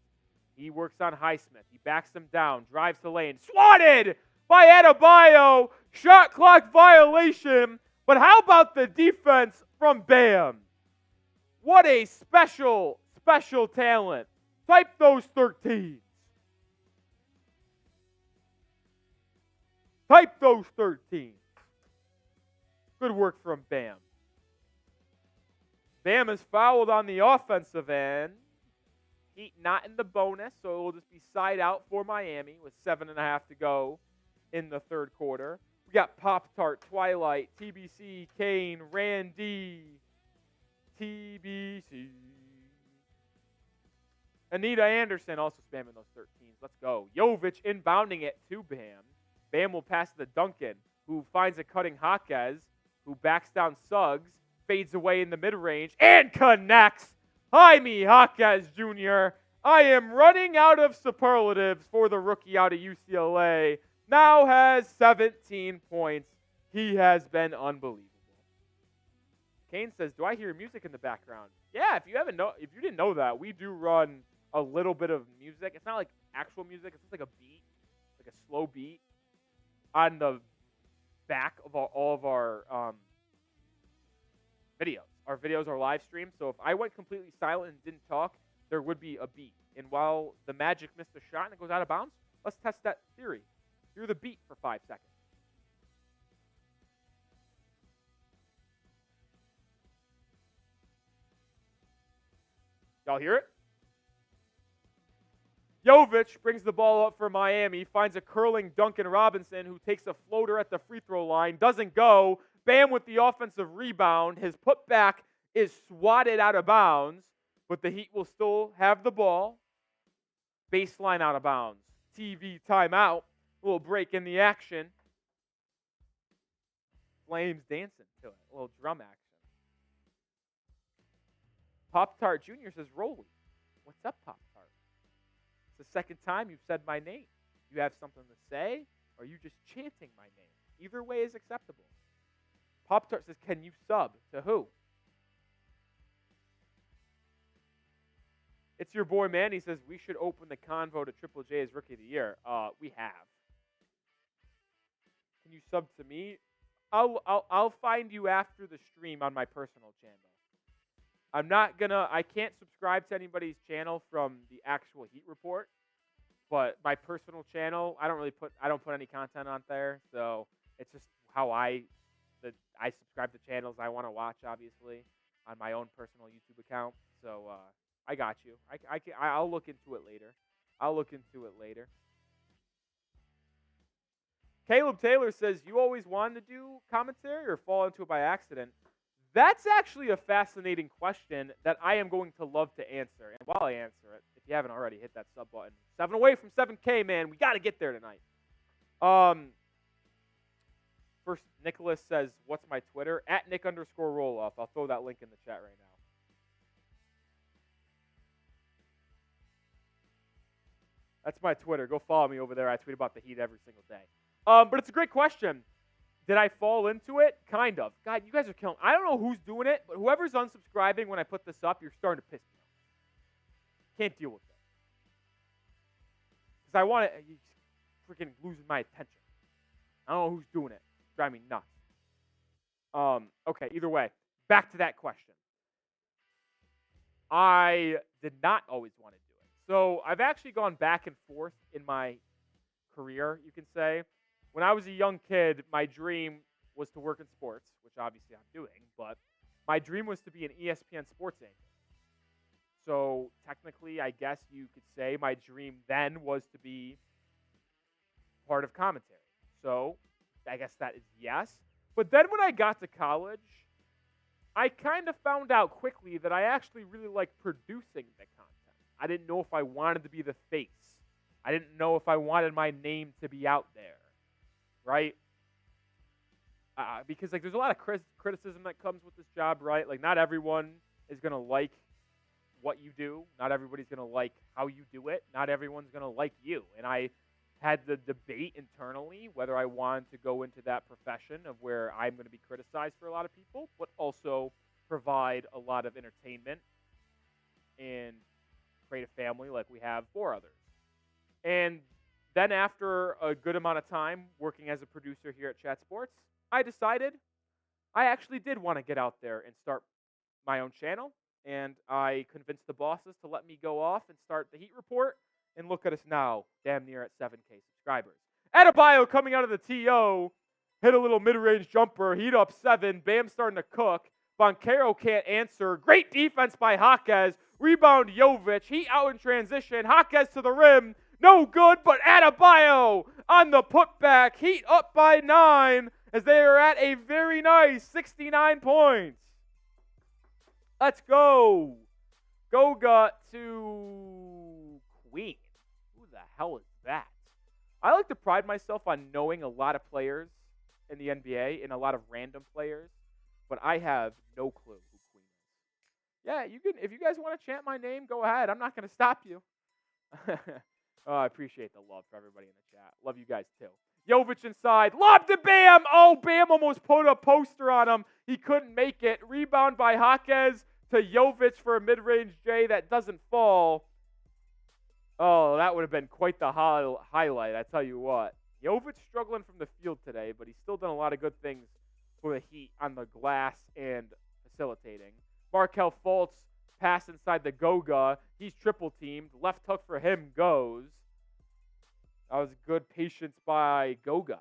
He works on Highsmith. He backs him down, drives the lane. Swatted by Adebayo. Shot clock violation. But how about the defense from Bam? What a special, special talent. Type those 13s. Type those 13s. Good work from Bam. Bam is fouled on the offensive end. Heat not in the bonus, so it will just be side out for Miami with 7.5 to go in the third quarter. We got Pop-Tart, Twilight, TBC, Kane, Randy, TBC. Anita Anderson also spamming those 13s. Let's go. Jovic inbounding it to Bam. Bam will pass to Duncan, who finds a cutting Jaquez, who backs down Suggs, fades away in the mid-range, and connects. Jaime Jaquez Jr. I am running out of superlatives for the rookie out of UCLA. Now has 17 points. He has been unbelievable. Kane says, "Do I hear music in the background?" Yeah, if you didn't know that, we do run a little bit of music. It's not like actual music. It's just like a beat, like a slow beat on the back of all of our videos. Our videos are live streamed, so if I went completely silent and didn't talk, there would be a beat. And while the Magic missed a shot and it goes out of bounds, let's test that theory. Hear the beat for 5 seconds. Y'all hear it? Jovic brings the ball up for Miami, finds a curling Duncan Robinson who takes a floater at the free throw line, doesn't go. Bam with the offensive rebound. His putback is swatted out of bounds, but the Heat will still have the ball. Baseline out of bounds. TV timeout. A little break in the action. Flames dancing to it. A little drum action. Pop-Tart Jr. says, "Rolly, what's up, Pop-Tart? It's the second time you've said my name. You have something to say, or are you just chanting my name? Either way is acceptable." Pop-Tart says, "Can you sub to who?" It's your boy Manny says, "We should open the convo to Triple J as Rookie of the Year." We have. Can you sub to me? I'll find you after the stream on my personal channel. I can't subscribe to anybody's channel from the actual Heat Report, but my personal channel, I don't put any content on there, so it's just how I subscribe to channels I want to watch, obviously, on my own personal YouTube account. So I got you. I'll look into it later. Caleb Taylor says, "You always wanted to do commentary or fall into it by accident?" That's actually a fascinating question that I am going to love to answer. And while I answer it, if you haven't already, hit that sub button. 7 away from 7K, man. We got to get there tonight. First, Nicholas says, "What's my Twitter?" At Nic_Rohloff. I'll throw that link in the chat right now. That's my Twitter. Go follow me over there. I tweet about the Heat every single day. But it's a great question. Did I fall into it? Kind of. God, you guys are killing. I don't know who's doing it, but whoever's unsubscribing when I put this up, you're starting to piss me off. Can't deal with it. Because I want to, you're freaking losing my attention. I don't know who's doing it. It's driving me nuts. Okay, either way, back to that question. I did not always want to do it. So I've actually gone back and forth in my career, you can say. When I was a young kid, my dream was to work in sports, which obviously I'm doing, but my dream was to be an ESPN sports anchor. So technically, I guess you could say my dream then was to be part of commentary. So I guess that is yes. But then when I got to college, I kind of found out quickly that I actually really like producing the content. I didn't know if I wanted to be the face. I didn't know if I wanted my name to be out there, right? Because like there's a lot of criticism that comes with this job, right? Like not everyone is going to like what you do. Not everybody's going to like how you do it. Not everyone's going to like you. And I had the debate internally whether I wanted to go into that profession of where I'm going to be criticized for a lot of people, but also provide a lot of entertainment and create a family like we have 4 others. And then after a good amount of time working as a producer here at Chat Sports, I decided I actually did want to get out there and start my own channel. And I convinced the bosses to let me go off and start the Heat Report. And look at us now, damn near at 7K subscribers. Adebayo coming out of the TO, hit a little mid-range jumper, Heat up 7, Bam starting to cook. Banchero can't answer. Great defense by Jaquez. Rebound Jovic. Heat out in transition. Jaquez to the rim. No good, but Adebayo on the putback. Heat up by 9 as they are at a very nice 69 points. Let's go. Goga to Queen. Who the hell is that? I like to pride myself on knowing a lot of players in the NBA and a lot of random players, but I have no clue who Queen is. Yeah, you can. If you guys want to chant my name, go ahead. I'm not going to stop you. Oh, I appreciate the love for everybody in the chat. Love you guys too. Jovic inside. Lob to Bam. Oh, Bam almost put a poster on him. He couldn't make it. Rebound by Jaquez to Jovic for a mid-range J that doesn't fall. Oh, that would have been quite the highlight, I tell you what. Jovic struggling from the field today, but he's still done a lot of good things for the Heat on the glass and facilitating. Markelle Fultz pass inside the Goga. He's triple teamed. Left hook for him goes. That was good patience by Goga.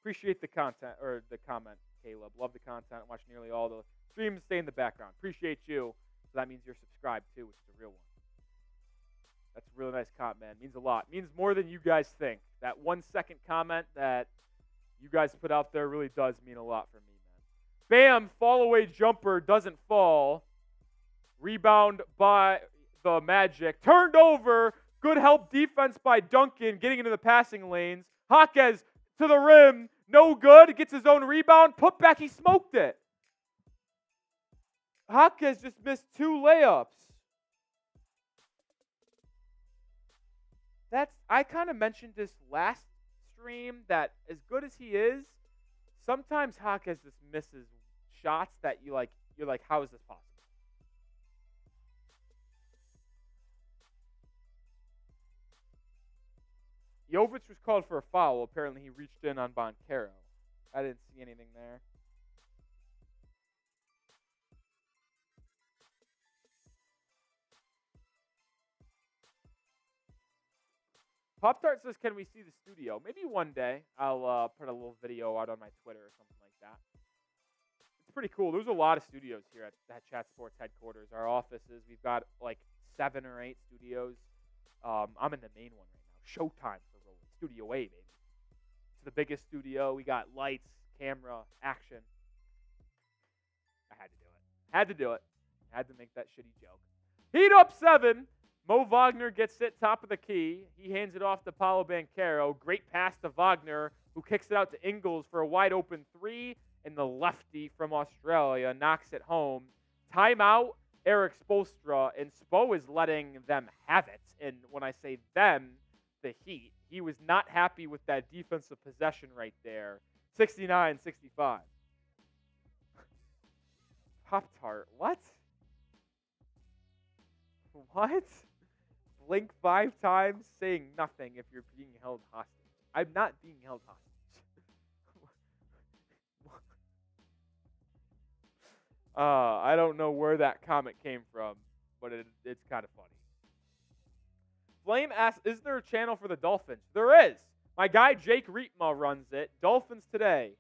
Appreciate the content or the comment, Caleb. Love the content. Watch nearly all the streams. Stay in the background. Appreciate you. So that means you're subscribed too, which is a real one. That's a really nice comment, man. Means a lot. Means more than you guys think. That 1 second comment that you guys put out there really does mean a lot for me, man. Bam, fall away jumper, doesn't fall. Rebound by the Magic. Turned over. Good help defense by Duncan, getting into the passing lanes. Jaquez to the rim. No good. Gets his own rebound. Put back. He smoked it. Jaquez just missed 2 layups. I kind of mentioned this last stream that as good as he is, sometimes Jaquez just misses shots that you're like, how is this possible? Jovic was called for a foul. Apparently he reached in on Banchero. I didn't see anything there. Pop-Tart says, can we see the studio? Maybe one day I'll put a little video out on my Twitter or something like that. It's pretty cool. There's a lot of studios here at Chat Sports headquarters. Our offices, we've got like 7 or 8 studios. I'm in the main one right now. Showtime for rolling. Studio A, baby. It's the biggest studio. We got lights, camera, action. I had to do it. Had to do it. Had to make that shitty joke. Heat up 7. Mo Wagner gets it top of the key. He hands it off to Paolo Banchero. Great pass to Wagner, who kicks it out to Ingles for a wide open 3. And the lefty from Australia knocks it home. Timeout, Eric Spoelstra. And Spo is letting them have it. And when I say them, the Heat. He was not happy with that defensive possession right there. 69-65. Pop-Tart, what? What? Blink 5 times saying nothing if you're being held hostage. I'm not being held hostage. I don't know where that comment came from, but it's kind of funny. Flame asks, is there a channel for the Dolphins? There is. My guy Jake Rietma runs it. Dolphins Today.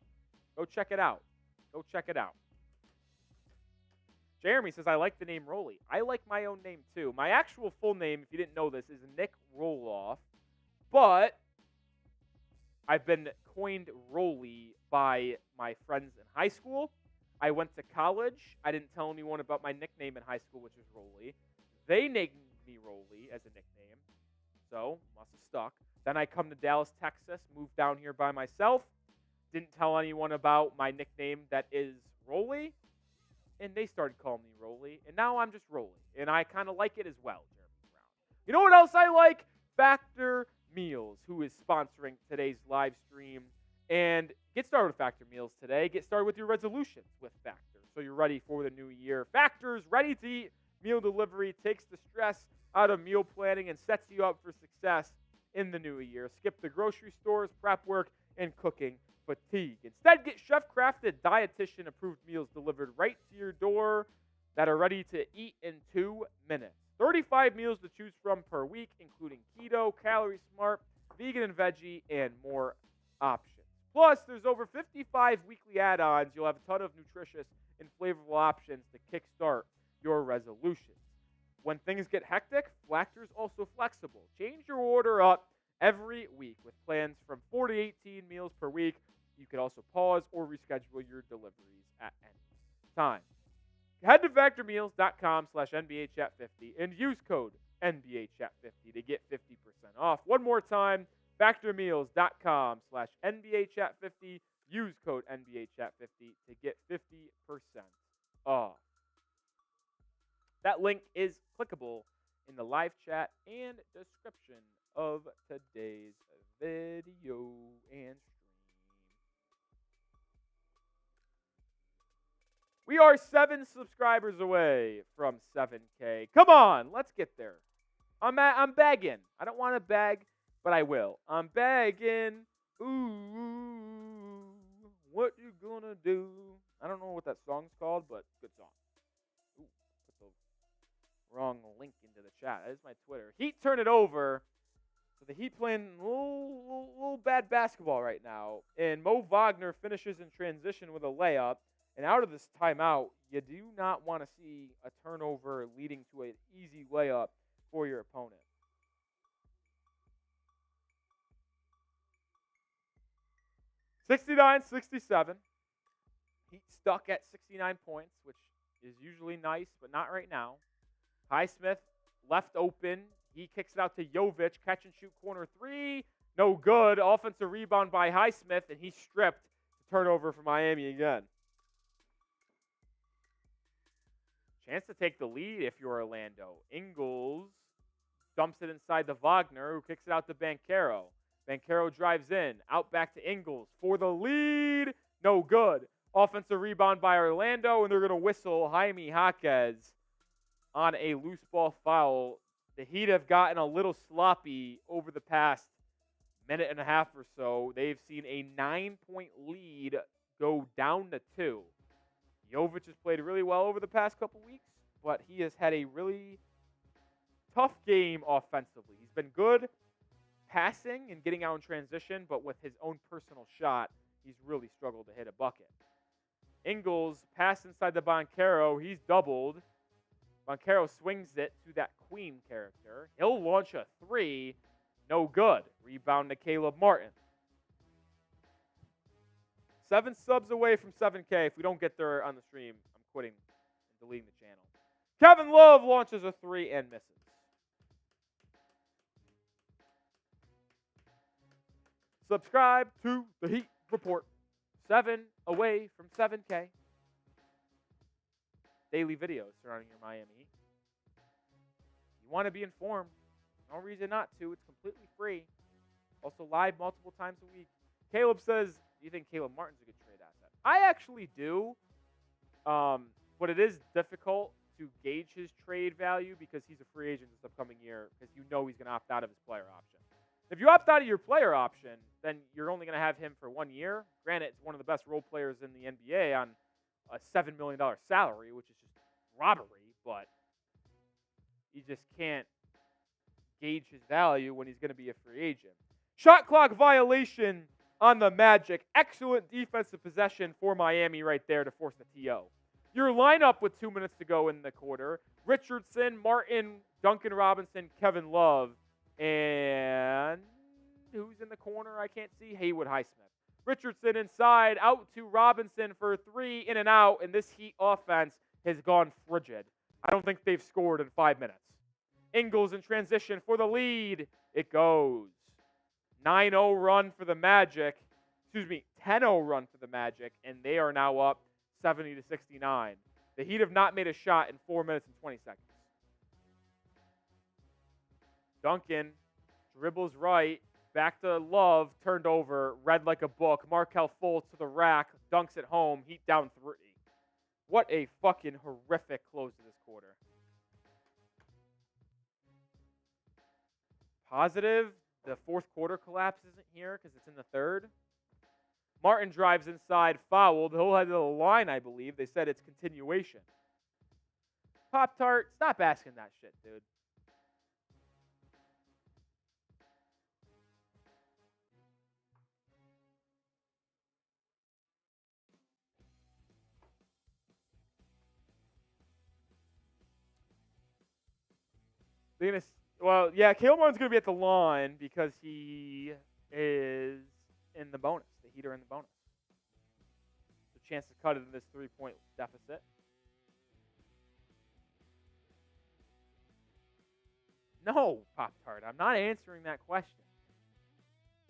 Go check it out. Go check it out. Jeremy says, I like the name Rolly. I like my own name too. My actual full name, if you didn't know this, is Nic Rohloff. But I've been coined Rolly by my friends in high school. I went to college. I didn't tell anyone about my nickname in high school, which was Rolly. They named me Rolly as a nickname. So, must have stuck. Then I come to Dallas, Texas, moved down here by myself. Didn't tell anyone about my nickname that is Rolly. And they started calling me Rolly. And now I'm just Rolly. And I kind of like it as well, Jeremy Brown. You know what else I like? Factor Meals, who is sponsoring today's live stream. And get started with Factor meals today. Get started with your resolutions with Factor, so you're ready for the new year. Factor's ready-to-eat meal delivery takes the stress out of meal planning and sets you up for success in the new year. Skip the grocery stores, prep work, and cooking fatigue. Instead, get chef-crafted, dietitian-approved meals delivered right to your door that are ready to eat in 2 minutes. 35 meals to choose from per week, including keto, calorie smart, vegan and veggie, and more options. Plus, there's over 55 weekly add-ons. You'll have a ton of nutritious and flavorful options to kickstart your resolutions. When things get hectic, Factor's also flexible. Change your order up every week with plans from 4 to 18 meals per week. You can also pause or reschedule your deliveries at any time. Head to factormeals.com/NBAchat50 and use code NBAchat50 to get 50% off. One more time, factormeals.com/NBAchat50. Use code NBAchat50 to get 50% off. That link is clickable in the live chat and description of today's video and stream. We are 7 subscribers away from 7K. Come on, let's get there. I'm begging. I don't want to beg, but I will. I'm begging. Ooh, what you gonna do? I don't know what that song's called, but good song. Ooh, put the wrong link into the chat. That is my Twitter. Heat turn it over. So the Heat playing a little bad basketball right now. And Mo Wagner finishes in transition with a layup. And out of this timeout, you do not want to see a turnover leading to an easy layup for your opponent. (69-67). Heat stuck at 69 points, which is usually nice, but not right now. Highsmith left open. He kicks it out to Jovic. Catch and shoot corner 3. No good. Offensive rebound by Highsmith, and he's stripped. Turnover for Miami again. Chance to take the lead if you're Orlando. Ingles dumps it inside to Wagner, who kicks it out to Banchero. Banchero drives in. Out back to Ingles for the lead. No good. Offensive rebound by Orlando, and they're going to whistle Jaime Jaquez on a loose ball foul. The Heat have gotten a little sloppy over the past minute and a half or so. They've seen a 9-point lead go down to 2. Jovic has played really well over the past couple weeks, but he has had a really tough game offensively. He's been good passing and getting out in transition, but with his own personal shot, he's really struggled to hit a bucket. Ingles pass inside the Banchero. He's doubled. Banchero swings it to that Queen character. He'll launch a 3. No good. Rebound to Caleb Martin. 7 subs away from 7K. If we don't get there on the stream, I'm quitting and deleting the channel. Kevin Love launches a 3 and misses. Subscribe to the Heat Report. 7 away from 7K. Daily videos surrounding your Miami Heat. You want to be informed. No reason not to. It's completely free. Also live multiple times a week. Caleb says, do you think Caleb Martin's a good trade asset? I actually do. But it is difficult to gauge his trade value because he's a free agent this upcoming year because you know he's going to opt out of his player option. If you opt out of your player option, then you're only going to have him for 1 year. Granted, it's one of the best role players in the NBA on a $7 million salary, which is just robbery, but you just can't gauge his value when he's going to be a free agent. Shot clock violation on the Magic. Excellent defensive possession for Miami right there to force the TO. Your lineup with 2 minutes to go in the quarter: Richardson, Martin, Duncan Robinson, Kevin Love, and who's in the corner? I can't see. Haywood Highsmith. Richardson inside, out to Robinson for 3, in and out, and this Heat offense has gone frigid. I don't think they've scored in 5 minutes. Ingles in transition for the lead. It goes. 9-0 run for the Magic. 10-0 run for the Magic, and they are now up 70-69. The Heat have not made a shot in 4 minutes and 20 seconds. Duncan dribbles right, back to Love, turned over, read like a book. Markelle Fultz to the rack, dunks it home, Heat down 3. What a fucking horrific close to this quarter. Positive, the fourth quarter collapse isn't here because it's in the third. Martin drives inside, fouled. He'll head to the line, I believe. They said it's continuation. Pop-Tart, stop asking that shit, dude. Well, yeah, Caleb Martin's going to be at the line because he is in the bonus. The Heat are in the bonus. The chance to cut it in this 3-point deficit. No, Pop-Tart, I'm not answering that question.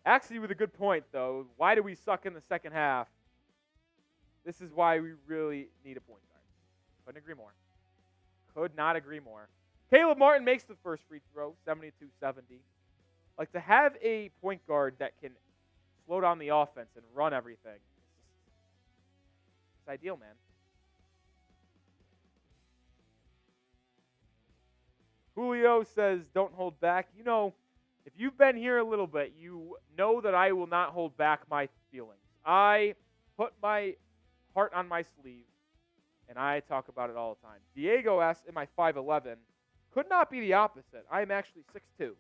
Actually, with a good point, though. Why do we suck in the second half? This is why we really need a point guard. Couldn't agree more. Could not agree more. Caleb Martin makes the first free throw, 72-70. Like, to have a point guard that can slow down the offense and run everything, it's ideal, man. Julio says, don't hold back. You know, if you've been here a little bit, you know that I will not hold back my feelings. I put my heart on my sleeve, and I talk about it all the time. Diego asks, am I 5'11"? Could not be the opposite. I am actually 6'2".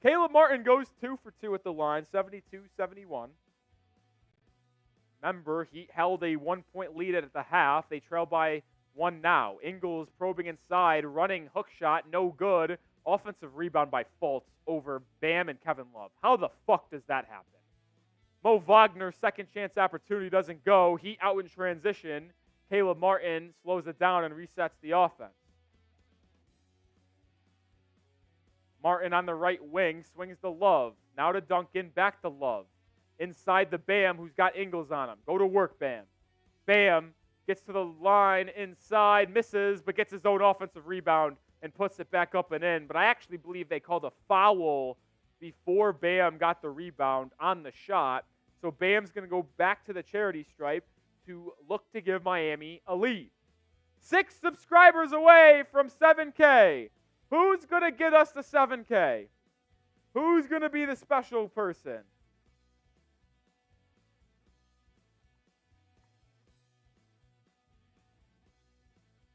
Caleb Martin goes 2 for 2 at the line, 72-71. Remember, he held a 1-point lead at the half. They trail by 1 now. Ingles probing inside, running hook shot, no good. Offensive rebound by Fultz over Bam and Kevin Love. How the fuck does that happen? Mo Wagner, second chance opportunity, doesn't go. Heat out in transition. Caleb Martin slows it down and resets the offense. Martin on the right wing swings to Love. Now to Duncan, back to Love. Inside the Bam, who's got Ingles on him. Go to work, Bam. Bam gets to the line inside, misses, but gets his own offensive rebound and puts it back up and in. But I actually believe they called a foul before Bam got the rebound on the shot. So Bam's going to go back to the charity stripe to look to give Miami a lead. 6 subscribers away from 7K. Who's going to get us the 7K? Who's going to be the special person?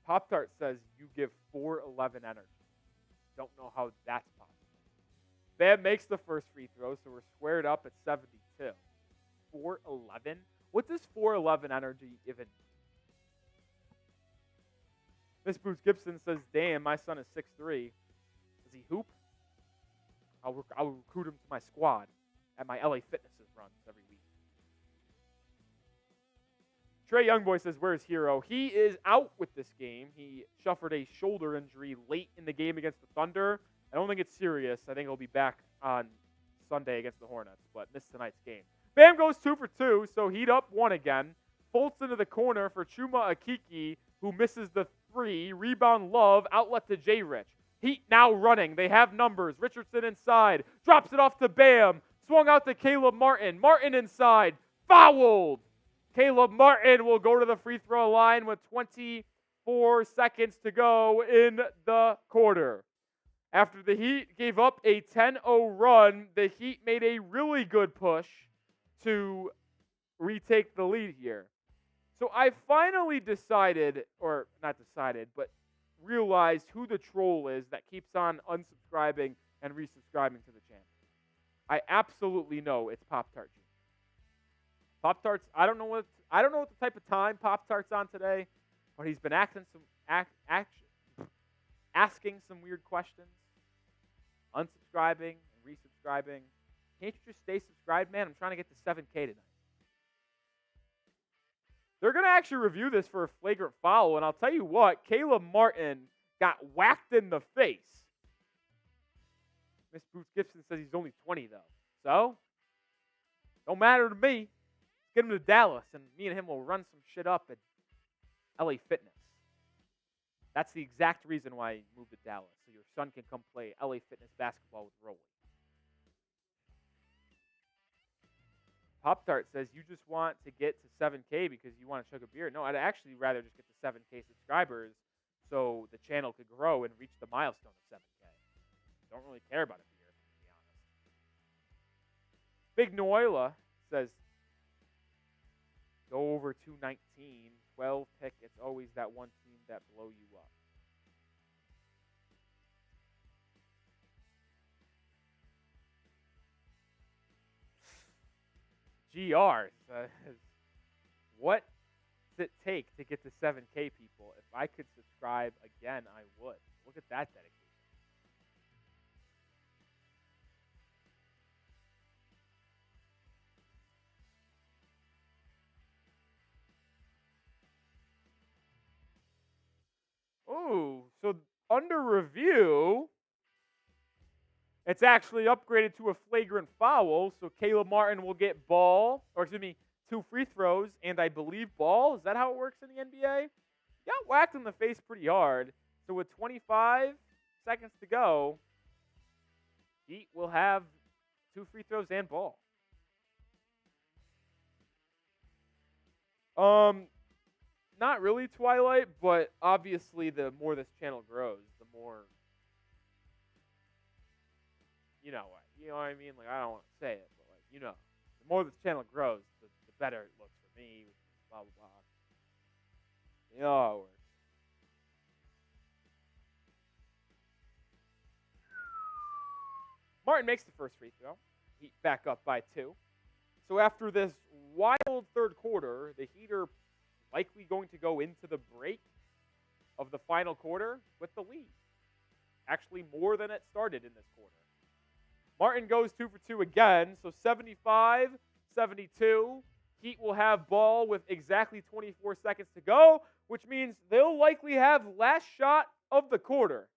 Pop-Tart says you give 4'11" energy. Don't know how that's possible. Bam makes the first free throw, so we're squared up at 72. 4'11"? What does 4'11" energy even mean? Miss Bruce Gibson says, damn, my son is 6'3". Does he hoop? I'll recruit him to my squad at my LA Fitnesses runs every week. Trey Youngboy says, where's Herro? He is out with this game. He suffered a shoulder injury late in the game against the Thunder. I don't think it's serious. I think he'll be back on Sunday against the Hornets, but missed tonight's game. Bam goes 2 for 2, so Heat up 1 again. Fultz into the corner for Chuma Akiki, who misses the 3. Rebound Love, outlet to J. Rich. Heat now running. They have numbers. Richardson inside. Drops it off to Bam. Swung out to Caleb Martin. Martin inside. Fouled. Caleb Martin will go to the free throw line with 24 seconds to go in the quarter. After the Heat gave up a 10-0 run, the Heat made a really good push to retake the lead here. So I finally decided, or not decided, but realized who the troll is that keeps on unsubscribing and resubscribing to the channel. I absolutely know it's Pop-Tart Jr. Pop-Tart's, I don't know what the type of time Pop-Tart's on today, but he's been asking some weird questions, unsubscribing and resubscribing. Can't you just stay subscribed, man? I'm trying to get to 7K tonight. They're going to actually review this for a flagrant foul, and I'll tell you what, Caleb Martin got whacked in the face. Miss Bruce Gibson says he's only 20, though. So, don't matter to me. Let's get him to Dallas, and me and him will run some shit up at LA Fitness. That's the exact reason why he moved to Dallas, so your son can come play LA Fitness basketball with Rolly. Pop Tart says you just want to get to 7K because you want to chug a beer. No, I'd actually rather just get to 7K subscribers so the channel could grow and reach the milestone of 7K. Don't really care about a beer, to be honest. Big Noila says go over 219, 12 tickets, always that one team that blow you up. GR says, what does it take to get to 7K, people? If I could subscribe again, I would. Look at that dedication. Oh, so under review, it's actually upgraded to a flagrant foul, so Caleb Martin will get ball, or excuse me, 2 free throws, and I believe ball. Is that how it works in the NBA? Got whacked in the face pretty hard. So with 25 seconds to go, Heat will have 2 free throws and ball. Not really Twilight, but obviously the more this channel grows, the more, you know what I mean? Like, I don't want to say it, but like, the more this channel grows, the better it looks for me, blah, blah, blah. You know how it works. Martin makes the first free throw. Heat back up by 2. So after this wild third quarter, the Heat are likely going to go into the break of the final quarter with the lead. Actually, more than it started in this quarter. Martin goes 2 for 2 again, so 75-72. Heat will have ball with exactly 24 seconds to go, which means they'll likely have last shot of the quarter,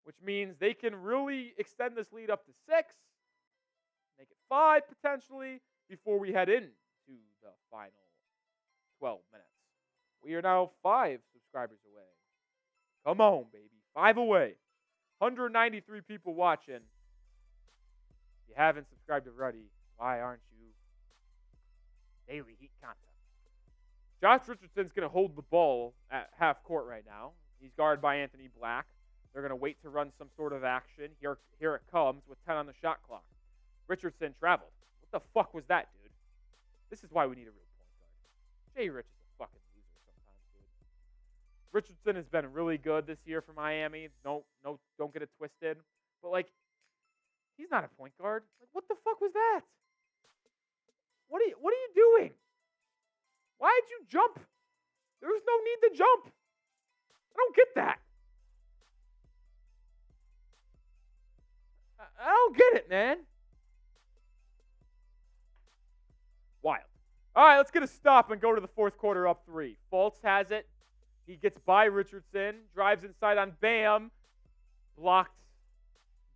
which means they can really extend this lead up to 6, make it 5 potentially, before we head into the final 12 minutes. We are now 5 subscribers away. Come on, baby. 5 away. 193 people watching. If you haven't subscribed already, why aren't you? Daily Heat content. Josh Richardson's going to hold the ball at half court right now. He's guarded by Anthony Black. They're going to wait to run some sort of action. Here it comes with 10 on the shot clock. Richardson traveled. What the fuck was that, dude? This is why we need a real point guard. Jay Rich is a fucking loser sometimes, dude. Richardson has been really good this year for Miami. Don't get it twisted. But, like, he's not a point guard. Like, what the fuck was that? What are you doing? Why did you jump? There was no need to jump. I don't get that. I don't get it, man. Wild. All right, let's get a stop and go to the fourth quarter up 3. Fultz has it. He gets by Richardson, drives inside on Bam, blocked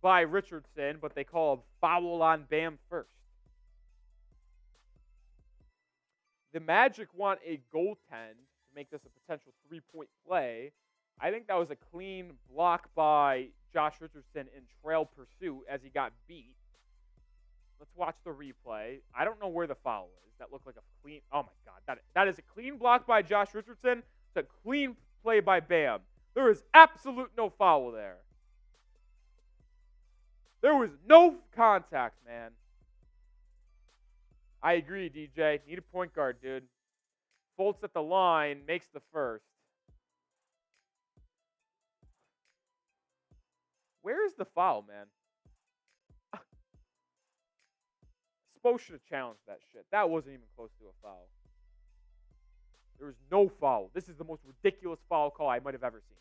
by Richardson, but they call a foul on Bam first. The Magic want a goaltend to make this a potential 3-point play. I think that was a clean block by Josh Richardson in trail pursuit as he got beat. Let's watch the replay. I don't know where the foul is. That looked like a clean... Oh, my God. That is a clean block by Josh Richardson. It's a clean play by Bam. There is absolute no foul there. There was no contact, man. I agree, DJ. Need a point guard, dude. Fultz at the line, makes the first. Where is the foul, man? Spo should have challenged that shit. That wasn't even close to a foul. There was no foul. This is the most ridiculous foul call I might have ever seen.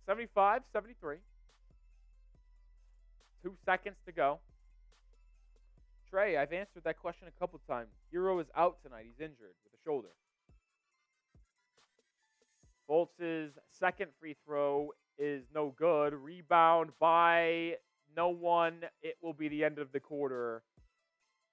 $75-73. 2 seconds to go. Trey, I've answered that question a couple times. Herro is out tonight. He's injured with a shoulder. Fultz's second free throw is no good. Rebound by no one. It will be the end of the quarter.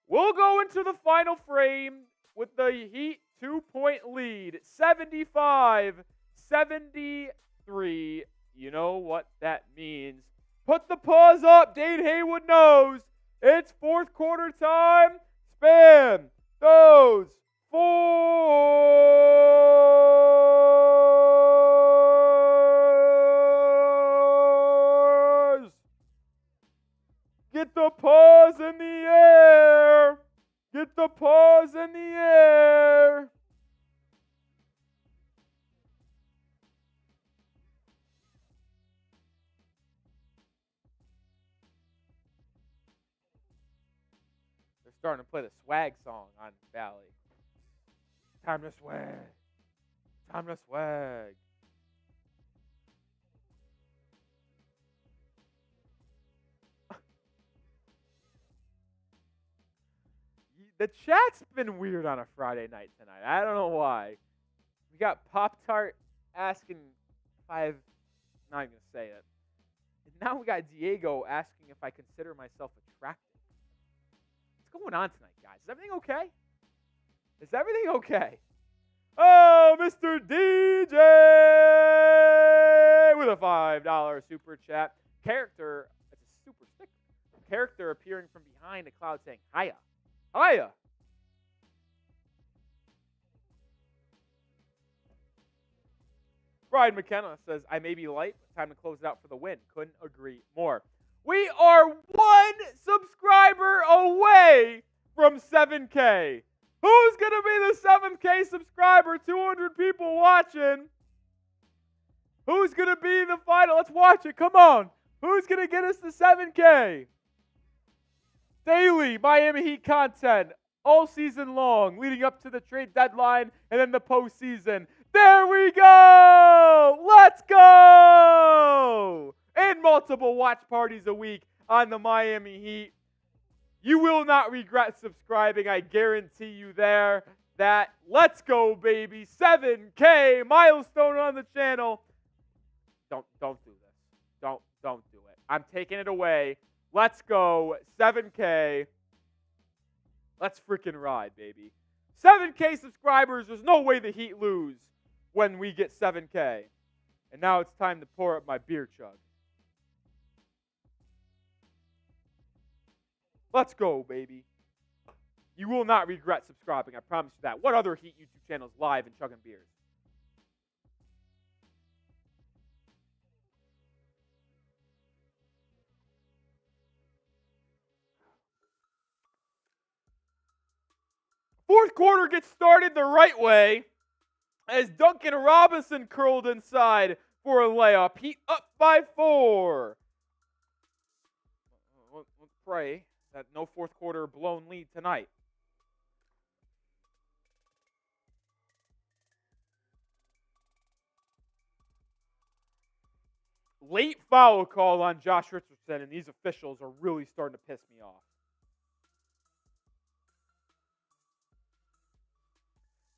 We'll go into the final frame with the Heat 2-point lead. 75-73. 3. You know what that means. Put the paws up. Dane Haywood knows. It's fourth quarter time. Spam those 4s. Get the paws in the air. Get the paws in the air. They're starting to play the swag song on Valley. Time to swag. Time to swag. The chat's been weird on a Friday night tonight. I don't know why. We got Pop-Tart asking if I've... not even going to say it. And now we got Diego asking if I consider myself attractive. What's going on tonight, guys? Is everything okay? Is everything okay? Oh, Mr. DJ with a $5 super chat. Character, it's a super sticker. Character appearing from behind a cloud saying, hiya. Hiya. Brian McKenna says, I may be light, but time to close it out for the win. Couldn't agree more. We are 1 subscriber away from 7K. Who's going to be the 7K subscriber? 200 people watching. Who's going to be the final? Let's watch it. Come on. Who's going to get us to 7K? Daily Miami Heat content all season long, leading up to the trade deadline and then the postseason. There we go! Let's go! And multiple watch parties a week on the Miami Heat. You will not regret subscribing, I guarantee you there. That, let's go, baby. 7K milestone on the channel. Don't do this. Don't do it. I'm taking it away. Let's go. 7K. Let's freaking ride, baby. 7K subscribers. There's no way the Heat lose when we get 7K. And now it's time to pour up my beer chug. Let's go, baby. You will not regret subscribing. I promise you that. What other Heat YouTube channels live and chugging beers? Fourth quarter gets started the right way as Duncan Robinson curled inside for a layup. Heat up by 4. Let's pray that no fourth quarter blown lead tonight. Late foul call on Josh Richardson, and these officials are really starting to piss me off.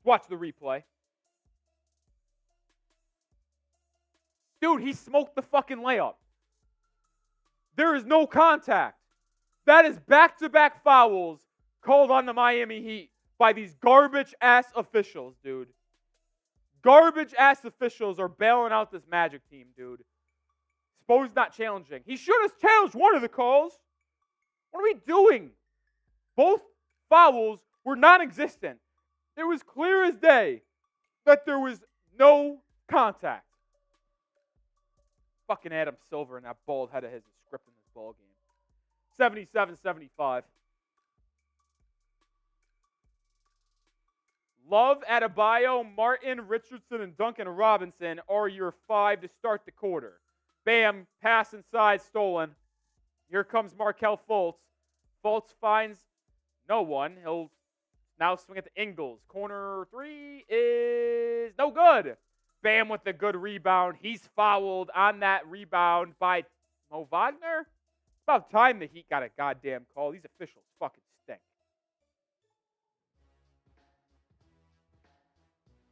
Watch the replay. Dude, he smoked the fucking layup. There is no contact. That is back-to-back fouls called on the Miami Heat by these garbage-ass officials, dude. Garbage-ass officials are bailing out this Magic team, dude. Spo's not challenging. He should have challenged one of the calls. What are we doing? Both fouls were non-existent. It was clear as day that there was no contact. Fucking Adam Silver and that bald head of his is scripting this ball game. 77-75. Love, Adebayo, Martin, Richardson, and Duncan Robinson are your 5 to start the quarter. Bam, pass inside, stolen. Here comes Markelle Fultz. Fultz finds no one. He'll now swing at the Ingles. Corner 3 is no good. Bam with a good rebound. He's fouled on that rebound by Mo Wagner. It's about time the Heat got a goddamn call. These officials fucking stink.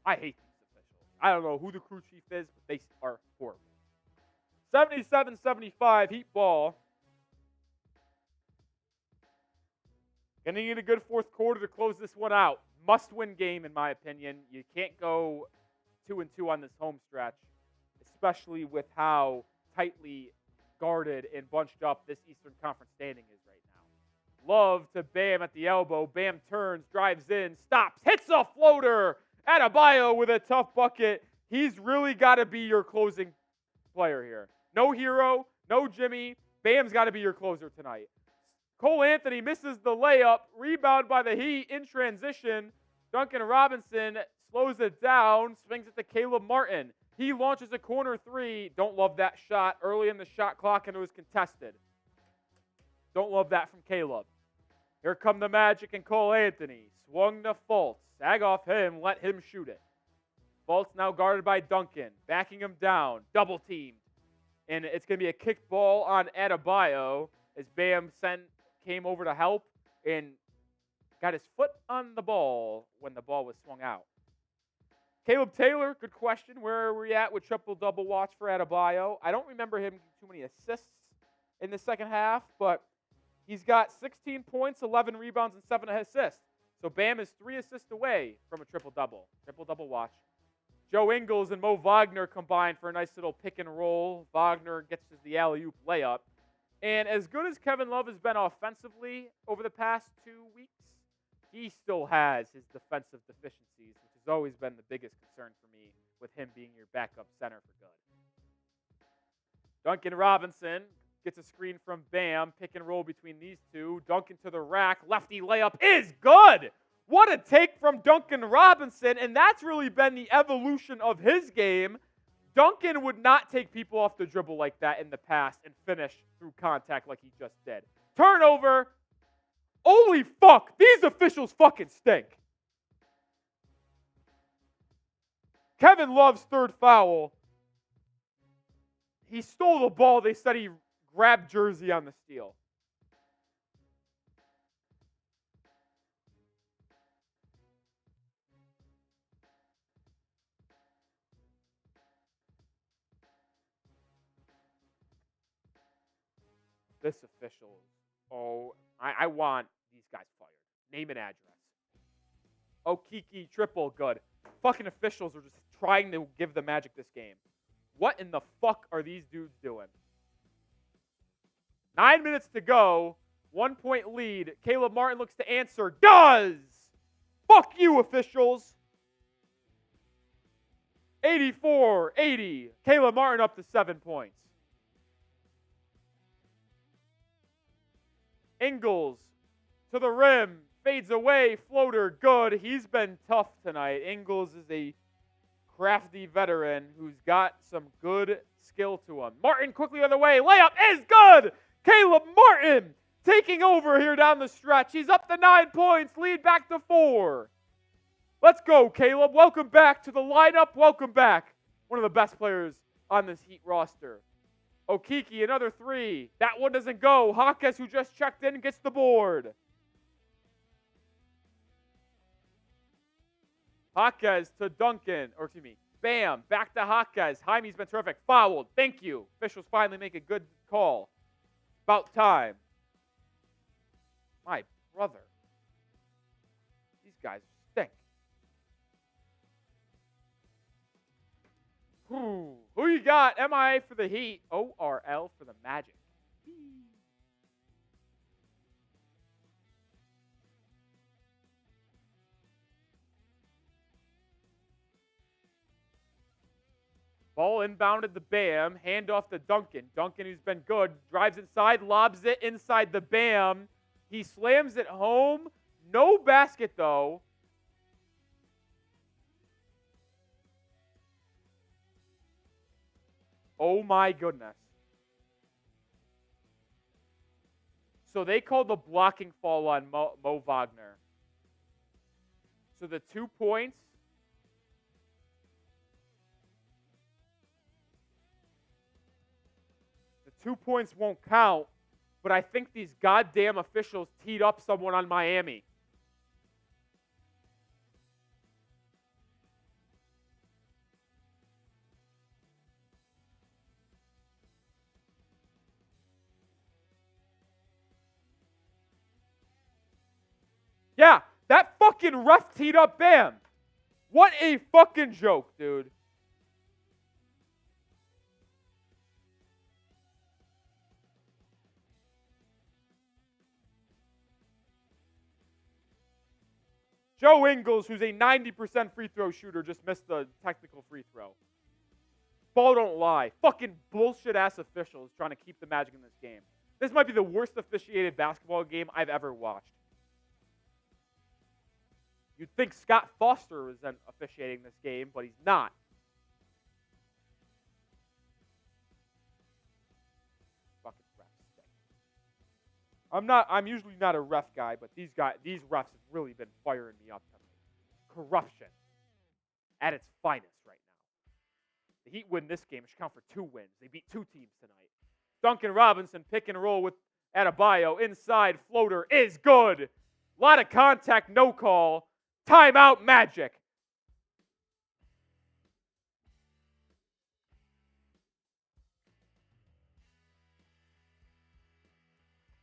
I hate these officials. I don't know who the crew chief is, but they are horrible. 77-75, Heat ball. Gonna need a good fourth quarter to close this one out. Must-win game, in my opinion. You can't go 2-2 on this home stretch, especially with how tightly guarded and bunched up this Eastern Conference standing is right now. Love to Bam at the elbow. Bam turns, drives in, stops, hits a floater. Adebayo with a tough bucket. He's really got to be your closing player here. No Herro, no Jimmy. Bam's got to be your closer tonight. Cole Anthony misses the layup. Rebound by the Heat in transition. Duncan Robinson slows it down, swings it to Caleb Martin. He launches a corner three. Don't love that shot early in the shot clock, and it was contested. Don't love that from Caleb. Here come the Magic and Cole Anthony. Swung to Fultz. Sag off him. Let him shoot it. Fultz now guarded by Duncan. Backing him down. Double teamed. And it's going to be a kick ball on Adebayo as Bam came over to help and got his foot on the ball when the ball was swung out. Caleb Taylor, good question. Where are we at with triple-double watch for Adebayo? I don't remember him too many assists in the second half, but he's got 16 points, 11 rebounds, and 7 assists. So Bam is 3 assists away from a triple-double. Triple-double watch. Joe Ingles and Mo Wagner combined for a nice little pick and roll. Wagner gets the alley-oop layup. And as good as Kevin Love has been offensively over the past 2 weeks, he still has his defensive deficiencies, which has always been the biggest concern for me with him being your backup center for good. Duncan Robinson gets a screen from Bam, pick and roll between these two. Duncan to the rack, lefty layup is good! What a take from Duncan Robinson, and that's really been the evolution of his game. Duncan would not take people off the dribble like that in the past and finish through contact like he just did. Turnover. Holy fuck, these officials fucking stink. Kevin Love's third foul. He stole the ball. They said he grabbed Jersey on the steal. This official, I want these guys fired. Name and address. Okeke triple, good. Fucking officials are just trying to give the Magic this game. What in the fuck are these dudes doing? 9 minutes to go. 1 point lead. Caleb Martin looks to answer. Does! Fuck you, officials. 84-80. Caleb Martin up to 7 points. Ingles to the rim, fades away, floater, good. He's been tough tonight. Ingles is a crafty veteran who's got some good skill to him. Martin quickly on the way, layup is good! Caleb Martin taking over here down the stretch. He's up to 9 points, lead back to 4. Let's go, Caleb. Welcome back to the lineup. Welcome back. One of the best players on this Heat roster. Okeke, another 3. That one doesn't go. Jaquez, who just checked in, gets the board. Jaquez to Duncan, or excuse me, Bam, back to Jaquez. Jaime's been terrific. Fouled. Thank you. Officials finally make a good call. About time. My brother. These guys stink. Who you got? MIA for the Heat. ORL for the Magic. Ball inbounded to Bam. Handoff to Duncan. Duncan, who's been good, drives inside, lobs it inside the Bam. He slams it home. No basket, though. Oh, my goodness. So they called the blocking fall on Mo Wagner. So the 2 points. The 2 points won't count, but I think these goddamn officials teed up someone on Miami. Yeah, that fucking ref teed up Bam. What a fucking joke, dude. Joe Ingles, who's a 90% free throw shooter, just missed the technical free throw. Ball don't lie. Fucking bullshit-ass officials trying to keep the Magic in this game. This might be the worst officiated basketball game I've ever watched. You'd think Scott Foster was officiating this game, but he's not. Fucking refs stink. I'm usually not a ref guy, but these refs have really been firing me up tonight. Corruption at its finest right now. The Heat win this game. It should count for 2 wins. They beat 2 teams tonight. Duncan Robinson pick and roll with Adebayo. Inside floater is good. A lot of contact, no call. Timeout Magic.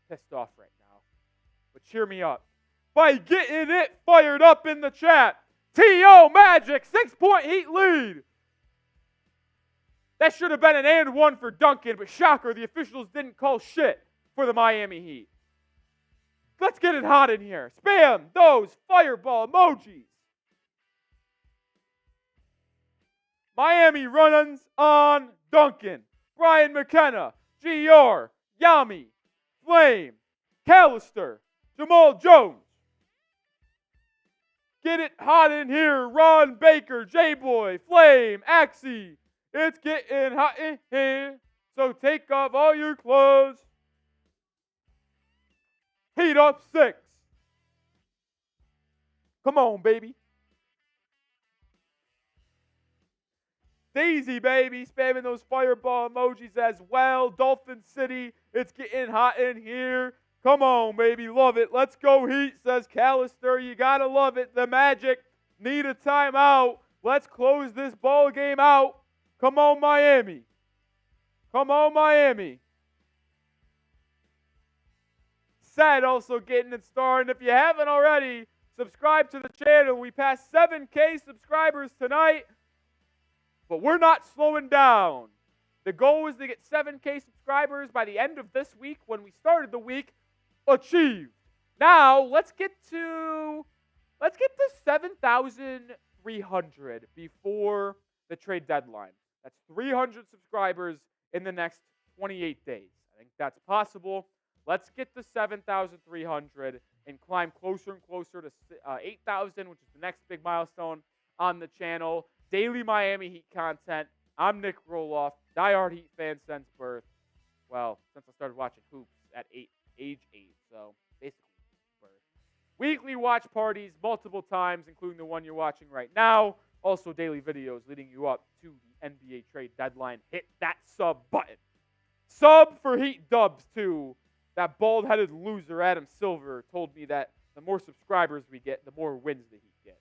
Pissed off right now. But cheer me up by getting it fired up in the chat. T.O. Magic, 6-point Heat lead. That should have been an and 1 for Duncan, but shocker, the officials didn't call shit for the Miami Heat. Let's get it hot in here. Spam those fireball emojis. Miami runs on Duncan, Brian McKenna, GR, Yami, Flame, Callister, Jamal Jones. Get it hot in here. Ron Baker, J-Boy, Flame, Axie. It's getting hot in here, so take off all your clothes. Heat up 6. Come on, baby. Daisy, baby, spamming those fireball emojis as well. Dolphin City, it's getting hot in here. Come on, baby, love it. Let's go Heat, says Callister. You gotta love it. The Magic need a timeout. Let's close this ball game out. Come on, Miami. Come on, Miami. Sad also getting it started. If you haven't already, subscribe to the channel. We passed 7K subscribers tonight, but we're not slowing down. The goal is to get 7K subscribers by the end of this week when we started the week. Achieved. Now, let's get to 7,300 before the trade deadline. That's 300 subscribers in the next 28 days. I think that's possible. Let's get to 7,300 and climb closer and closer to 8,000, which is the next big milestone on the channel. Daily Miami Heat content. I'm Nic Rohloff, diehard Heat fan since birth. Well, since I started watching hoops at age 8, so basically birth. Weekly watch parties multiple times, including the one you're watching right now. Also daily videos leading you up to the NBA trade deadline. Hit that sub button. Sub for Heat dubs, too. That bald-headed loser, Adam Silver, told me that the more subscribers we get, the more wins the Heat get.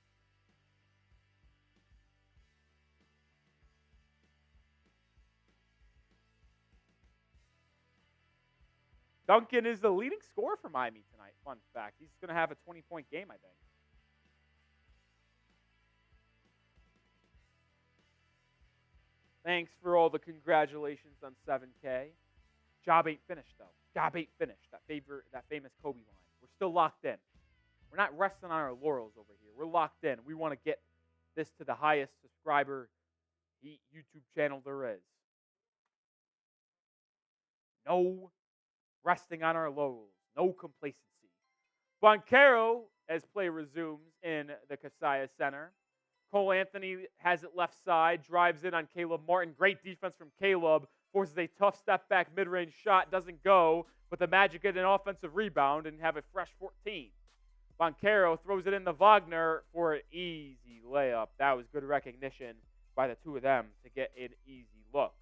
Duncan is the leading scorer for Miami tonight. Fun fact. He's going to have a 20-point game, I think. Thanks for all the congratulations on 7K. Job ain't finished, though. Job ain't finished. That famous Kobe line. We're still locked in. We're not resting on our laurels over here. We're locked in. We want to get this to the highest subscriber YouTube channel there is. No resting on our laurels. No complacency. Banchero, as play resumes in the Kaseya Center. Cole Anthony has it left side, drives in on Caleb Martin. Great defense from Caleb. Forces a tough step-back mid-range shot. Doesn't go, but the Magic get an offensive rebound and have a fresh 14. Banchero throws it in to Wagner for an easy layup. That was good recognition by the two of them to get an easy look.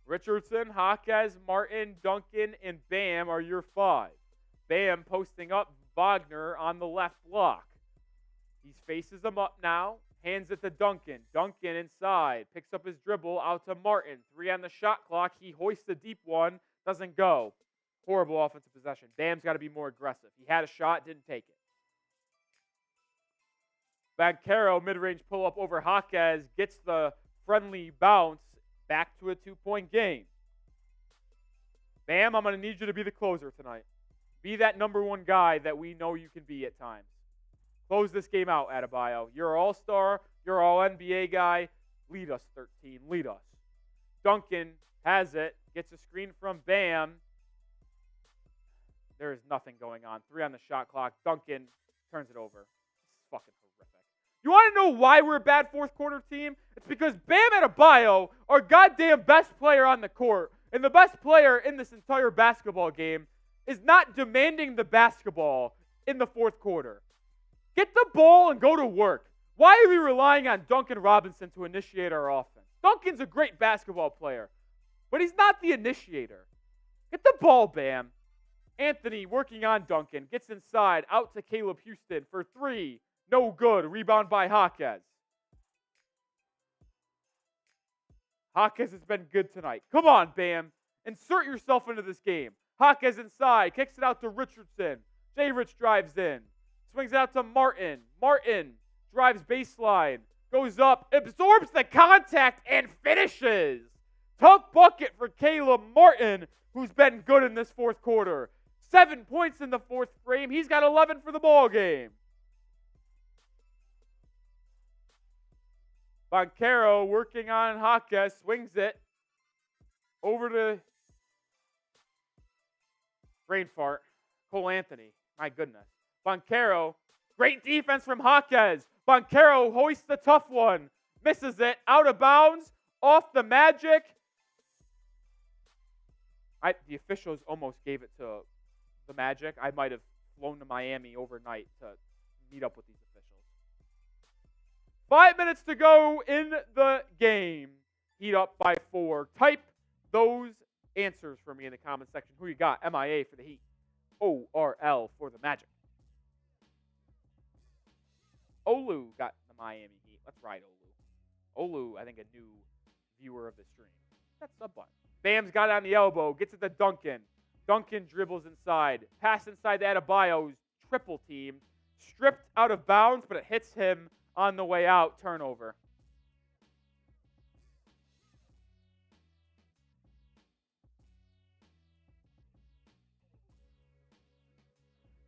Richardson, Jaquez, Martin, Duncan, and Bam are your 5. Bam posting up Wagner on the left block. He faces him up now. Hands it to Duncan. Duncan inside. Picks up his dribble out to Martin. 3 on the shot clock. He hoists a deep one. Doesn't go. Horrible offensive possession. Bam's got to be more aggressive. He had a shot. Didn't take it. Banchero, mid-range pull-up over Jaquez. Gets the friendly bounce. Back to a 2-point game. Bam, I'm going to need you to be the closer tonight. Be that number one guy that we know you can be at times. Close this game out, Adebayo. You're an all-star. You're an all-NBA guy. Lead us, 13. Lead us. Duncan has it. Gets a screen from Bam. There is nothing going on. 3 on the shot clock. Duncan turns it over. It's fucking horrific. You want to know why we're a bad fourth quarter team? It's because Bam Adebayo, our goddamn best player on the court, and the best player in this entire basketball game, is not demanding the basketball in the fourth quarter. Get the ball and go to work. Why are we relying on Duncan Robinson to initiate our offense? Duncan's a great basketball player, but he's not the initiator. Get the ball, Bam. Anthony working on Duncan. Gets inside. Out to Caleb Houston for 3. No good. Rebound by Jaquez. Jaquez has been good tonight. Come on, Bam. Insert yourself into this game. Jaquez inside. Kicks it out to Richardson. J-Rich drives in. Swings it out to Martin. Martin drives baseline. Goes up. Absorbs the contact and finishes. Tough bucket for Caleb Martin, who's been good in this fourth quarter. 7 points in the fourth frame. He's got 11 for the ball game. Banchero working on Jaquez. Swings it over to brain fart. Cole Anthony. My goodness. Banchero. Great defense from Jaquez. Banchero hoists the tough one. Misses it. Out of bounds. Off the Magic. The officials almost gave it to the Magic. I might have flown to Miami overnight to meet up with these officials. 5 minutes to go in the game. Heat up by 4. Type those answers for me in the comment section. Who you got? MIA for the Heat. ORL for the Magic. Olu got the Miami Heat. Let's ride Olu. Olu, I think a new viewer of the stream. That's sub button. Bam's got it on the elbow. Gets it to Duncan. Duncan dribbles inside. Pass inside to Adebayo's triple team. Stripped out of bounds, but it hits him on the way out. Turnover.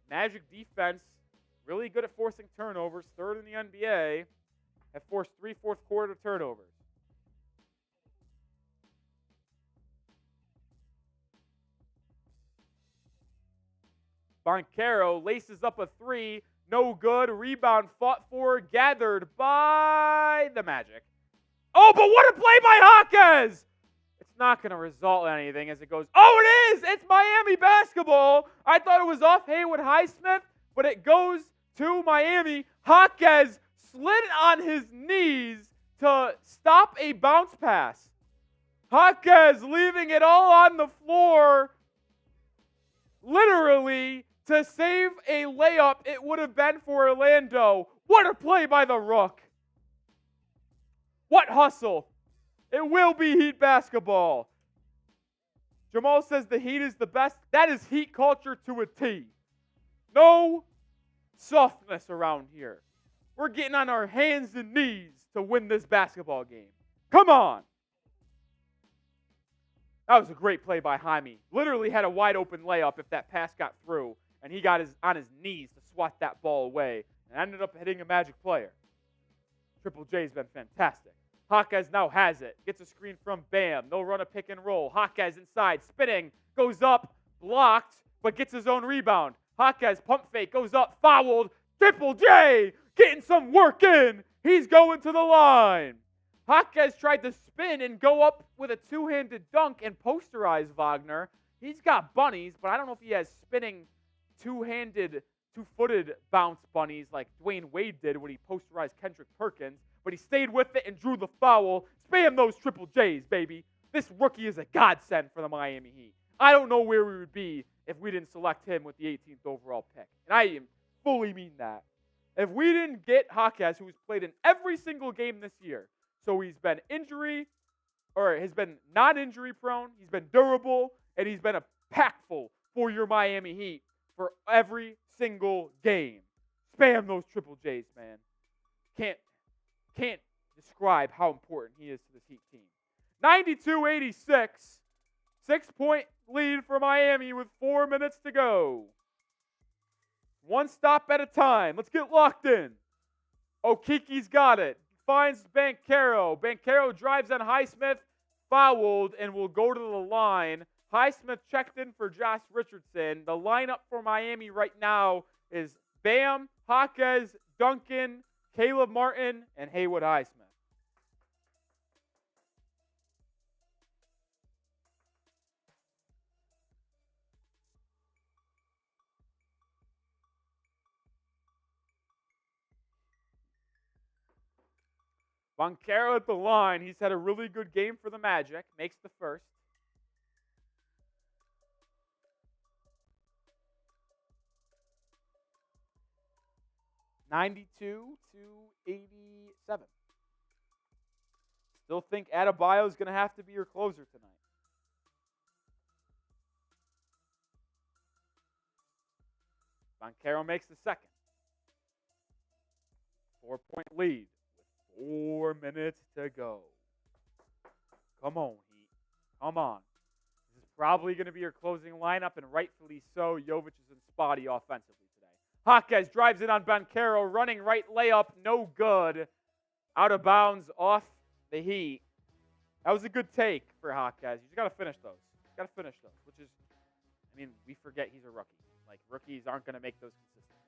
Magic defense, really good at forcing turnovers. Third in the NBA. Have forced 3 fourth quarter turnovers. Banchero laces up a 3. No good. Rebound fought for. Gathered by the Magic. Oh, but what a play by Jaquez! It's not going to result in anything as it goes. Oh, it is! It's Miami basketball. I thought it was off Haywood Highsmith, but it goes to Miami. Jaquez slid on his knees to stop a bounce pass. Jaquez leaving it all on the floor, literally, to save a layup it would have been for Orlando. What a play by the Rook. What hustle. It will be Heat basketball. Jamal says the Heat is the best. That is Heat culture to a T. No softness around here. We're getting on our hands and knees to win this basketball game. Come on. That was a great play by Jaime. Literally had a wide open layup if that pass got through, and he got on his knees to swat that ball away and ended up hitting a Magic player. Triple J's been fantastic. Jaquez now has it. Gets a screen from Bam. They'll run a pick and roll. Jaquez inside, spinning, goes up, blocked, but gets his own rebound. Jaquez pump fake, goes up, fouled. Triple J getting some work in. He's going to the line. Jaquez tried to spin and go up with a two-handed dunk and posterize Wagner. He's got bunnies, but I don't know if he has spinning two-handed, two-footed bounce bunnies like Dwayne Wade did when he posterized Kendrick Perkins. But he stayed with it and drew the foul. Spam those Triple J's, baby. This rookie is a godsend for the Miami Heat. I don't know where we would be if we didn't select him with the 18th overall pick. And I fully mean that. If we didn't get Jaquez, who's played in every single game this year, so he's been has been non-injury prone, he's been durable, and he's been impactful for your Miami Heat for every single game. Spam those Triple J's, man. Can't describe how important he is to this Heat team. 92-86. 6-point lead for Miami with 4 minutes to go. One stop at a time. Let's get locked in. Okiki's got it. Finds Banchero. Banchero drives on Highsmith, fouled, and will go to the line. Highsmith checked in for Josh Richardson. The lineup for Miami right now is Bam, Jaquez, Duncan, Caleb Martin, and Haywood Highsmith. Banchero at the line. He's had a really good game for the Magic. Makes the first. $92 to $87. Still think Adebayo is going to have to be your closer tonight. Banchero makes the second. 4-point lead. 4 minutes to go. Come on, Heat. Come on. This is probably going to be your closing lineup, and rightfully so. Jovic is in spotty offensively today. Jaquez drives in on Banchero, running right layup, no good. Out of bounds off the Heat. That was a good take for Jaquez. You just got to finish those. Which is, I mean, we forget he's a rookie. Like, rookies aren't going to make those consistent.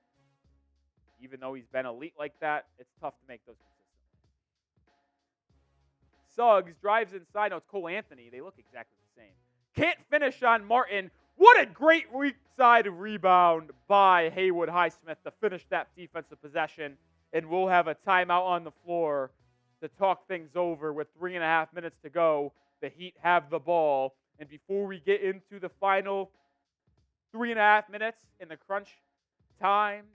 Even though he's been elite like that, it's tough to make those consistent. Suggs drives inside. No, it's Cole Anthony. They look exactly the same. Can't finish on Martin. What a great weak side rebound by Haywood Highsmith to finish that defensive possession. And we'll have a timeout on the floor to talk things over with 3.5 minutes to go. The Heat have the ball. And before we get into the final 3.5 minutes in the clutch time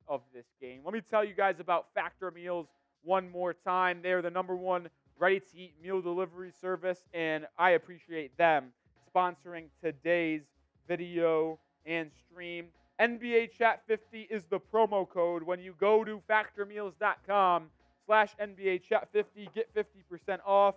of this game, let me tell you guys about Factor Meals one more time. They're the #1 ready-to-eat meal delivery service, and I appreciate them sponsoring today's video and stream. NBA Chat 50 is the promo code. When you go to factormeals.com/NBA Chat 50, get 50% off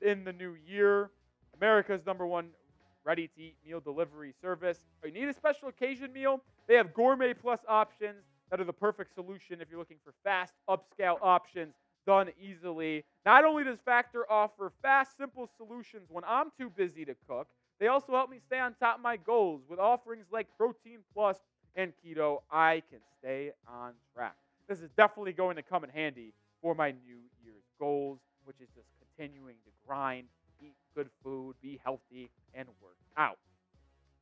in the new year. America's #1 ready-to-eat meal delivery service. If you need a special occasion meal, they have Gourmet Plus options that are the perfect solution if you're looking for fast, upscale options done easily. Not only does Factor offer fast, simple solutions when I'm too busy to cook, they also help me stay on top of my goals. With offerings like Protein Plus and Keto, I can stay on track. This is definitely going to come in handy for my New Year's goals, which is just continuing to grind, eat good food, be healthy, and work out.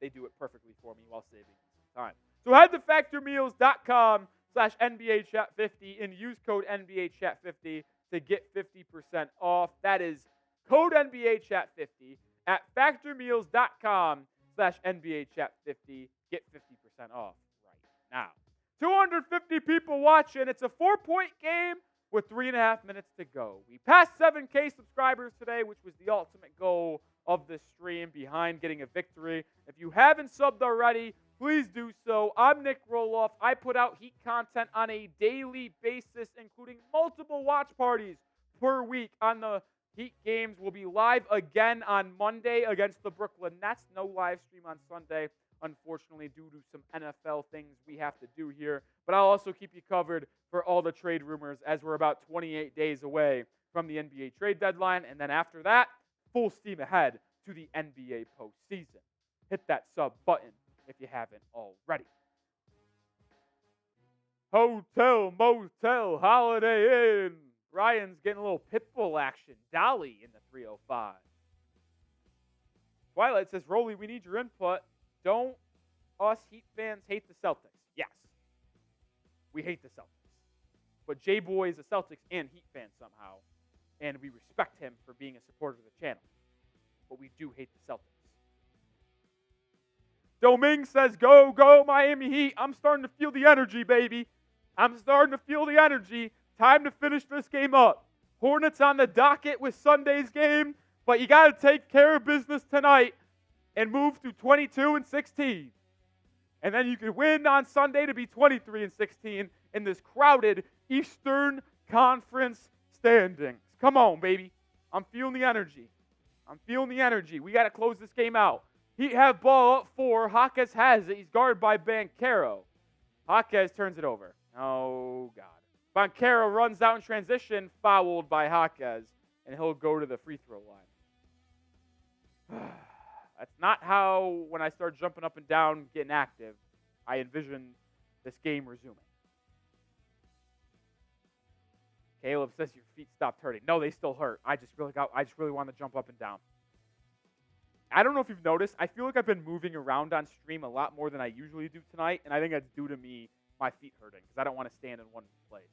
They do it perfectly for me while saving some time. So head to factormeals.com/NBA Chat 50 and use code NBA Chat 50 to get 50% off. That is code NBA Chat 50 at factormeals.com/NBA Chat 50. Get 50% off right now. 250 people watching. It's a 4-point game with 3.5 minutes to go. We passed 7K subscribers today, which was the ultimate goal of the stream behind getting a victory. If you haven't subbed already, please do so. I'm Nic Rohloff. I put out Heat content on a daily basis, including multiple watch parties per week on the Heat games. We'll be live again on Monday against the Brooklyn Nets. No live stream on Sunday, unfortunately, due to some NFL things we have to do here. But I'll also keep you covered for all the trade rumors as we're about 28 days away from the NBA trade deadline. And then after that, full steam ahead to the NBA postseason. Hit that sub button if you haven't already. Hotel, motel, Holiday Inn. Ryan's getting a little Pitbull action. Dolly in the 305. Twilight says, Rolly, we need your input. Don't us Heat fans hate the Celtics? Yes. We hate the Celtics. But J-Boy is a Celtics and Heat fan somehow. And we respect him for being a supporter of the channel. But we do hate the Celtics. Doming says, go, go, Miami Heat. I'm starting to feel the energy, baby. I'm starting to feel the energy. Time to finish this game up. Hornets on the docket with Sunday's game, but you got to take care of business tonight and move to 22-16. And then you can win on Sunday to be 23-16 in this crowded Eastern Conference standings. Come on, baby. I'm feeling the energy. We got to close this game out. Heat have ball up 4. Jaquez has it. He's guarded by Banchero. Jaquez turns it over. Oh, God. Banchero runs out in transition, fouled by Jaquez, and he'll go to the free throw line. That's not how, when I start jumping up and down, getting active, I envision this game resuming. Caleb says your feet stopped hurting. No, they still hurt. I just really want to jump up and down. I don't know if you've noticed, I feel like I've been moving around on stream a lot more than I usually do tonight, and I think that's due to my feet hurting, because I don't want to stand in one place.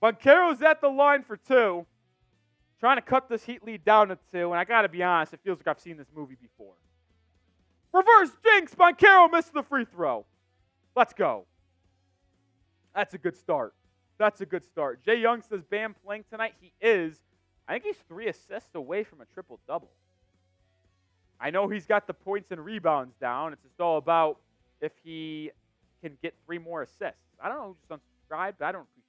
Banchero's at the line for 2, trying to cut this Heat lead down to 2, and I got to be honest, it feels like I've seen this movie before. Reverse jinx! Banchero missed the free throw. Let's go. That's a good start. That's a good start. Jay Young says Bam playing tonight. He is. I think he's 3 assists away from a triple-double. I know he's got the points and rebounds down. It's just all about if he can get 3 more assists. I don't know who just unsubscribed, but I don't appreciate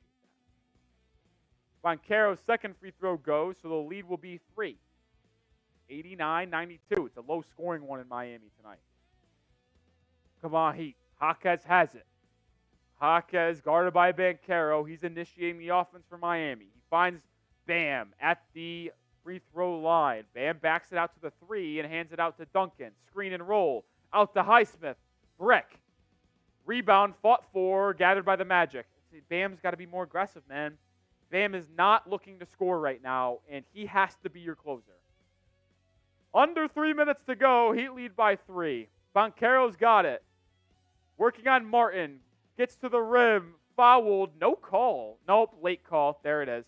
that. Banchero's second free throw goes, so the lead will be 3. 89-92. It's a low-scoring one in Miami tonight. Come on, Heat. Jaquez has it. Jaquez guarded by Banchero. He's initiating the offense for Miami. He finds Bam at the free throw line. Bam backs it out to the 3 and hands it out to Duncan. Screen and roll. Out to Highsmith. Brick. Rebound fought for. Gathered by the Magic. Bam's got to be more aggressive, man. Bam is not looking to score right now, and he has to be your closer. Under 3 minutes to go. Heat lead by 3. Banchero's got it. Working on Martin. Gets to the rim. Fouled. No call. Nope. Late call. There it is.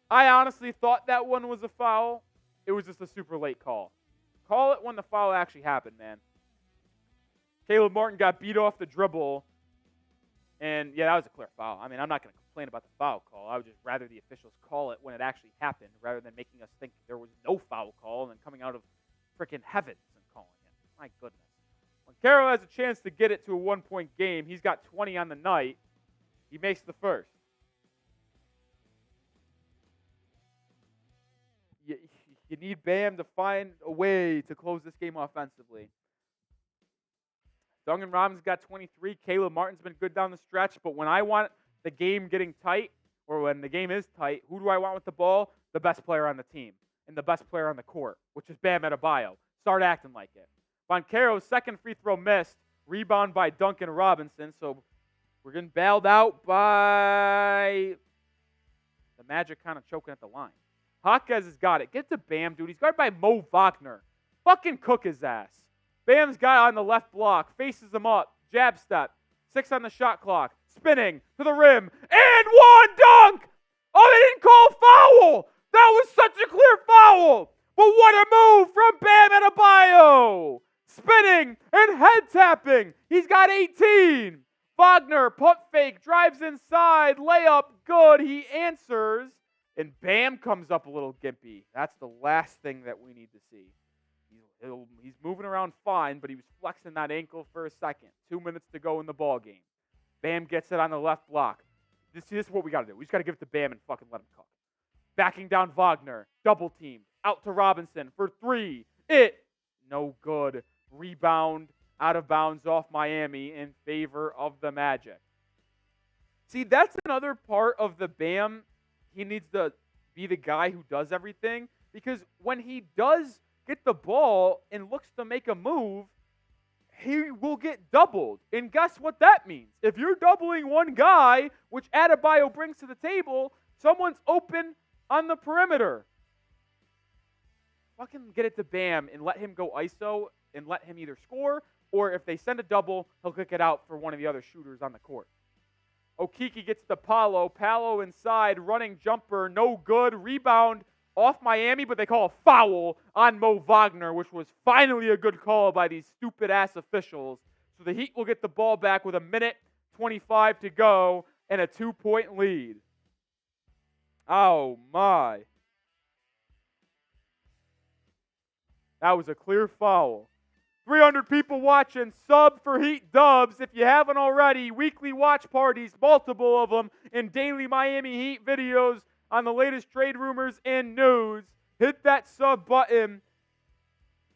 I honestly thought that one was a foul. It was just a super late call. Call it when the foul actually happened, man. Caleb Martin got beat off the dribble. And, yeah, that was a clear foul. I mean, I'm not going to complain about the foul call. I would just rather the officials call it when it actually happened rather than making us think there was no foul call and then coming out of freaking heavens and calling it. My goodness. When Banchero has a chance to get it to a 1-point game, he's got 20 on the night. He makes the first. You need Bam to find a way to close this game offensively. Duncan Robinson's got 23. Caleb Martin's been good down the stretch. But when I want the game getting tight, or when the game is tight, who do I want with the ball? The best player on the team and the best player on the court, which is Bam Adebayo. Start acting like it. Banchero's second free throw missed. Rebound by Duncan Robinson. So we're getting bailed out by the Magic kind of choking at the line. Jaquez has got it. Get to Bam, dude. He's guarded by Mo Wagner. Fucking cook his ass. Bam's got on the left block. Faces him up. Jab step. 6 on the shot clock. Spinning to the rim. And 1 dunk! Oh, they didn't call foul! That was such a clear foul! But what a move from Bam Adebayo! Spinning and head tapping. He's got 18. Wagner, pump fake, drives inside. Layup, good. He answers. And Bam comes up a little gimpy. That's the last thing that we need to see. He's moving around fine, but he was flexing that ankle for a second. 2 minutes to go in the ball game. Bam gets it on the left block. This is what we got to do. We just got to give it to Bam and fucking let him cook. Backing down Wagner. Double team. Out to Robinson for 3. No good. Rebound out of bounds off Miami in favor of the Magic. See, that's another part of the Bam. He needs to be the guy who does everything, because when he does get the ball and looks to make a move, he will get doubled. And guess what that means? If you're doubling one guy, which Adebayo brings to the table, someone's open on the perimeter. Fucking get it to Bam and let him go ISO and let him either score, or if they send a double, he'll kick it out for one of the other shooters on the court. Okeke gets to Paolo. Paolo inside, running jumper, no good. Rebound off Miami, but they call a foul on Mo Wagner, which was finally a good call by these stupid-ass officials. So the Heat will get the ball back with 1:25 to go and a 2-point lead. Oh, my. That was a clear foul. 300 people watching. Sub for Heat Dubs if you haven't already. Weekly watch parties, multiple of them, and daily Miami Heat videos on the latest trade rumors and news. Hit that sub button.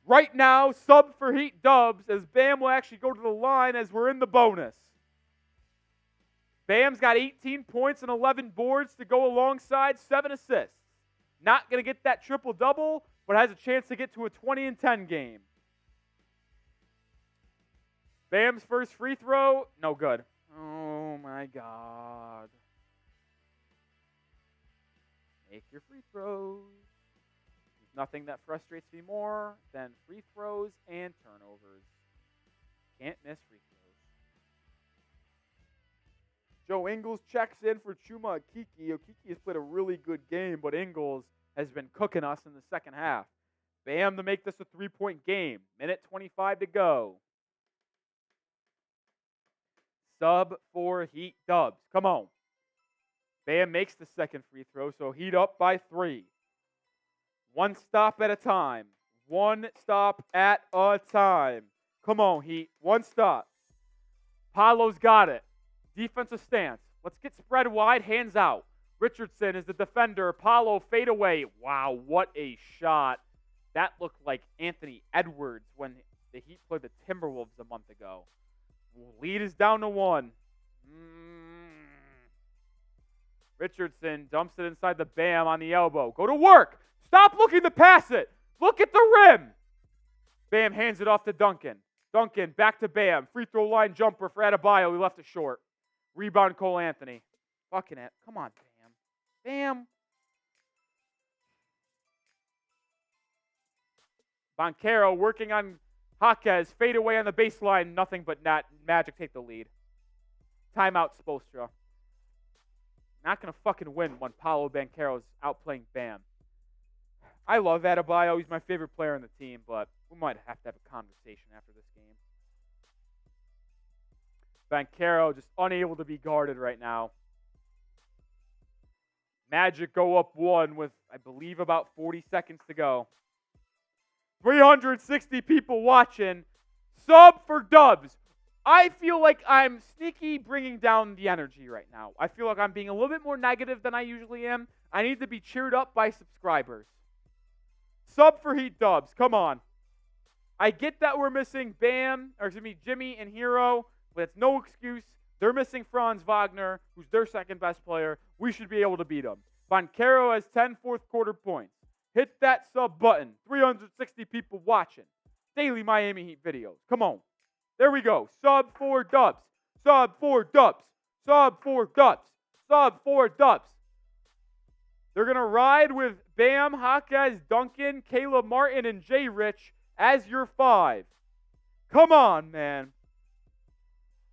Right now, sub for Heat Dubs, as Bam will actually go to the line as we're in the bonus. Bam's got 18 points and 11 boards to go alongside 7 assists. Not going to get that triple-double, but has a chance to get to a 20-10 game. Bam's first free throw, no good. Oh, my God. Make your free throws. There's nothing that frustrates me more than free throws and turnovers. Can't miss free throws. Joe Ingles checks in for Chuma Okeke. Okeke has played a really good game, but Ingles has been cooking us in the second half. Bam to make this a 3-point game. Minute 25 to go. Sub for Heat Dubs. Come on. Bam makes the second free throw, so Heat up by 3. One stop at a time. One stop at a time. Come on, Heat. One stop. Paolo's got it. Defensive stance. Let's get spread wide. Hands out. Richardson is the defender. Paolo fade away. Wow, what a shot. That looked like Anthony Edwards when the Heat played the Timberwolves a month ago. Lead is down to 1. Richardson dumps it inside the Bam on the elbow. Go to work. Stop looking to pass it. Look at the rim. Bam hands it off to Duncan. Duncan back to Bam. Free throw line jumper for Adebayo. He left it short. Rebound Cole Anthony. Fucking it. Come on, Bam. Bam. Banchero working on Jaquez. Fade away on the baseline. Nothing but net. Magic take the lead. Timeout, Spoelstra. Not going to fucking win when Paolo Banchero is outplaying Bam. I love Adebayo. He's my favorite player on the team, but we might have to have a conversation after this game. Banchero just unable to be guarded right now. Magic go up 1 with, I believe, about 40 seconds to go. 360 people watching. Sub for Dubs. I feel like I'm sneaky bringing down the energy right now. I feel like I'm being a little bit more negative than I usually am. I need to be cheered up by subscribers. Sub for Heat Dubs. Come on. I get that we're missing Jimmy and Herro, but it's no excuse. They're missing Franz Wagner, who's their second best player. We should be able to beat them. Banchero has 10 fourth quarter points. Hit that sub button. 360 people watching. Daily Miami Heat videos. Come on. There we go. Sub for Dubs. Sub for Dubs. Sub for Dubs. Sub for Dubs. They're going to ride with Bam, Jaquez, Duncan, Caleb Martin, and Jay Rich as your 5. Come on, man.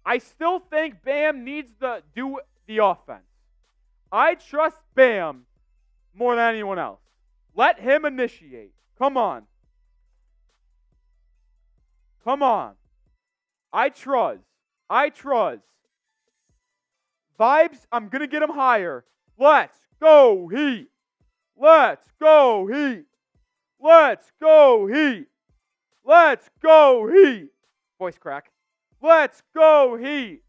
I still think Bam needs to do the offense. I trust Bam more than anyone else. Let him initiate. Come on. Come on. I trust. Vibes, I'm going to get him higher. Let's go, Heat. Let's go, Heat. Let's go, Heat. Let's go, Heat. Voice crack. Let's go, Heat.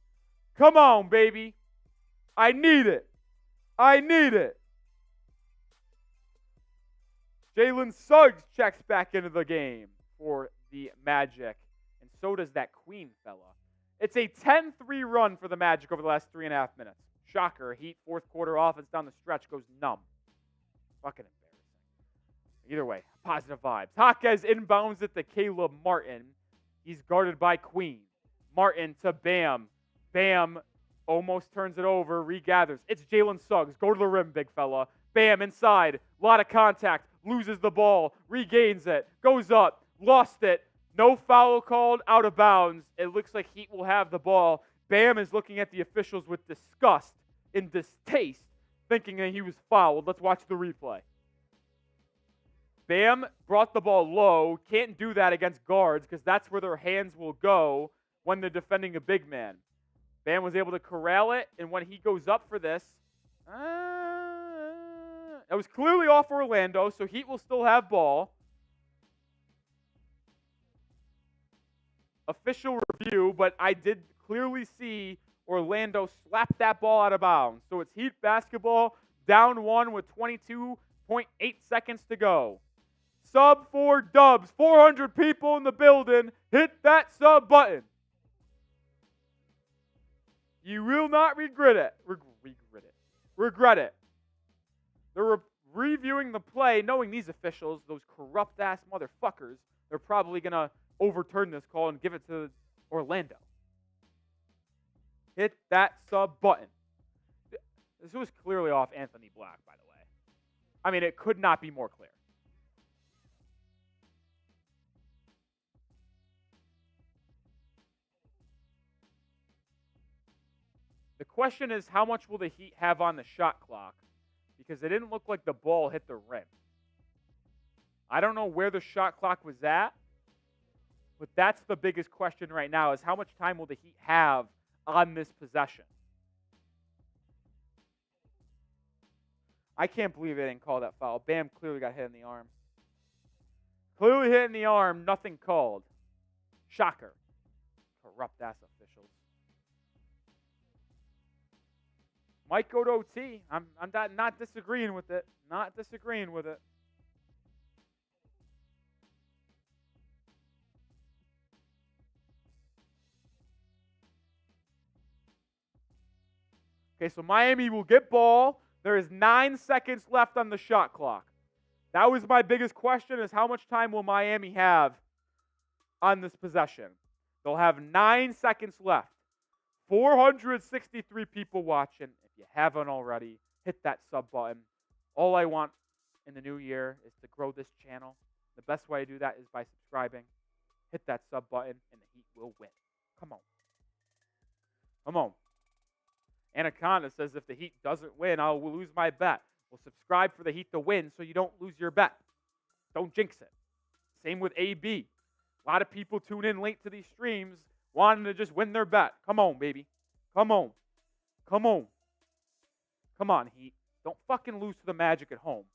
Come on, baby. I need it. Jalen Suggs checks back into the game for the Magic. And so does that Queen fella. It's a 10-3 run for the Magic over the last 3.5 minutes. Shocker. Heat fourth quarter offense down the stretch goes numb. Fucking embarrassing. Either way, positive vibes. Jaquez inbounds it to Caleb Martin. He's guarded by Queen. Martin to Bam. Bam almost turns it over, regathers. It's Jalen Suggs. Go to the rim, big fella. Bam inside. A lot of contact. Loses the ball. Regains it. Goes up. Lost it. No foul called. Out of bounds. It looks like Heat will have the ball. Bam is looking at the officials with disgust and distaste, thinking that he was fouled. Let's watch the replay. Bam brought the ball low. Can't do that against guards because that's where their hands will go when they're defending a big man. Bam was able to corral it, and when he goes up for this, it was clearly off Orlando, so Heat will still have ball. Official review, but I did clearly see Orlando slap that ball out of bounds. So it's Heat basketball, down 1 with 22.8 seconds to go. Sub 4 dubs. 400 people in the building. Hit that sub button. You will not regret it. Regret it. They're reviewing the play, knowing these officials, those corrupt-ass motherfuckers, they're probably going to overturn this call and give it to Orlando. Hit that sub button. This was clearly off Anthony Black, by the way. I mean, it could not be more clear. The question is, how much will the Heat have on the shot clock? Because it didn't look like the ball hit the rim. I don't know where the shot clock was at, but that's the biggest question right now, is how much time will the Heat have on this possession? I can't believe they didn't call that foul. Bam clearly got hit in the arm. Clearly hit in the arm, nothing called. Shocker. Corrupt-ass officials. Might go to OT. I'm not disagreeing with it. Not disagreeing with it. Okay, so Miami will get ball. There is 9 seconds left on the shot clock. That was my biggest question, is how much time will Miami have on this possession? They'll have 9 seconds left. 463 people watching. If you haven't already, hit that sub button. All I want in the new year is to grow this channel. The best way to do that is by subscribing. Hit that sub button, and the Heat will win. Come on. Come on. Anaconda says if the Heat doesn't win, I will lose my bet. Well, subscribe for the Heat to win so you don't lose your bet. Don't jinx it. Same with AB. A lot of people tune in late to these streams wanting to just win their bet. Come on, baby. Come on. Come on. Come on, Heat. Don't fucking lose to the Magic at home.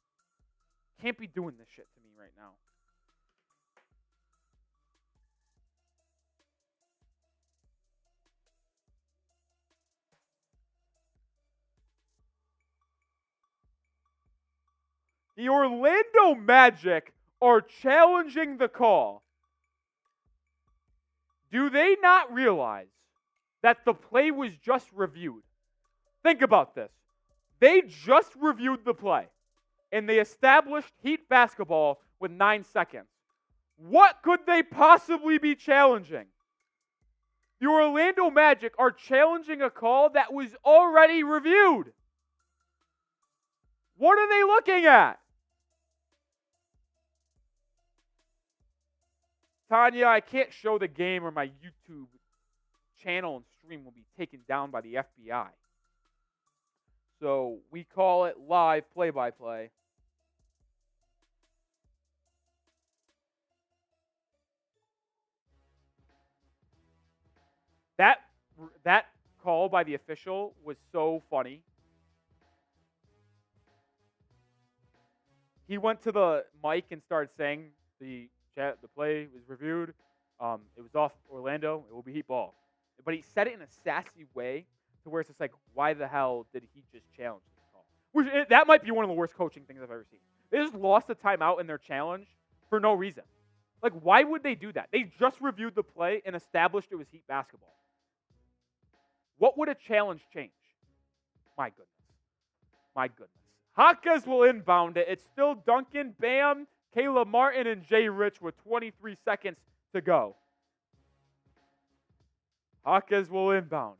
Can't be doing this shit to me right now. The Orlando Magic are challenging the call. Do they not realize that the play was just reviewed? Think about this. They just reviewed the play, and they established Heat basketball with 9 seconds. What could they possibly be challenging? The Orlando Magic are challenging a call that was already reviewed. What are they looking at? Tanya, I can't show the game or my YouTube channel and stream will be taken down by the FBI. So we call it live play-by-play. That call by the official was so funny. He went to the mic and started saying the play was reviewed. It was off Orlando. It will be Heat ball. But he said it in a sassy way to where it's just like, why the hell did he just challenge this call? That might be one of the worst coaching things I've ever seen. They just lost a timeout in their challenge for no reason. Like, why would they do that? They just reviewed the play and established it was Heat basketball. What would a challenge change? My goodness. My goodness. Jaquez will inbound it. It's still Duncan, Bam, Caleb Martin, and Jay Rich with 23 seconds to go. Jaquez will inbound.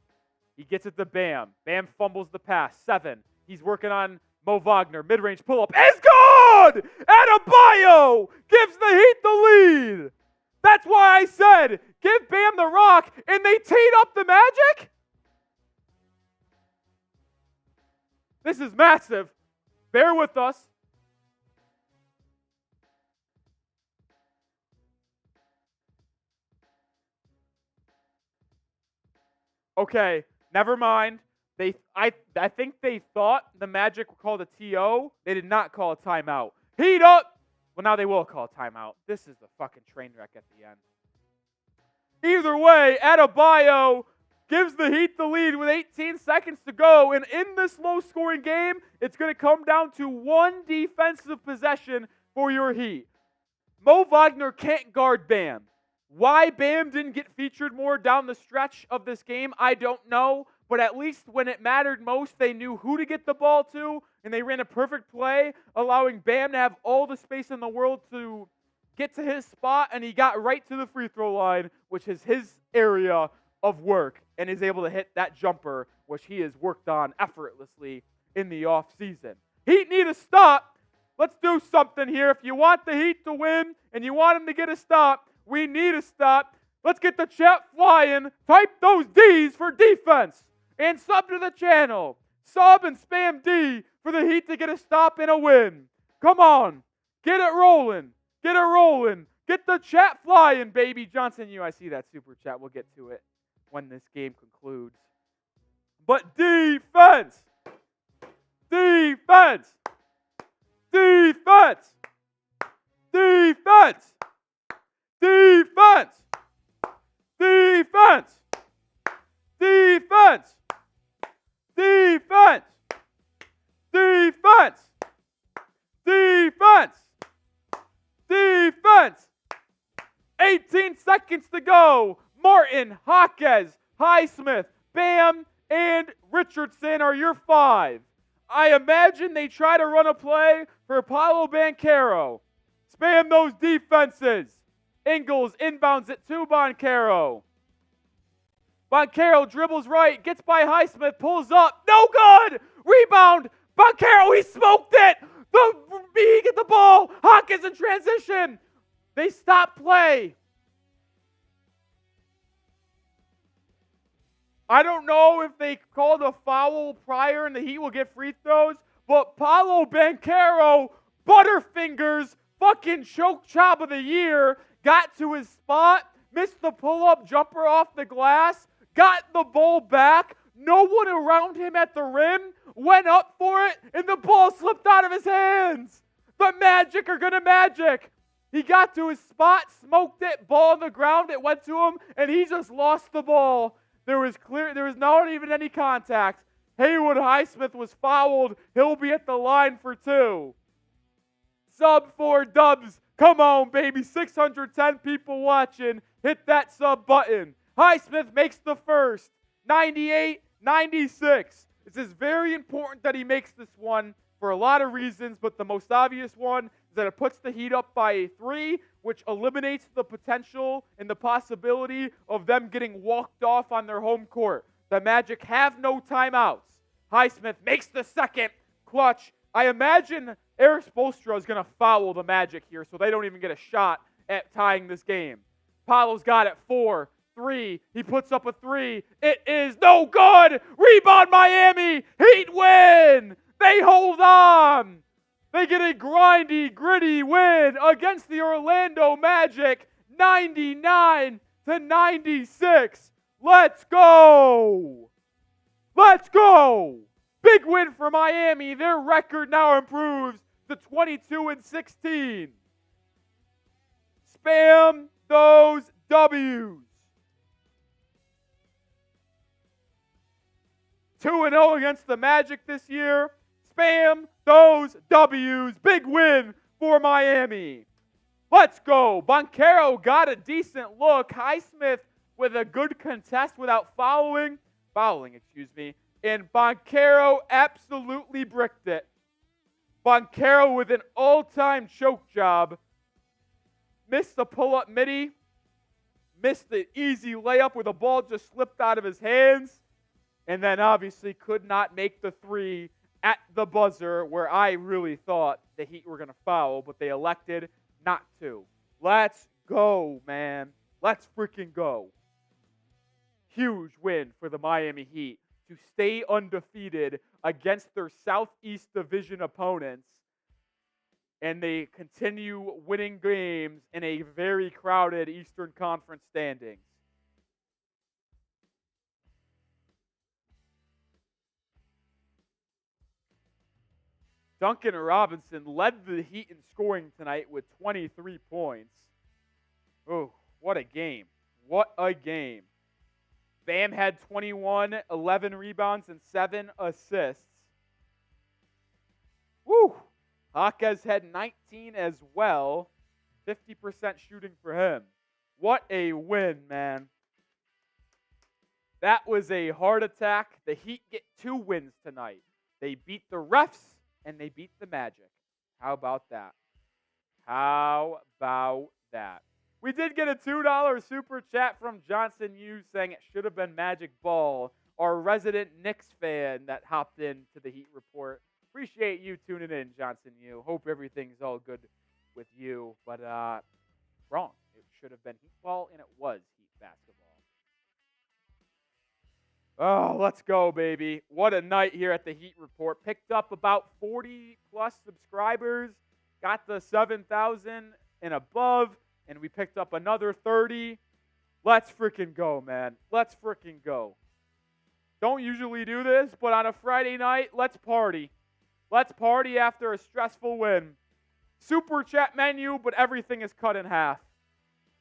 He gets it to Bam. Bam fumbles the pass. 7. He's working on Mo Wagner. Mid-range pull-up. It's good! Adebayo gives the Heat the lead. That's why I said, give Bam the rock, and they teed up the Magic? This is massive. Bear with us. Okay, never mind. I think they thought the Magic called a TO. They did not call a timeout. Heat up! Well, now they will call a timeout. This is the fucking train wreck at the end. Either way, Adebayo gives the Heat the lead with 18 seconds to go. And in this low-scoring game, it's going to come down to one defensive possession for your Heat. Mo Wagner can't guard Bam. Why Bam didn't get featured more down the stretch of this game, I don't know. But at least when it mattered most, they knew who to get the ball to, and they ran a perfect play, allowing Bam to have all the space in the world to get to his spot, and he got right to the free throw line, which is his area of work, and is able to hit that jumper, which he has worked on effortlessly in the offseason. Heat need a stop. Let's do something here. If you want the Heat to win and you want them to get a stop, we need a stop. Let's get the chat flying. Type those D's for defense and sub to the channel. Sub and spam D for the Heat to get a stop and a win. Come on. Get it rolling. Get it rolling. Get the chat flying, baby. Johnson, I see that super chat. We'll get to it when this game concludes. But defense. Defense. Defense. Defense. Defense. Defense. Defense. Defense. Defense. Defense. Defense. 18 seconds to go. Martin, Jaquez, Highsmith, Bam, and Richardson are your 5. I imagine they try to run a play for Paolo Banchero. Spam those defenses. Ingles inbounds it to Banchero. Banchero dribbles right, gets by Highsmith, pulls up. No good! Rebound! Banchero, he smoked it! He get the ball! Hawkins in transition! They stop play. I don't know if they called a foul prior and the Heat will get free throws, but Paolo Banchero, Butterfingers, fucking choke job of the year, got to his spot, missed the pull-up jumper off the glass, got the ball back, no one around him at the rim, went up for it, and the ball slipped out of his hands. The Magic are gonna magic. He got to his spot, smoked it, ball on the ground, it went to him, and he just lost the ball. There was not even any contact. Haywood Highsmith was fouled. He'll be at the line for 2. Sub 4 dubs. Come on, baby. 610 people watching. Hit that sub button. Highsmith makes the first. 98-96. This is very important that he makes this one for a lot of reasons, but the most obvious one is that it puts the Heat up by 3, which eliminates the potential and the possibility of them getting walked off on their home court. The Magic have no timeouts. Highsmith makes the second. Clutch. I imagine Erik Spoelstra is going to foul the Magic here, so they don't even get a shot at tying this game. Paolo's got it. 4, 3. He puts up a 3. It is no good. Rebound Miami. Heat win. They hold on. They get a grindy, gritty win against the Orlando Magic, 99-96. Let's go. Let's go. Big win for Miami. Their record now improves to 22-16. Spam those W's. 2-0 against the Magic this year. Spam those W's. Big win for Miami. Let's go. Banchero got a decent look. Highsmith with a good contest without fouling, and Banchero absolutely bricked it. Banchero with an all-time choke job. Missed the pull-up midi. Missed the easy layup where the ball just slipped out of his hands. And then obviously could not make the 3 at the buzzer where I really thought the Heat were going to foul, but they elected not to. Let's go, man. Let's freaking go. Huge win for the Miami Heat to stay undefeated against their Southeast Division opponents, and they continue winning games in a very crowded Eastern Conference standings. Duncan Robinson led the Heat in scoring tonight with 23 points. Oh, what a game. What a game. Bam had 21, 11 rebounds, and 7 assists. Woo! Jaquez had 19 as well. 50% shooting for him. What a win, man. That was a heart attack. The Heat get 2 wins tonight. They beat the refs and they beat the Magic. How about that? How about that? We did get a $2 super chat from Johnson Hughes saying it should have been Magic Ball, our resident Knicks fan that hopped into the Heat Report. Appreciate you tuning in, Johnson Hughes. Hope everything's all good with you. But wrong. It should have been Heat Ball, and it was Heat Basketball. Oh, let's go, baby. What a night here at the Heat Report. Picked up about 40-plus subscribers. Got the 7,000 and above. And we picked up another 30. Let's freaking go, man. Let's freaking go. Don't usually do this, but on a Friday night, let's party. Let's party after a stressful win. Super chat menu, but everything is cut in half.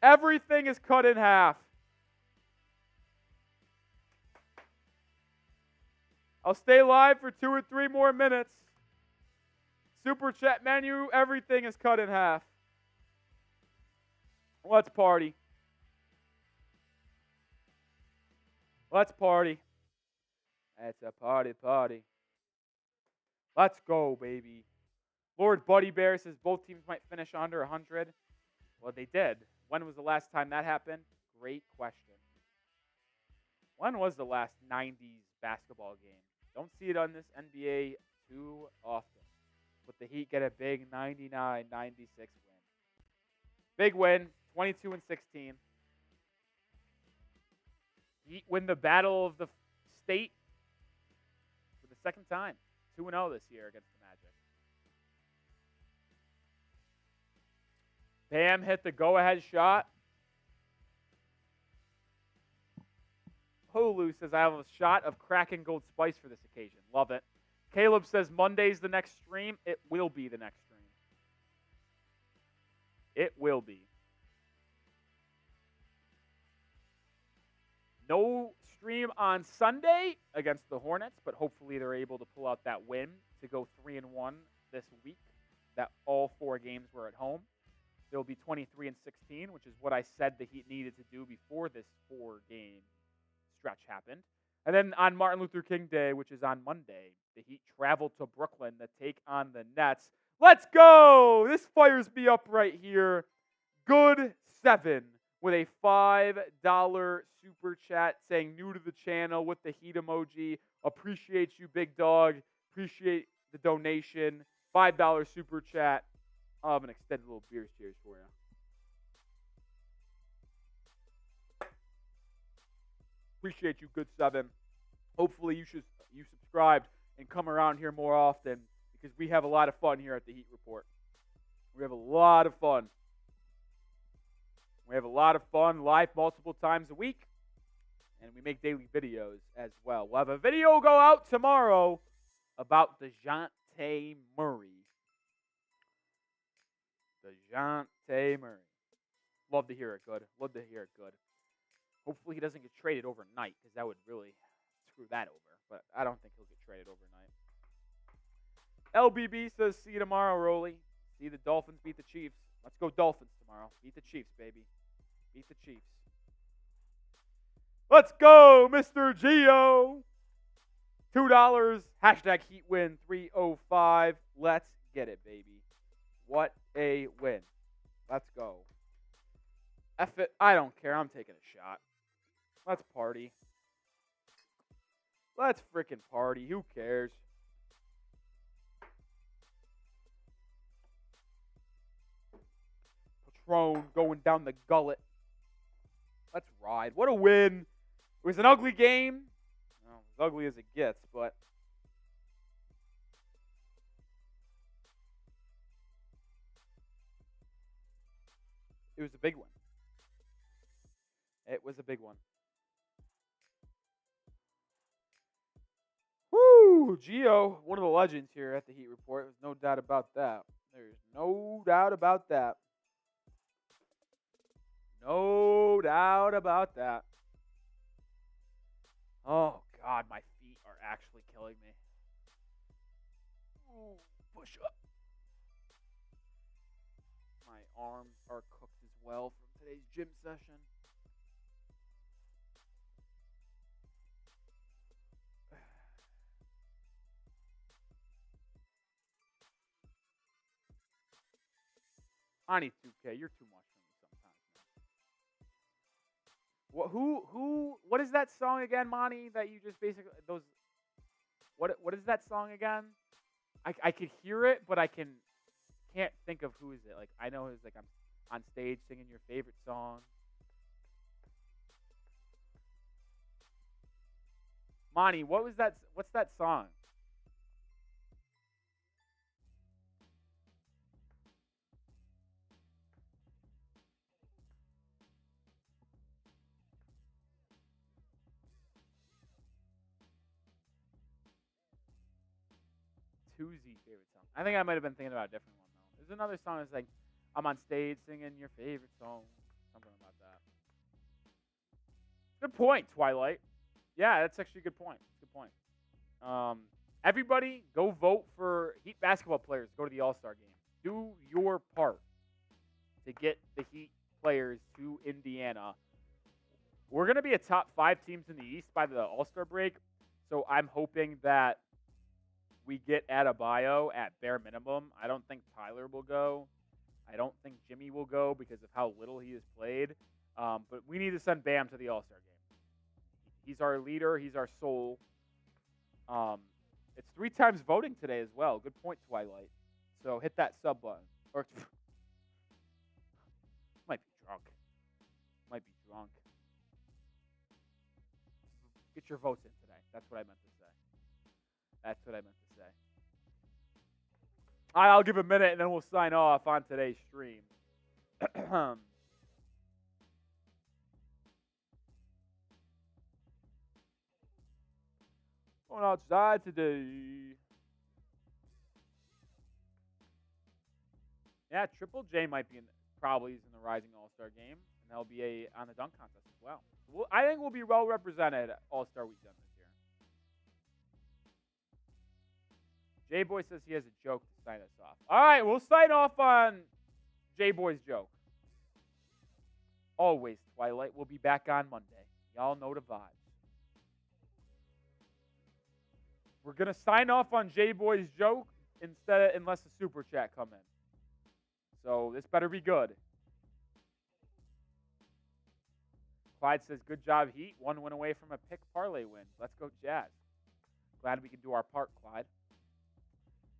Everything is cut in half. I'll stay live for 2 or 3 more minutes. Super chat menu, everything is cut in half. Let's party. Let's party. It's a party. Let's go, baby. Lord Buddy Bear says both teams might finish under 100. Well, they did. When was the last time that happened? Great question. When was the last 90s basketball game? Don't see it on this NBA too often. But the Heat get a big 99-96 win. Big win, 22-16. Heat win the Battle of the State for the second time. 2-0 this year against the Magic. Bam hit the go-ahead shot. Holu says, I have a shot of Kraken Gold Spice for this occasion. Love it. Caleb says, Monday's the next stream. It will be the next stream. It will be. No stream on Sunday against the Hornets, but hopefully they're able to pull out that win to go 3-1 this week. That all 4 games were at home. They'll be 23-16, which is what I said the Heat needed to do before this 4-game stretch happened. And then on Martin Luther King Day, which is on Monday, the Heat travel to Brooklyn to take on the Nets. Let's go! This fires me up right here. Good 7 with a $5 super chat saying new to the channel with the Heat emoji. Appreciate you, big dog. Appreciate the donation. $5 super chat. I'll have an extended little beer cheers for you. Appreciate you, good 7. Hopefully you subscribed and come around here more often because we have a lot of fun here at the Heat Report. We have a lot of fun. We have a lot of fun live multiple times a week, and we make daily videos as well. We'll have a video go out tomorrow about DeJounte Murray. DeJounte Murray. Love to hear it good. Love to hear it good. Hopefully he doesn't get traded overnight because that would really screw that over. But I don't think he'll get traded overnight. LBB says, see you tomorrow, Rolly. See the Dolphins beat the Chiefs. Let's go Dolphins tomorrow. Beat the Chiefs, baby. Beat the Chiefs. Let's go, Mr. Gio. $2. Hashtag Heat win 305. Let's get it, baby. What a win. Let's go. F it. I don't care. I'm taking a shot. Let's party. Let's freaking party. Who cares? Patron going down the gullet. Let's ride. What a win. It was an ugly game. Well, as ugly as it gets, but it was a big one. It was a big one. Woo! Gio, one of the legends here at the Heat Report. There's no doubt about that. There's no doubt about that. No doubt about that. Oh, God, my feet are actually killing me. Ooh, push up. My arms are cooked as well from today's gym session. I need 2K. You're too much for me sometimes, man. What is that song again, Monty? That you just basically those. What is that song again? I could hear it, but can't think of who is it. Like I know it's like I'm on stage singing your favorite song. Monty, what was that? What's that song? Tuesday favorite song. I think I might have been thinking about a different one though. There's another song that's like I'm on stage singing your favorite song. Something about that. Good point, Twilight. Yeah, that's actually a good point. Good point. Everybody, go vote for Heat basketball players. Go to the All-Star game. Do your part to get the Heat players to Indiana. We're going to be a top 5 teams in the East by the All-Star break, so I'm hoping that we get Adebayo at bare minimum. I don't think Tyler will go. I don't think Jimmy will go because of how little he has played. But we need to send Bam to the All-Star game. He's our leader. He's our soul. It's 3 times voting today as well. Good point, Twilight. So hit that sub button. Or might be drunk. Might be drunk. Get your votes in today. That's what I meant to say. That's what I meant to say. All right, I'll give a minute and then we'll sign off on today's stream. Going outside today. Yeah, Triple J might be probably in the Rising All-Star game, and they'll be on the dunk contest as well. I think we'll be well represented All-Star weekend this year. J-Boy says he has a joke to sign us off. All right, we'll sign off on J-Boy's joke. Always, Twilight. We'll be back on Monday. Y'all know the vibes. We're going to sign off on J-Boy's joke unless the super chat come in. So this better be good. Clyde says, good job, Heat. 1 win away from a pick parlay win. Let's go, Jazz. Glad we can do our part, Clyde.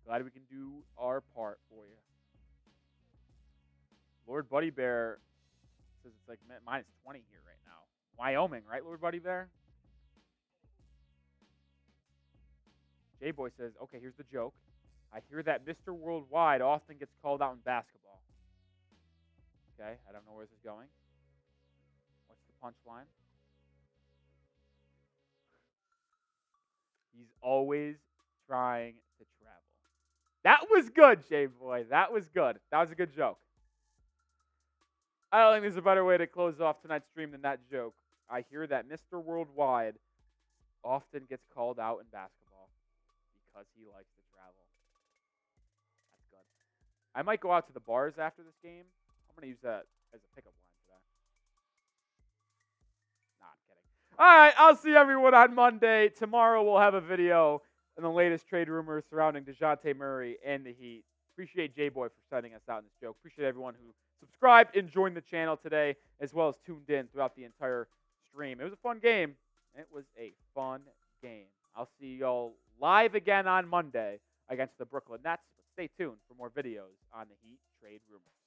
Glad we can do our part for you. Lord Buddy Bear says it's like minus 20 here right now. Wyoming, right, Lord Buddy Bear? J-Boy says, okay, here's the joke. I hear that Mr. Worldwide often gets called out in basketball. Okay, I don't know where this is going. What's the punchline? He's always trying to travel. That was good, J-Boy. That was good. That was a good joke. I don't think there's a better way to close off tonight's stream than that joke. I hear that Mr. Worldwide often gets called out in basketball because he likes to travel. That's good. I might go out to the bars after this game. I'm going to use that as a pickup line today. Nah, I'm kidding. All right, I'll see everyone on Monday. Tomorrow we'll have a video on the latest trade rumors surrounding DeJounte Murray and the Heat. Appreciate J-Boy for sending us out in this joke. Appreciate everyone who subscribed and joined the channel today, as well as tuned in throughout the entire stream. It was a fun game. It was a fun game. I'll see y'all live again on Monday against the Brooklyn Nets. But stay tuned for more videos on the Heat trade rumors.